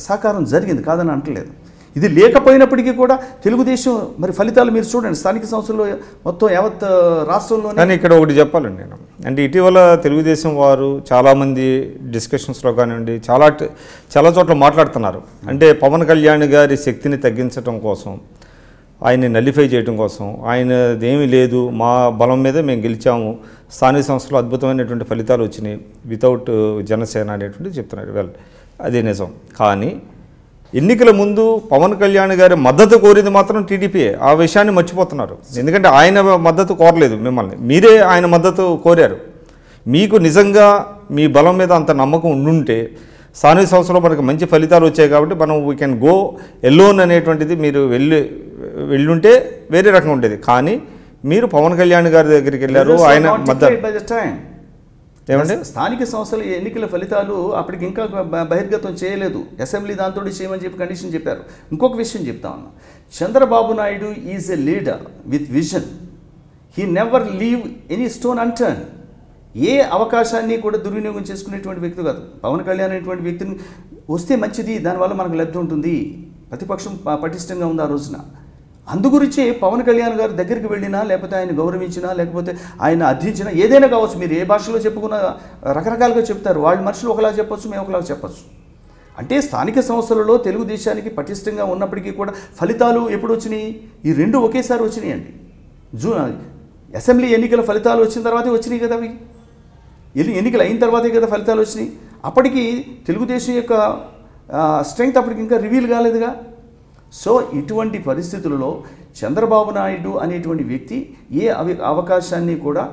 సహకారం జరిగింది, కాదని అంటలేదు. ఇది లేకపోయినప్పటికీ కూడా తెలుగుదేశం మరి ఫలితాలు మీరు చూడండి, స్థానిక సంస్థల్లో మొత్తం యావత్ రాష్ట్రంలో. కానీ ఇక్కడ ఒకటి చెప్పాలండి నేను, అంటే ఇటీవల తెలుగుదేశం వారు చాలామంది డిస్కషన్స్లో కానివ్వండి చాలా చోట్ల మాట్లాడుతున్నారు. అంటే పవన్ కళ్యాణ్ గారి శక్తిని తగ్గించడం కోసం, ఆయన్ని నలిఫై చేయడం కోసం, ఆయనదేమీ లేదు, మా బలం మీద మేము గెలిచాము, స్థానిక సంస్థలో అద్భుతమైనటువంటి ఫలితాలు వచ్చినాయి వితౌట్ జనసేన అనేటువంటి చెప్తున్నారు. వెల్, అదే నిజం. కానీ ఎన్నికల ముందు పవన్ కళ్యాణ్ గారి మద్దతు కోరింది మాత్రం టీడీపీయే. ఆ విషయాన్ని మర్చిపోతున్నారు. ఎందుకంటే ఆయన మద్దతు కోరలేదు మిమ్మల్ని, మీరే ఆయన మద్దతు కోరారు. మీకు నిజంగా మీ బలం మీద అంత నమ్మకం ఉండుంటే స్థానిక సంస్థలో మనకు మంచి ఫలితాలు వచ్చాయి కాబట్టి మనం వీ కెన్ గో ఎలోన్ అనేటువంటిది మీరు వెళ్ళుంటే వేరే రకంగా ఉండేది. కానీ మీరు పవన్ కళ్యాణ్ గారి దగ్గరికి వెళ్ళారు, ఆయన మద్దతు. ఏమంటే స్థానిక సంస్థల ఎన్నికల ఫలితాలు అప్పటికి ఇంకా బహిర్గతం చేయలేదు, అసెంబ్లీ దాంతో చేయమని చెప్పి కండిషన్ చెప్పారు. ఇంకొక విషయం చెప్తా ఉన్నా, Chandrababu Naidu is a leader with vision. He never leave any stone unturned. ఏ అవకాశాన్ని కూడా దుర్వినియోగం చేసుకునేటువంటి వ్యక్తి కాదు. పవన్ కళ్యాణ్ అనేటువంటి వ్యక్తిని వస్తే మంచిది, దానివల్ల మనకు లబ్ధి ఉంటుంది, ప్రతిపక్షం పటిష్టంగా ఉంది ఆ రోజున. అందుగురించే పవన్ కళ్యాణ్ గారి దగ్గరికి వెళ్ళినా, లేకపోతే ఆయన గౌరవించినా, లేకపోతే ఆయన అర్థించినా, ఏదైనా కావచ్చు, మీరు ఏ భాషలో చెప్పుకున్న రకరకాలుగా చెప్తారు. వాళ్ళ మనుషులు ఒకలా చెప్పొచ్చు, మేము ఒకలా చెప్పచ్చు. అంటే స్థానిక సంస్థలలో తెలుగుదేశానికి పటిష్టంగా ఉన్నప్పటికీ కూడా ఫలితాలు ఎప్పుడు వచ్చినాయి? ఈ రెండు ఒకేసారి వచ్చినాయండి. అసెంబ్లీ ఎన్నికల ఫలితాలు వచ్చిన తర్వాతే వచ్చినాయి కదా, అవి ఎన్నికలు అయిన తర్వాతే కదా ఫలితాలు వచ్చినాయి. అప్పటికి తెలుగుదేశం యొక్క స్ట్రెంగ్త్ అప్పటికి ఇంకా రివీల్ కాలేదుగా. సో ఇటువంటి పరిస్థితులలో చంద్రబాబు నాయుడు అనేటువంటి వ్యక్తి ఏ అవకాశాన్ని కూడా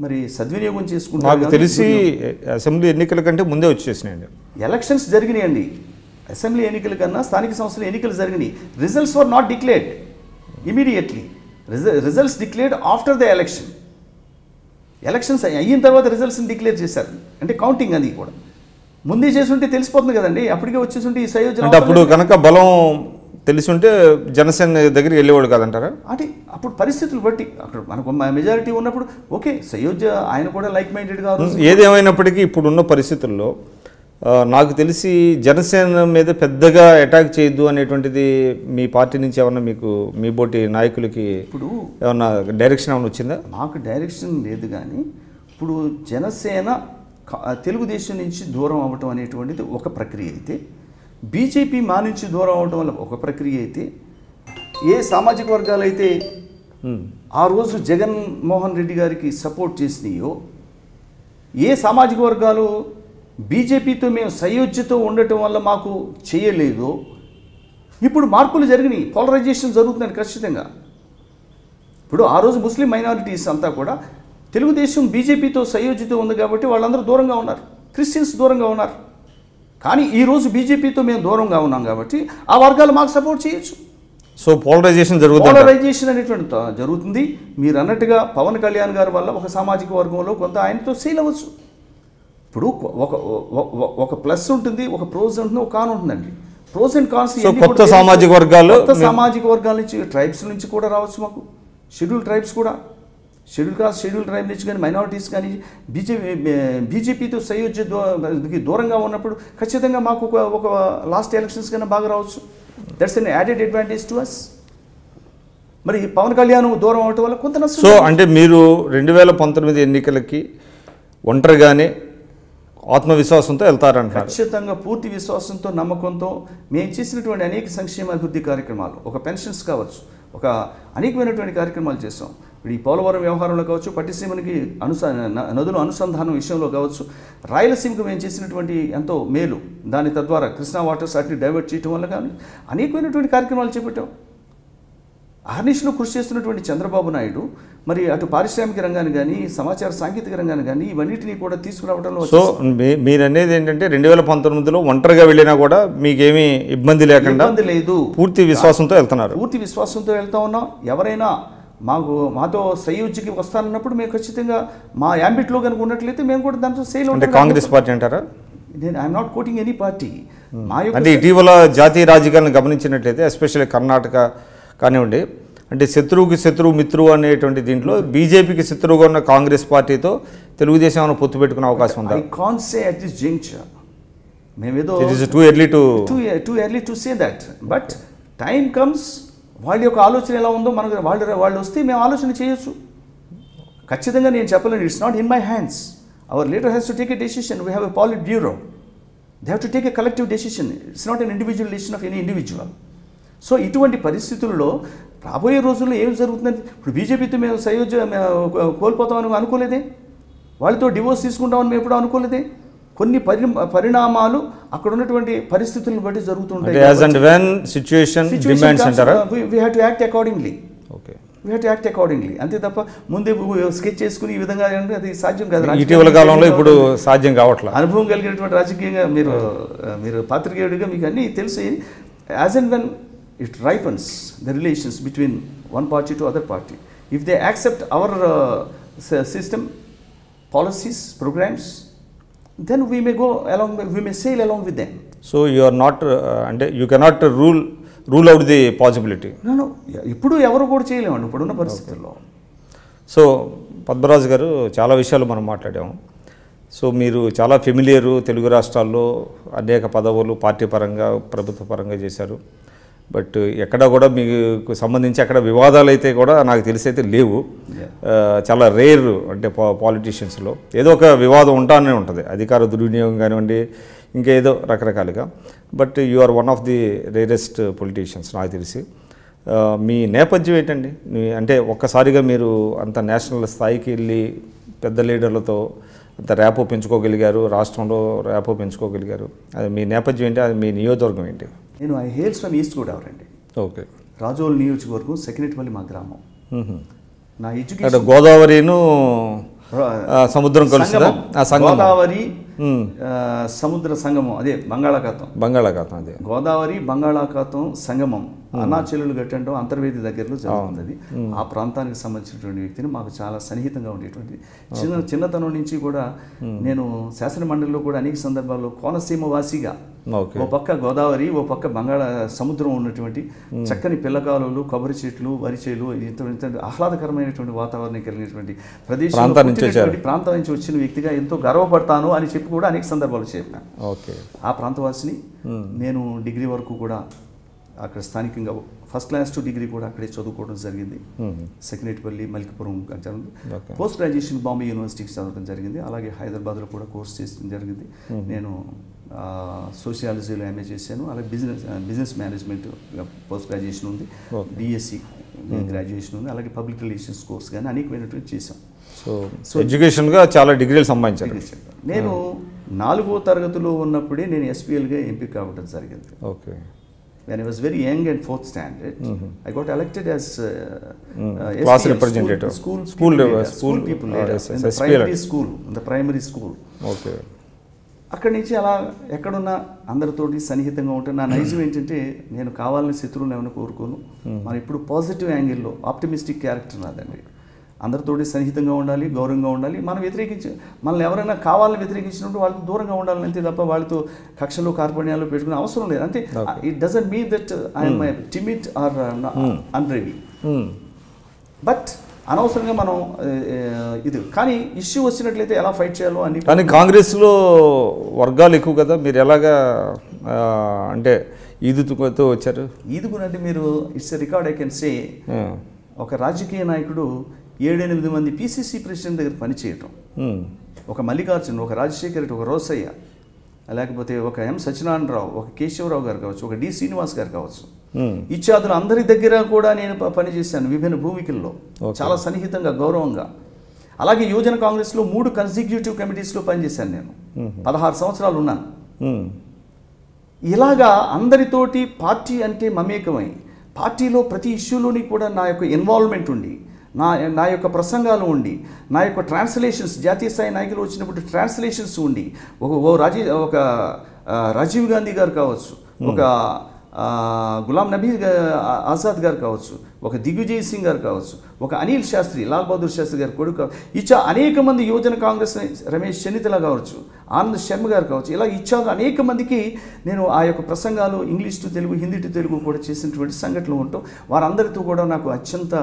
మరి సద్వినియోగం చేసుకుంటారు. నాకు తెలిసి అసెంబ్లీ ఎన్నికల కంటే ముందే వచ్చేసినాయండి. ఎలక్షన్స్ జరిగినాయండి. అసెంబ్లీ ఎన్నికల కన్నా స్థానిక సంస్థల ఎన్నికలు జరిగినాయి. Results were not declared immediately. Results declared after the election. Elections అయిన తర్వాత రిజల్ట్స్ని డిక్లేర్ చేశారు. అంటే కౌంటింగ్ అది కూడా ముందే చేసుంటే తెలిసిపోతుంది కదండి. అప్పటికే వచ్చేస్తుంటే ఈ సంయోజన, అప్పుడు కనుక బలం తెలిసి ఉంటే జనసేన దగ్గరికి వెళ్ళేవాడు కాదంటారా? అంటే అప్పుడు పరిస్థితులు బట్టి అక్కడ మనకు మెజారిటీ ఉన్నప్పుడు ఓకే, సయోధ్య ఆయన కూడా లైక్ మైండెడ్ కాదు. ఏదేమైనప్పటికీ ఇప్పుడున్న పరిస్థితుల్లో నాకు తెలిసి జనసేన మీద పెద్దగా అటాక్ చేయొద్దు అనేటువంటిది మీ పార్టీ నుంచి ఏమన్నా మీకు మీ బోటి నాయకులకి ఇప్పుడు ఏమన్నా డైరెక్షన్ ఏమైనా వచ్చిందా? మాకు డైరెక్షన్ లేదు, కానీ ఇప్పుడు జనసేన తెలుగుదేశం నుంచి దూరం అవ్వటం అనేటువంటిది ఒక ప్రక్రియ అయితే, బీజేపీ మా నుంచి దూరం అవడం వల్ల ఒక ప్రక్రియ అయితే, ఏ సామాజిక వర్గాలు అయితే ఆ రోజు జగన్మోహన్ రెడ్డి గారికి సపోర్ట్ చేసినాయో, ఏ సామాజిక వర్గాలు బీజేపీతో మేము సయోధ్యతో ఉండటం వల్ల మాకు చేయలేదో, ఇప్పుడు మార్పులు జరిగినాయి, పోలరైజేషన్ జరుగుతుందని ఖచ్చితంగా. ఇప్పుడు ఆ రోజు ముస్లిం మైనారిటీస్ అంతా కూడా తెలుగుదేశం బీజేపీతో సయోధ్యతో ఉంది కాబట్టి వాళ్ళందరూ దూరంగా ఉన్నారు, క్రిస్టియన్స్ దూరంగా ఉన్నారు. కానీ ఈరోజు బీజేపీతో మేము దూరంగా ఉన్నాం కాబట్టి ఆ వర్గాలు మాకు సపోర్ట్ చేయొచ్చు. సో పోలరైజేషన్ జరుగుతుంది, పోలరైజేషన్ అనేటువంటి జరుగుతుంది. మీరు అన్నట్టుగా పవన్ కళ్యాణ్ గారి వల్ల ఒక సామాజిక వర్గంలో కొంత ఆయనతో సేల్ అవ్వచ్చు. ఇప్పుడు ఒక ప్లస్ ఉంటుంది, ఒక ప్రోస్ ఉంటుంది, ఒక కాన్ ఉంటుందండి. ప్రోస్ అండ్ కాన్స్ కొత్త సామాజిక వర్గాలు, కొత్త సామాజిక వర్గాల నుంచి, ట్రైబ్స్ నుంచి కూడా రావచ్చు మాకు, షెడ్యూల్ ట్రైబ్స్ కూడా, షెడ్యూల్ కాస్ట్ షెడ్యూల్ ట్రైబ్ నుంచి కానీ మైనారిటీస్ కానీ బీజేపీతో సయోధ్య దూరంగా ఉన్నప్పుడు ఖచ్చితంగా మాకు ఒక లాస్ట్ ఎలక్షన్స్ కన్నా బాగా రావచ్చు. That's an added advantage to us. మరి పవన్ కళ్యాణ్ దూరం అవటం వల్ల కొంత నష్టం. సో అంటే మీరు 2019 ఎన్నికలకి ఒంటరిగానే ఆత్మవిశ్వాసంతో వెళ్తారంటారు? ఖచ్చితంగా పూర్తి విశ్వాసంతో, నమ్మకంతో. మేము చేసినటువంటి అనేక సంక్షేమ అభివృద్ధి కార్యక్రమాలు, ఒక పెన్షన్స్ కావచ్చు, ఒక అనేకమైనటువంటి కార్యక్రమాలు చేస్తాం. ఈ పోలవరం వ్యవహారంలో కావచ్చు, పట్టిసీమనికి నదుల అనుసంధానం విషయంలో కావచ్చు, రాయలసీమకు మేము చేసినటువంటి ఎంతో మేలు, దాని తద్వారా కృష్ణా వాటర్స్ అట్ని డైవర్ట్ చేయడం వల్ల కానీ అనేకమైనటువంటి కార్యక్రమాలు చేపట్టాం. అహర్నిశలో కృషి చేస్తున్నటువంటి చంద్రబాబు నాయుడు మరి అటు పారిశ్రామిక రంగాన్ని కానీ, సమాచార సాంకేతిక రంగాన్ని కానీ ఇవన్నిటినీ కూడా తీసుకురావడంలో. సో మీరు అనేది ఏంటంటే 2019లో ఒంటరిగా వెళ్ళినా కూడా మీకేమీ ఇబ్బంది లేకుండా లేదు, పూర్తి విశ్వాసంతో వెళ్తున్నారు? పూర్తి విశ్వాసంతో వెళ్తా ఉన్నాం. ఎవరైనా మాతో సయోధ్యకి వస్తానన్నప్పుడు మేము ఖచ్చితంగా మా యాంబిట్లో కనుక ఉన్నట్లయితే మేము కూడా దాంతో సేల్. అంటే కాంగ్రెస్ పార్టీ అంటారా? నేను I'm not coating any party. అంటే ఇటీవల జాతీయ రాజకీయాలను గమనించినట్లయితే ఎస్పెషల్లీ కర్ణాటక కానివ్వండి, అంటే శత్రువుకి శత్రువు మిత్రువు అనేటువంటి దీంట్లో బీజేపీకి శత్రువుగా ఉన్న కాంగ్రెస్ పార్టీతో తెలుగుదేశం ఏమైనా పొత్తు పెట్టుకునే అవకాశం ఉందా? I can't say at this juncture. మేమేదో it is too early to say that. But time comes, వాళ్ళ యొక్క ఆలోచన ఎలా ఉందో మనకు వాళ్ళు వస్తే మేము ఆలోచన చేయొచ్చు. ఖచ్చితంగా నేను చెప్పలేను, it's not in my hands. Our leader has to take a decision. We have a politburo. They have to take a collective decision. It's not an individual decision of any individual. So ఇటువంటి పరిస్థితుల్లో రాబోయే రోజుల్లో ఏం జరుగుతుందంటే, ఇప్పుడు బీజేపీతో మేము కోల్పోతామని అనుకోలేదే, వాళ్ళతో డివోర్స్ తీసుకుంటామని మేము ఎప్పుడు అనుకోలేదే. కొన్ని పరిణామాలు అక్కడ ఉన్నటువంటి పరిస్థితులను బట్టి జరుగుతుంటాయి. We have to act accordingly. We have to act accordingly, అంతే తప్ప ముందే స్కెచ్ చేసుకుని ఈ విధంగా అది సాధ్యం కాదు. ఇటీవల కాలంలో ఇప్పుడు సాధ్యం కావట్లేదు. అనుభవం కలిగినటువంటి రాజకీయంగా మీరు పాత్రికేయుడిగా మీకు అన్నీ తెలిసి, as and when it ripens the relations between one party to other party. If they accept our system, policies, programs, then we may go along, we may sail along with them. So you are not and you cannot rule out the possibility. No, ఇప్పుడు ఎవరు కూడా చేయలేమండి ఇప్పుడున్న పరిస్థితుల్లో. So Padmaraju గారు, చాలా విషయాలు మనం మాట్లాడాము. సో మీరు చాలా ఫెమిలియరు, తెలుగు రాష్ట్రాల్లో అనేక పదవులు పార్టీ పరంగా ప్రభుత్వ పరంగా చేశారు. బట్ ఎక్కడ కూడా మీకు సంబంధించి అక్కడ వివాదాలు అయితే కూడా నాకు తెలిసి అయితే లేవు. చాలా రేర్, అంటే పాలిటీషియన్స్లో ఏదో ఒక వివాదం ఉంటానే ఉంటుంది, అధికార దుర్వినియోగం కానివ్వండి, ఇంకేదో రకరకాలుగా. But you are one of the rarest politicians నాకు తెలిసి. మీ నేపథ్యం ఏంటండి? అంటే ఒక్కసారిగా మీరు అంత నేషనల్ స్థాయికి వెళ్ళి పెద్ద లీడర్లతో అంత ర్యాపో పెంచుకోగలిగారు, రాష్ట్రంలో ర్యాపో పెంచుకోగలిగారు. అది మీ నేపథ్యం ఏంటి? అది మీ నియోజకవర్గం ఏంటి? నేను I Hales from east Godavari అండి. ఓకే. రాజోల్ నియోజకవర్గం, సెక్రటపల్లి మా గ్రామం. నా ఎడ్యుకేషన్ గోదావరిను సముద్రం కలుస్తుందా? గోదావరి సముద్ర సంగమం, అదే బంగాళాఖాతం అదే గోదావరి బంగాళాఖాతం సంగమం, అన్నాచెల్లులు గట్టంటో అంతర్వేది దగ్గరలో జరుగుతుంది. ఆ ప్రాంతానికి సంబంధించినటువంటి వ్యక్తిని మాకు చాలా సన్నిహితంగా ఉండేటువంటి చిన్నతనం నుంచి కూడా నేను శాసన మండలిలో కూడా అనేక సందర్భాల్లో కోనసీమ వాసిగా ఓ పక్క గోదావరి, ఓ పక్క సముద్రం ఉన్నటువంటి చక్కని పిల్లకాలువలు, కొబ్బరి చెట్లు, వరి చేలు, ఇంత ఆహ్లాదకరమైనటువంటి వాతావరణం కలిగినటువంటి ప్రాంతం నుంచి వచ్చిన వ్యక్తిగా ఎంతో గర్వపడతాను అని చెప్పి కూడా అనేక సందర్భాలు చెప్పాను. ఆ ప్రాంతవాసిని. నేను డిగ్రీ వరకు కూడా అక్కడ స్థానికంగా ఫస్ట్ క్లాస్ టు డిగ్రీ కూడా అక్కడే చదువుకోవడం జరిగింది. సెక్రటపల్లి, మల్కిపురం జరిగింది. పోస్ట్ గ్రాడ్యుయేషన్ బాంబే యూనివర్సిటీకి చదవడం జరిగింది. అలాగే హైదరాబాద్లో కూడా కోర్స్ చేయడం జరిగింది. నేను సోషియాలజీలో ఎంఏ చేశాను. అలాగే బిజినెస్ మేనేజ్మెంట్ పోస్ట్ గ్రాడ్యుయేషన్ ఉంది, బిఎస్సి గ్రాడ్యుయేషన్ ఉంది, అలాగే పబ్లిక్ రిలేషన్స్ కోర్స్ కానీ అనేకమైనటువంటి చేశాం. సో ఎడ్యుకేషన్గా చాలా డిగ్రీలు సంపాదించాను. నేను 4వ తరగతిలో ఉన్నప్పుడే నేను ఎస్పీఎల్గా ఎంపిక కావడం జరిగింది. Okay. When I was very young and 4th standard, I got elected as class representative, school people leader in the primary school. Okay. అక్కడి నుంచి అలా ఎక్కడున్నా అందరితోటి సన్నిహితంగా ఉంటాను. నా నైజం ఏంటంటే నేను కావాలని శత్రువులు ఏమైనా కోరుకోను. మనం ఇప్పుడు పాజిటివ్ యాంగిల్లో ఆప్టిమిస్టిక్ క్యారెక్టర్ నాదండి. అందరితోటి సన్నిహితంగా ఉండాలి, గౌరవంగా ఉండాలి. మనల్ని ఎవరైనా కావాలని వ్యతిరేకించినప్పుడు వాళ్ళతో దూరంగా ఉండాలి, అంతే తప్ప వాళ్ళతో కక్షలు కార్పణ్యాలు పెట్టుకునే అవసరం లేదు. అంటే it doesn't mean that I'm timid or unbrave. But అనవసరంగా మనం ఇది కానీ ఇష్యూ వచ్చినట్లయితే ఎలా ఫైట్ చేయాలో అని. కానీ కాంగ్రెస్లో వర్గాలు ఎక్కువ కదా, మీరు ఎలాగా అంటే ఈదుతో వచ్చారు? ఈదుకునంటే మీరు it's a record I can say. ఒక రాజకీయ నాయకుడు 7-8 మంది పిసిసి ప్రెసిడెంట్ దగ్గర పనిచేయటం, ఒక మల్లికార్జున, ఒక రాజశేఖర్ రెడ్డి, ఒక రోసయ్య, లేకపోతే ఒక ఎం సత్యనారాయణరావు, ఒక కేశవరావు గారు కావచ్చు, ఒక డి శ్రీనివాస్ గారు కావచ్చు, ఇత్యాదులు అందరి దగ్గర కూడా నేను పనిచేశాను విభిన్న భూమికల్లో చాలా సన్నిహితంగా, గౌరవంగా. అలాగే యువజన కాంగ్రెస్లో 3 కన్సిక్యూటివ్ కమిటీస్లో పనిచేశాను. నేను 16 సంవత్సరాలు ఉన్నాను. ఇలాగా అందరితోటి పార్టీ అంటే మమేకమై పార్టీలో ప్రతి ఇష్యూలోని కూడా నా యొక్క ఇన్వాల్వ్మెంట్ ఉండి, నా యొక్క ప్రసంగాలు ఉండి, నా యొక్క ట్రాన్స్లేషన్స్, జాతీయ స్థాయి నాయకులు వచ్చినప్పుడు ట్రాన్స్లేషన్స్ ఉండి, ఒక రాజీవ్ గాంధీ గారు కావచ్చు, ఒక గులాం నబీ ఆజాద్ గారు కావచ్చు, ఒక దిగ్విజయ్ సింగ్ గారు కావచ్చు, ఒక అనిల్ శాస్త్రి, లాల్ బహదూర్ శాస్త్రి గారు కొడుకు, ఇచ్చా అనేక మంది యువజన కాంగ్రెస్ రమేష్ చెన్నితల కావచ్చు, ఆనంద్ శర్మ గారు కావచ్చు, ఇలా ఇచ్చాక అనేక మందికి నేను ఆ యొక్క ప్రసంగాలు English to Telugu, Hindi to Telugu కూడా చేసినటువంటి సంఘటనలు ఉంటాం. వారందరితో కూడా నాకు అత్యంత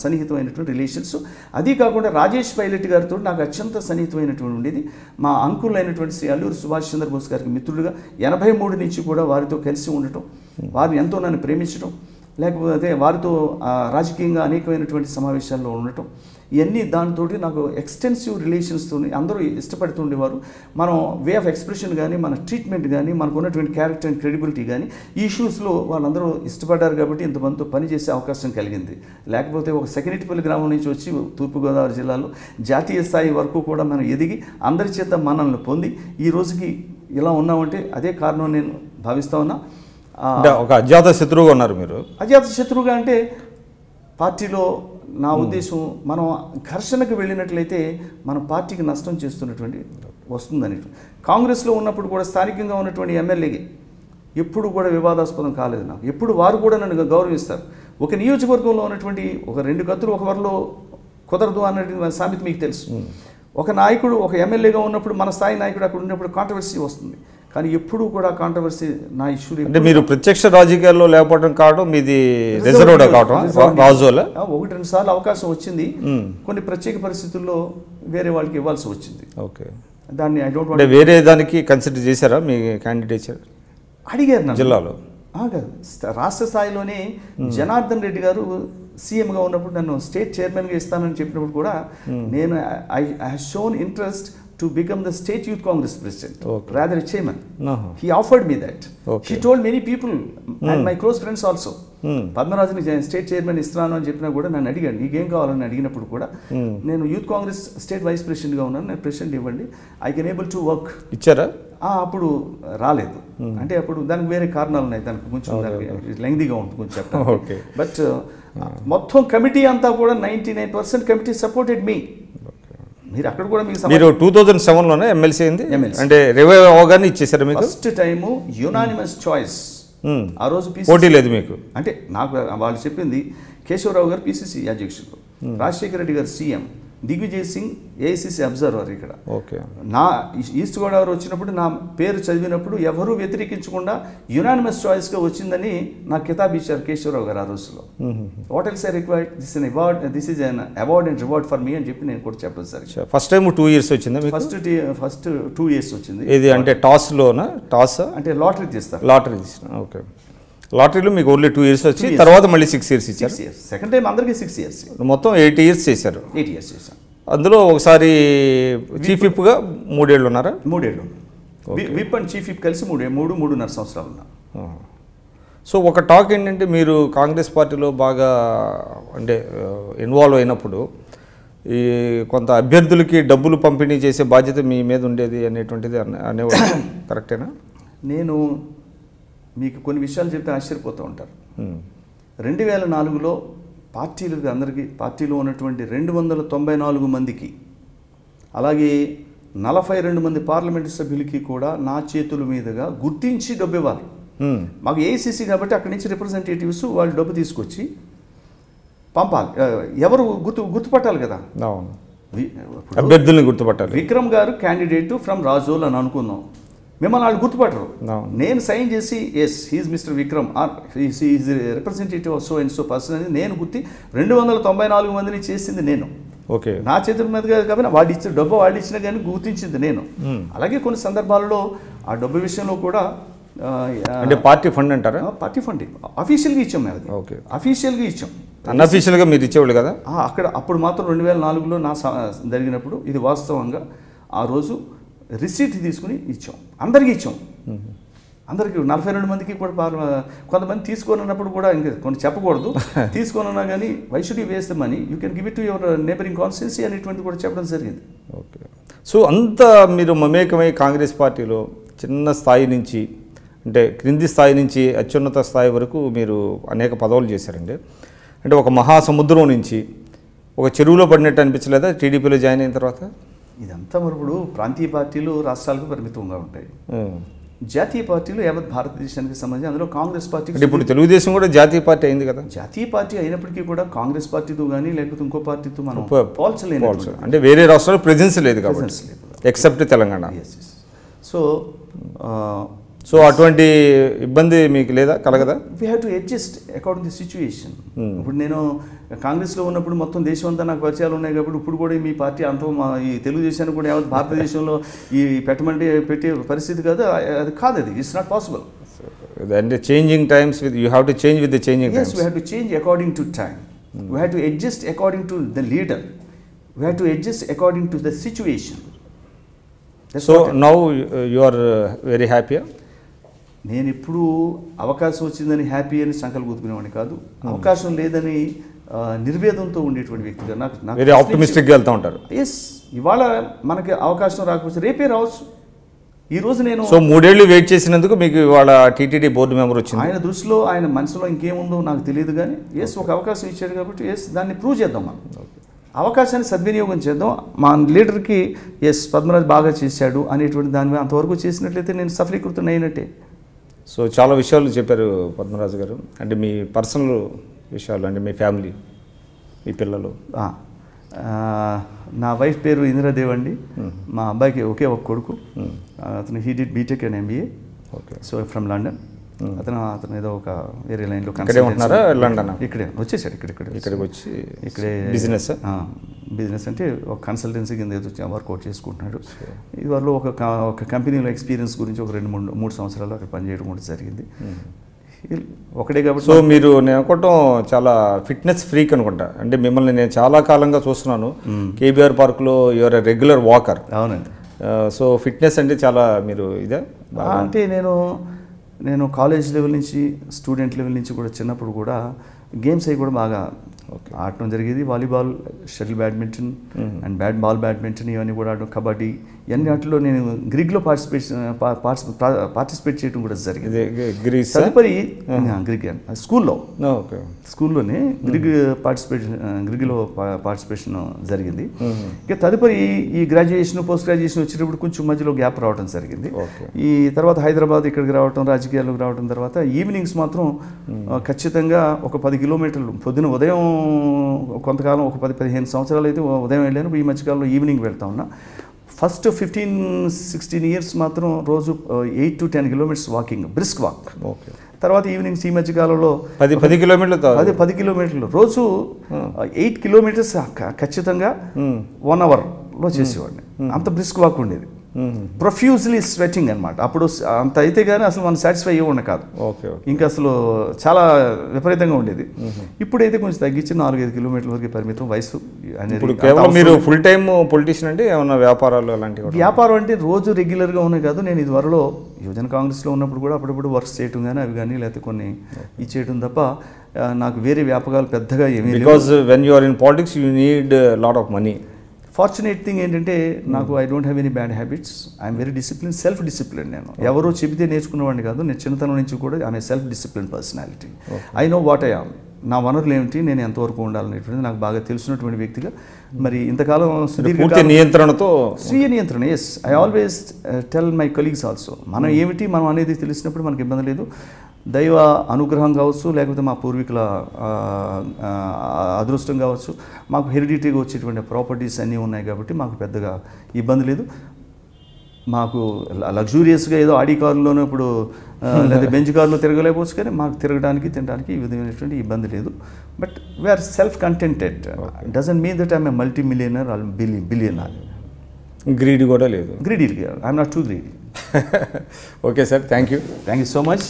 సన్నిహితమైనటువంటి రిలేషన్స్. అది కాకుండా రాజేష్ పైలట్ గారితో నాకు అత్యంత సన్నిహితమైనటువంటి ఉండేది. మా అంకుల్ అయినటువంటి శ్రీ అల్లూరి సుభాష్ చంద్రబోస్ గారికి మిత్రుడిగా 83 నుంచి కూడా వారితో కలిసి ఉండటం, వారిని ఎంతో నన్ను ప్రేమించడం, లేకపోతే వారితో రాజకీయంగా అనేకమైనటువంటి సమావేశాల్లో ఉండటం, ఇవన్నీ దానితో నాకు ఎక్స్టెన్సివ్ రిలేషన్స్తో అందరూ ఇష్టపడుతుండేవారు. మనం వే ఆఫ్ ఎక్స్ప్రెషన్ కానీ, మన ట్రీట్మెంట్ కానీ, మనకు ఉన్నటువంటి క్యారెక్టర్ అండ్ క్రెడిబిలిటీ కానీ ఈ ఇష్యూస్లో వాళ్ళందరూ ఇష్టపడ్డారు కాబట్టి ఇంతమందితో పనిచేసే అవకాశం కలిగింది. లేకపోతే ఒక సెకండరీపల్లి గ్రామం నుంచి వచ్చి తూర్పుగోదావరి జిల్లాలో జాతీయ స్థాయి వరకు కూడా మనం ఎదిగి అందరి చేత మనల్ని పొంది ఈ రోజుకి ఇలా ఉన్నామంటే అదే కారణం నేను భావిస్తా ఉన్నా. ఒక అజాత శత్రువుగా ఉన్నారు మీరు. అజాత శత్రువుగా అంటే పార్టీలో నా ఉద్దేశం మనం ఘర్షణకు వెళ్ళినట్లయితే మన పార్టీకి నష్టం చేస్తున్నటువంటి వస్తుందని. కాంగ్రెస్లో ఉన్నప్పుడు కూడా స్థానికంగా ఉన్నటువంటి ఎమ్మెల్యేకి ఎప్పుడు కూడా వివాదాస్పదం కాలేదు నాకు. ఎప్పుడు వారు కూడా నన్ను గౌరవిస్తారు. ఒక నియోజకవర్గంలో ఉన్నటువంటి ఒక 2 కత్తులు ఒక వరలో కుదరదు అన్నటువంటి సామెత మీకు తెలుసు. ఒక నాయకుడు ఒక ఎమ్మెల్యేగా ఉన్నప్పుడు మన స్థాయి నాయకుడు అక్కడ ఉన్నప్పుడు కాంట్రవర్సీ వస్తుంది. కానీ ఎప్పుడు కూడా కాంట్రవర్సీ నా ఇష్యూ అంటే మీరు ప్రత్యక్ష రాజకీయాల్లో లేకపోవడం కావడం మీది రిజర్వ్డ్ కావడం రాజుల 1-2 సార్లు అవకాశం వచ్చింది. కొన్ని ప్రత్యేక పరిస్థితుల్లో వేరే వాళ్ళకి ఇవ్వాల్సి వచ్చింది. ఓకే, దాన్ని ఐ డోంట్ అంటే వేరే దానికి కన్సిడర్ చేశారా మీ క్యాండిడేచర్? అడిగారు నా జిల్లాలో. రాష్ట్ర స్థాయిలోనే జనార్దన్ రెడ్డి గారు సీఎంగా ఉన్నప్పుడు నన్ను స్టేట్ చైర్మన్గా ఇస్తానని చెప్పినప్పుడు కూడా నేను I shown interest to become the state youth congress president, rather a chairman. He offered me that. He told many people and my close friends also. పద్మరాజుని స్టేట్ చైర్మన్ ఇస్తున్నాను అని చెప్పినా కూడా నన్ను అడిగాడు, నీకేం కావాలని అడిగినప్పుడు కూడా నేను యూత్ కాంగ్రెస్ స్టేట్ వైస్ ప్రెసిడెంట్గా ఉన్నాను, నేను ప్రెసిడెంట్ ఇవ్వండి, I can able to work. ఇచ్చారా? అప్పుడు రాలేదు. అంటే అప్పుడు దానికి వేరే కారణాలు ఉన్నాయి, దానికి కొంచెం లెంగ్దీగా ఉంటుంది కొంచెం చెప్పండి. బట్ మొత్తం కమిటీ అంతా కూడా 99% కమిటీ సపోర్టెడ్ మీ. మీరు అక్కడ కూడా మీరు 2007లోనే ఎమ్మెల్సీ అయింది, అంటే రివైవ్ అవగానే ఇచ్చేసారు మీకు? First time unanimous choice. ఆ రోజు పోటీ లేదు మీకు? అంటే నాకు వాళ్ళు చెప్పింది కేశవరావు గారు పిసిసి అధ్యక్షుడు, రాజశేఖర రెడ్డి గారు CM, Digvijay Singh AICC observer. ఇక్కడ నా ఈస్ట్ గోదావరి వచ్చినప్పుడు నా పేరు చదివినప్పుడు ఎవరూ వ్యతిరేకించకుండా యునానిమస్ చాయిస్గా వచ్చిందని నాకు కితాబ్ ఇచ్చారు కేశవరావు గారు ఆ రోజులో. What else I required, this is an award and reward for me అని చెప్పి నేను కూడా చెప్పాను సార్. ఫస్ట్ టైం 2 years వచ్చింది? ఫస్ట్ 2 years వచ్చింది. ఇది అంటే టాస్లోనా? టాస్ అంటే లాటరీ తీస్తారు. లాటరీ తీసిన. ఓకే, లాటరీలో మీకు ఓన్లీ 2 years వచ్చి తర్వాత మళ్ళీ 6 years ఇచ్చారు. సెకండ్ టైం అందరికీ 6 years. మొత్తం 8 years చేశారు. 8 years చేశాను. అందులో ఒకసారి చీఫ్ విప్గా 3 ఏళ్ళు ఉన్నారా? 3 ఏళ్ళు. విప్ అండ్ చీఫ్ విప్ కలిసి 3.5 సంవత్సరాలు ఉన్నా. సో ఒక టాక్ ఏంటంటే మీరు కాంగ్రెస్ పార్టీలో బాగా అంటే ఇన్వాల్వ్ అయినప్పుడు ఈ కొంత అభ్యర్థులకి డబ్బులు పంపిణీ చేసే బాధ్యత మీ మీద ఉండేది అనేటువంటిది అనేవాళ్ళు, కరెక్టేనా? నేను మీకు కొన్ని విషయాలు చెప్తే ఆశ్చర్యపోతూ ఉంటారు. 2004లో పార్టీలకు అందరికీ, పార్టీలో ఉన్నటువంటి 294 మందికి, అలాగే 42 మంది పార్లమెంటు సభ్యులకి కూడా నా చేతుల మీదుగా గుర్తించి డబ్బు ఇవ్వాలి. మాకు ఏఐసిసి కాబట్టి అక్కడి నుంచి రిప్రజెంటేటివ్స్ వాళ్ళు డబ్బు తీసుకొచ్చి పంపాలి. ఎవరు గుర్తుపట్టాలి కదా, అభ్యర్థుల్ని గుర్తుపట్టాలి. విక్రమ్ గారు క్యాండిడేట్ ఫ్రమ్ రాజోల్ అని అనుకుందాం, మిమ్మల్ని వాళ్ళు గుర్తుపట్టరు. నేను సైన్ చేసి yes he is mister Vikram or is representative of so and so person అని నేను గుర్తి 294 మందిని చేసింది నేను. ఓకే, నా చేతుల మీదుగా కాబట్టి వాళ్ళు ఇచ్చిన డబ్బు వాళ్ళు ఇచ్చినా కానీ గుర్తించింది నేను. అలాగే కొన్ని సందర్భాలలో ఆ డబ్బు విషయంలో కూడా అంటే పార్టీ ఫండ్ అంటారా? పార్టీ ఫండ్ అఫీషియల్గా ఇచ్చాం మేము. ఓకే, అఫీషియల్గా ఇచ్చాం. అన్అఫీషియల్గా మీరు ఇచ్చేవాళ్ళు కదా అక్కడ. అప్పుడు మాత్రం 2004లో నా జరిగినప్పుడు ఇది వాస్తవంగా ఆ రోజు రిసీట్ తీసుకుని ఇచ్చాం, అందరికీ ఇచ్చాం. అందరికీ 42 మందికి కూడా. కొంతమంది తీసుకోనన్నప్పుడు కూడా ఇంకా కొన్ని చెప్పకూడదు, తీసుకోనన్నా కానీ why should you waste the money, you can give it to your neighbouring constituency అనేటువంటి కూడా చెప్పడం జరిగింది. ఓకే, సో అంత మీరు మమేకమై కాంగ్రెస్ పార్టీలో చిన్న స్థాయి నుంచి అంటే క్రింది స్థాయి నుంచి అత్యున్నత స్థాయి వరకు మీరు అనేక పదవులు చేశారండి. అంటే ఒక మహాసముద్రం నుంచి ఒక చెరువులో పడినట్టు అనిపించలేదా టీడీపీలో జాయిన్ అయిన తర్వాత? ఇదంతా మరి ఇప్పుడు ప్రాంతీయ పార్టీలు రాష్ట్రాలకు పరిమితంగా ఉంటాయి. జాతీయ పార్టీలు యావత్ భారతదేశానికి సంబంధించి అందులో కాంగ్రెస్ పార్టీ అంటే ఇప్పుడు తెలుగుదేశం కూడా జాతీయ పార్టీ అయింది కదా. జాతీయ పార్టీ అయినప్పటికీ కూడా కాంగ్రెస్ పార్టీతో కానీ లేకపోతే ఇంకో పార్టీతో మనం పోల్చలేము. అంటే వేరే రాష్ట్రాల్లో ప్రెజెన్స్ లేదు కాబట్టి, ఎక్సెప్ట్ తెలంగాణ. సో అటువంటి ఇబ్బంది మీకు లేదా, కలగదా? We have to adjust according the situation. ఇప్పుడు నేను కాంగ్రెస్లో ఉన్నప్పుడు మొత్తం దేశం అంతా నాకు పరిచయాలు ఉన్నాయి కాబట్టి ఇప్పుడు కూడా మీ పార్టీ అంతా ఈ తెలుగుదేశానికి కూడా యావత్ భారతదేశంలో ఈ పెట్టే పరిస్థితి కాదు, అది కాదు, అది ఇట్స్ నాట్ పాసిబుల్. అంటే changing times with you have to change with the changing times. Yes, we have to change according to time. We have to adjust according to the leader. We have to adjust according to the situation. So now you are very happy. నేను ఇప్పుడు అవకాశం వచ్చిందని happy అని సంకల్పం గుర్తుకునేవాడిని కాదు, అవకాశం లేదని నిర్వేదంతో ఉండేటువంటి వ్యక్తిగా నాకు వెరీ ఆప్టిమిస్టిక్గా వెళ్తూ ఉంటారు. ఎస్, ఇవాళ మనకి అవకాశం రాకపోతే రేపే రావచ్చు. ఈ రోజు నేను సో 3 ఏళ్ళు వెయిట్ చేసినందుకు మీకు ఇవాళ టీటీడీ బోర్డు మెంబర్ వచ్చింది. ఆయన దృష్టిలో ఆయన మనసులో ఇంకేముందో నాకు తెలియదు కానీ ఎస్ ఒక అవకాశం ఇచ్చాడు కాబట్టి ఎస్ దాన్ని ప్రూవ్ చేద్దాం. మనం అవకాశాన్ని సద్వినియోగం చేద్దాం. మా లీడర్కి ఎస్ పద్మరాజు బాగా చేశాడు అనేటువంటి దాని మీద అంతవరకు చేసినట్లయితే నేను సఫలీకృతం అయినట్టే. సో చాలా విషయాలు చెప్పారు పద్మరాజు గారు. అంటే మీ పర్సనల్ విషయాలు, అంటే మీ ఫ్యామిలీ, మీ పిల్లలు. నా వైఫ్ పేరు ఇందిరాదేవి అండి. మా అబ్బాయికి ఒకే ఒక కొడుకు, అతను he did BTech and MBA. Okay. So from London. అతను ఏదో ఒక వేరే లైన్లో ఇక్కడే ఉంటున్నారా, లండన్? ఇక్కడే వచ్చేసాడు. ఇక్కడికి వచ్చి ఇక్కడే బిజినెస్ అంటే ఒక కన్సల్టెన్సీ కింద ఏదో వర్కౌట్ చేసుకుంటున్నాడు. ఇది వాళ్ళు ఒక కంపెనీలో ఎక్స్పీరియన్స్ గురించి ఒక 2-3 సంవత్సరాలు అక్కడ పనిచేయడం కూడా జరిగింది. ఒకటే కాబట్టి. సో మీరు నేను అనుకోవటం చాలా ఫిట్నెస్ ఫ్రీక్ అనుకుంటా. అంటే మిమ్మల్ని నేను చాలా కాలంగా చూస్తున్నాను KBR పార్క్లో, యువర్ రెగ్యులర్ వాకర్. అవునండి. సో ఫిట్నెస్ అంటే చాలా మీరు ఇదే అంటే నేను కాలేజ్ లెవెల్ నుంచి, స్టూడెంట్ లెవెల్ నుంచి కూడా చిన్నప్పుడు కూడా గేమ్స్ అవి కూడా బాగా ఆడటం జరిగేది. Volleyball, shuttle badminton and badminton ఇవన్నీ కూడా ఆడటం, కబడ్డీ, ఇవన్నీ వాటిలో నేను గ్రిగ్లో పార్టిసిపేట్ చేయడం కూడా జరిగింది. తదుపరి గ్రిగ్ స్కూల్లోనే గ్రిగ్లో పార్టిసిపేషన్ జరిగింది. ఇక తదుపరి ఈ గ్రాడ్యుయేషన్, పోస్ట్ గ్రాడ్యుయేషన్ వచ్చేటప్పుడు కొంచెం మధ్యలో గ్యాప్ రావడం జరిగింది. ఈ తర్వాత హైదరాబాద్ ఇక్కడికి రావడం, రాజకీయాల్లోకి రావడం తర్వాత ఈవినింగ్స్ మాత్రం ఖచ్చితంగా ఒక 10 కిలోమీటర్లు పొద్దున ఉదయం కొంతకాలం ఒక 10-15 సంవత్సరాలు అయితే ఉదయం వెళ్ళాను. ఈ మధ్యకాలంలో ఈవినింగ్ వెళ్తా ఉన్నా. ఫస్ట్ 15-16 ఇయర్స్ మాత్రం రోజు 8 to 10 kilometres walking, brisk walk. Okay. తర్వాత ఈవినింగ్స్ ఈ మధ్యకాలంలో 10 కిలోమీటర్లు రోజు 8 కిలోమీటర్స్ ఖచ్చితంగా 1 అవర్లో చేసేవాడిని. అంత బ్రిస్క్ వాక్ ఉండేది. ప్రొఫ్యూజ్లీ స్వెటింగ్ అనమాట. అప్పుడు అంత అయితే కానీ అసలు మనం సాటిస్ఫై అయ్యేవాడిని కాదు. ఇంకా అసలు చాలా విపరీతంగా ఉండేది. ఇప్పుడైతే కొంచెం తగ్గించి 4-5 కిలోమీటర్ల వరకు పరిమితం. వయసు అనేది కేవలం మీరు ఫుల్ టైమ్ పొలిటీషియన్ అంటే ఏమన్నా వ్యాపారాలు అలాంటివి? వ్యాపారం అంటే రోజు రెగ్యులర్గా ఉన్నాయి కాదు. నేను ఇదివరలో యువజన కాంగ్రెస్లో ఉన్నప్పుడు కూడా అప్పుడప్పుడు వర్క్స్ చేయటం కానీ అవి కానీ లేకపోతే కొన్ని ఇచ్చేయటం తప్ప నాకు వేరే వ్యాపకాలు పెద్దగా ఏమీ. Because when you are in politics you need lot of money. Fortunate thing ఏంటంటే నాకు I don't have any bad habits. I'm very discipline, self discipline. నేను ఎవరో చెబితే నేర్చుకునేవాడిని కాదు. నేను చిన్నతనం నుంచి కూడా ఆమె self discipline personality. I know what I am. నా వనరులు ఏమిటి, నేను ఎంతవరకు ఉండాలనేటువంటిది నాకు బాగా తెలిసినటువంటి వ్యక్తిగా. మరి ఇంతకాలం నియంత్రణతో, స్వీయ నియంత్రణ. Yes, I always tell my colleagues also. మనం ఏమిటి మనం అనేది తెలిసినప్పుడు మనకి ఇబ్బంది లేదు. దైవ అనుగ్రహం కావచ్చు, లేకపోతే మా పూర్వీకుల అదృష్టం కావచ్చు, మాకు హెరిడిటీగా వచ్చేటువంటి ప్రాపర్టీస్ అన్నీ ఉన్నాయి కాబట్టి మాకు పెద్దగా ఇబ్బంది లేదు. మాకు లగ్జూరియస్గా ఏదో ఆడి కారులోనూ ఇప్పుడు లేదా బెంచ్ కారులో తిరగలేకపోవచ్చు, కానీ మాకు తినడానికి ఈ విధమైనటువంటి ఇబ్బంది లేదు. But we are self contented. Doesn't mean that I'm a multi millionaire or billionaire. Greedy కూడా లేదు. Greedy, I'm not too greedy. Okay sir, thank you so much.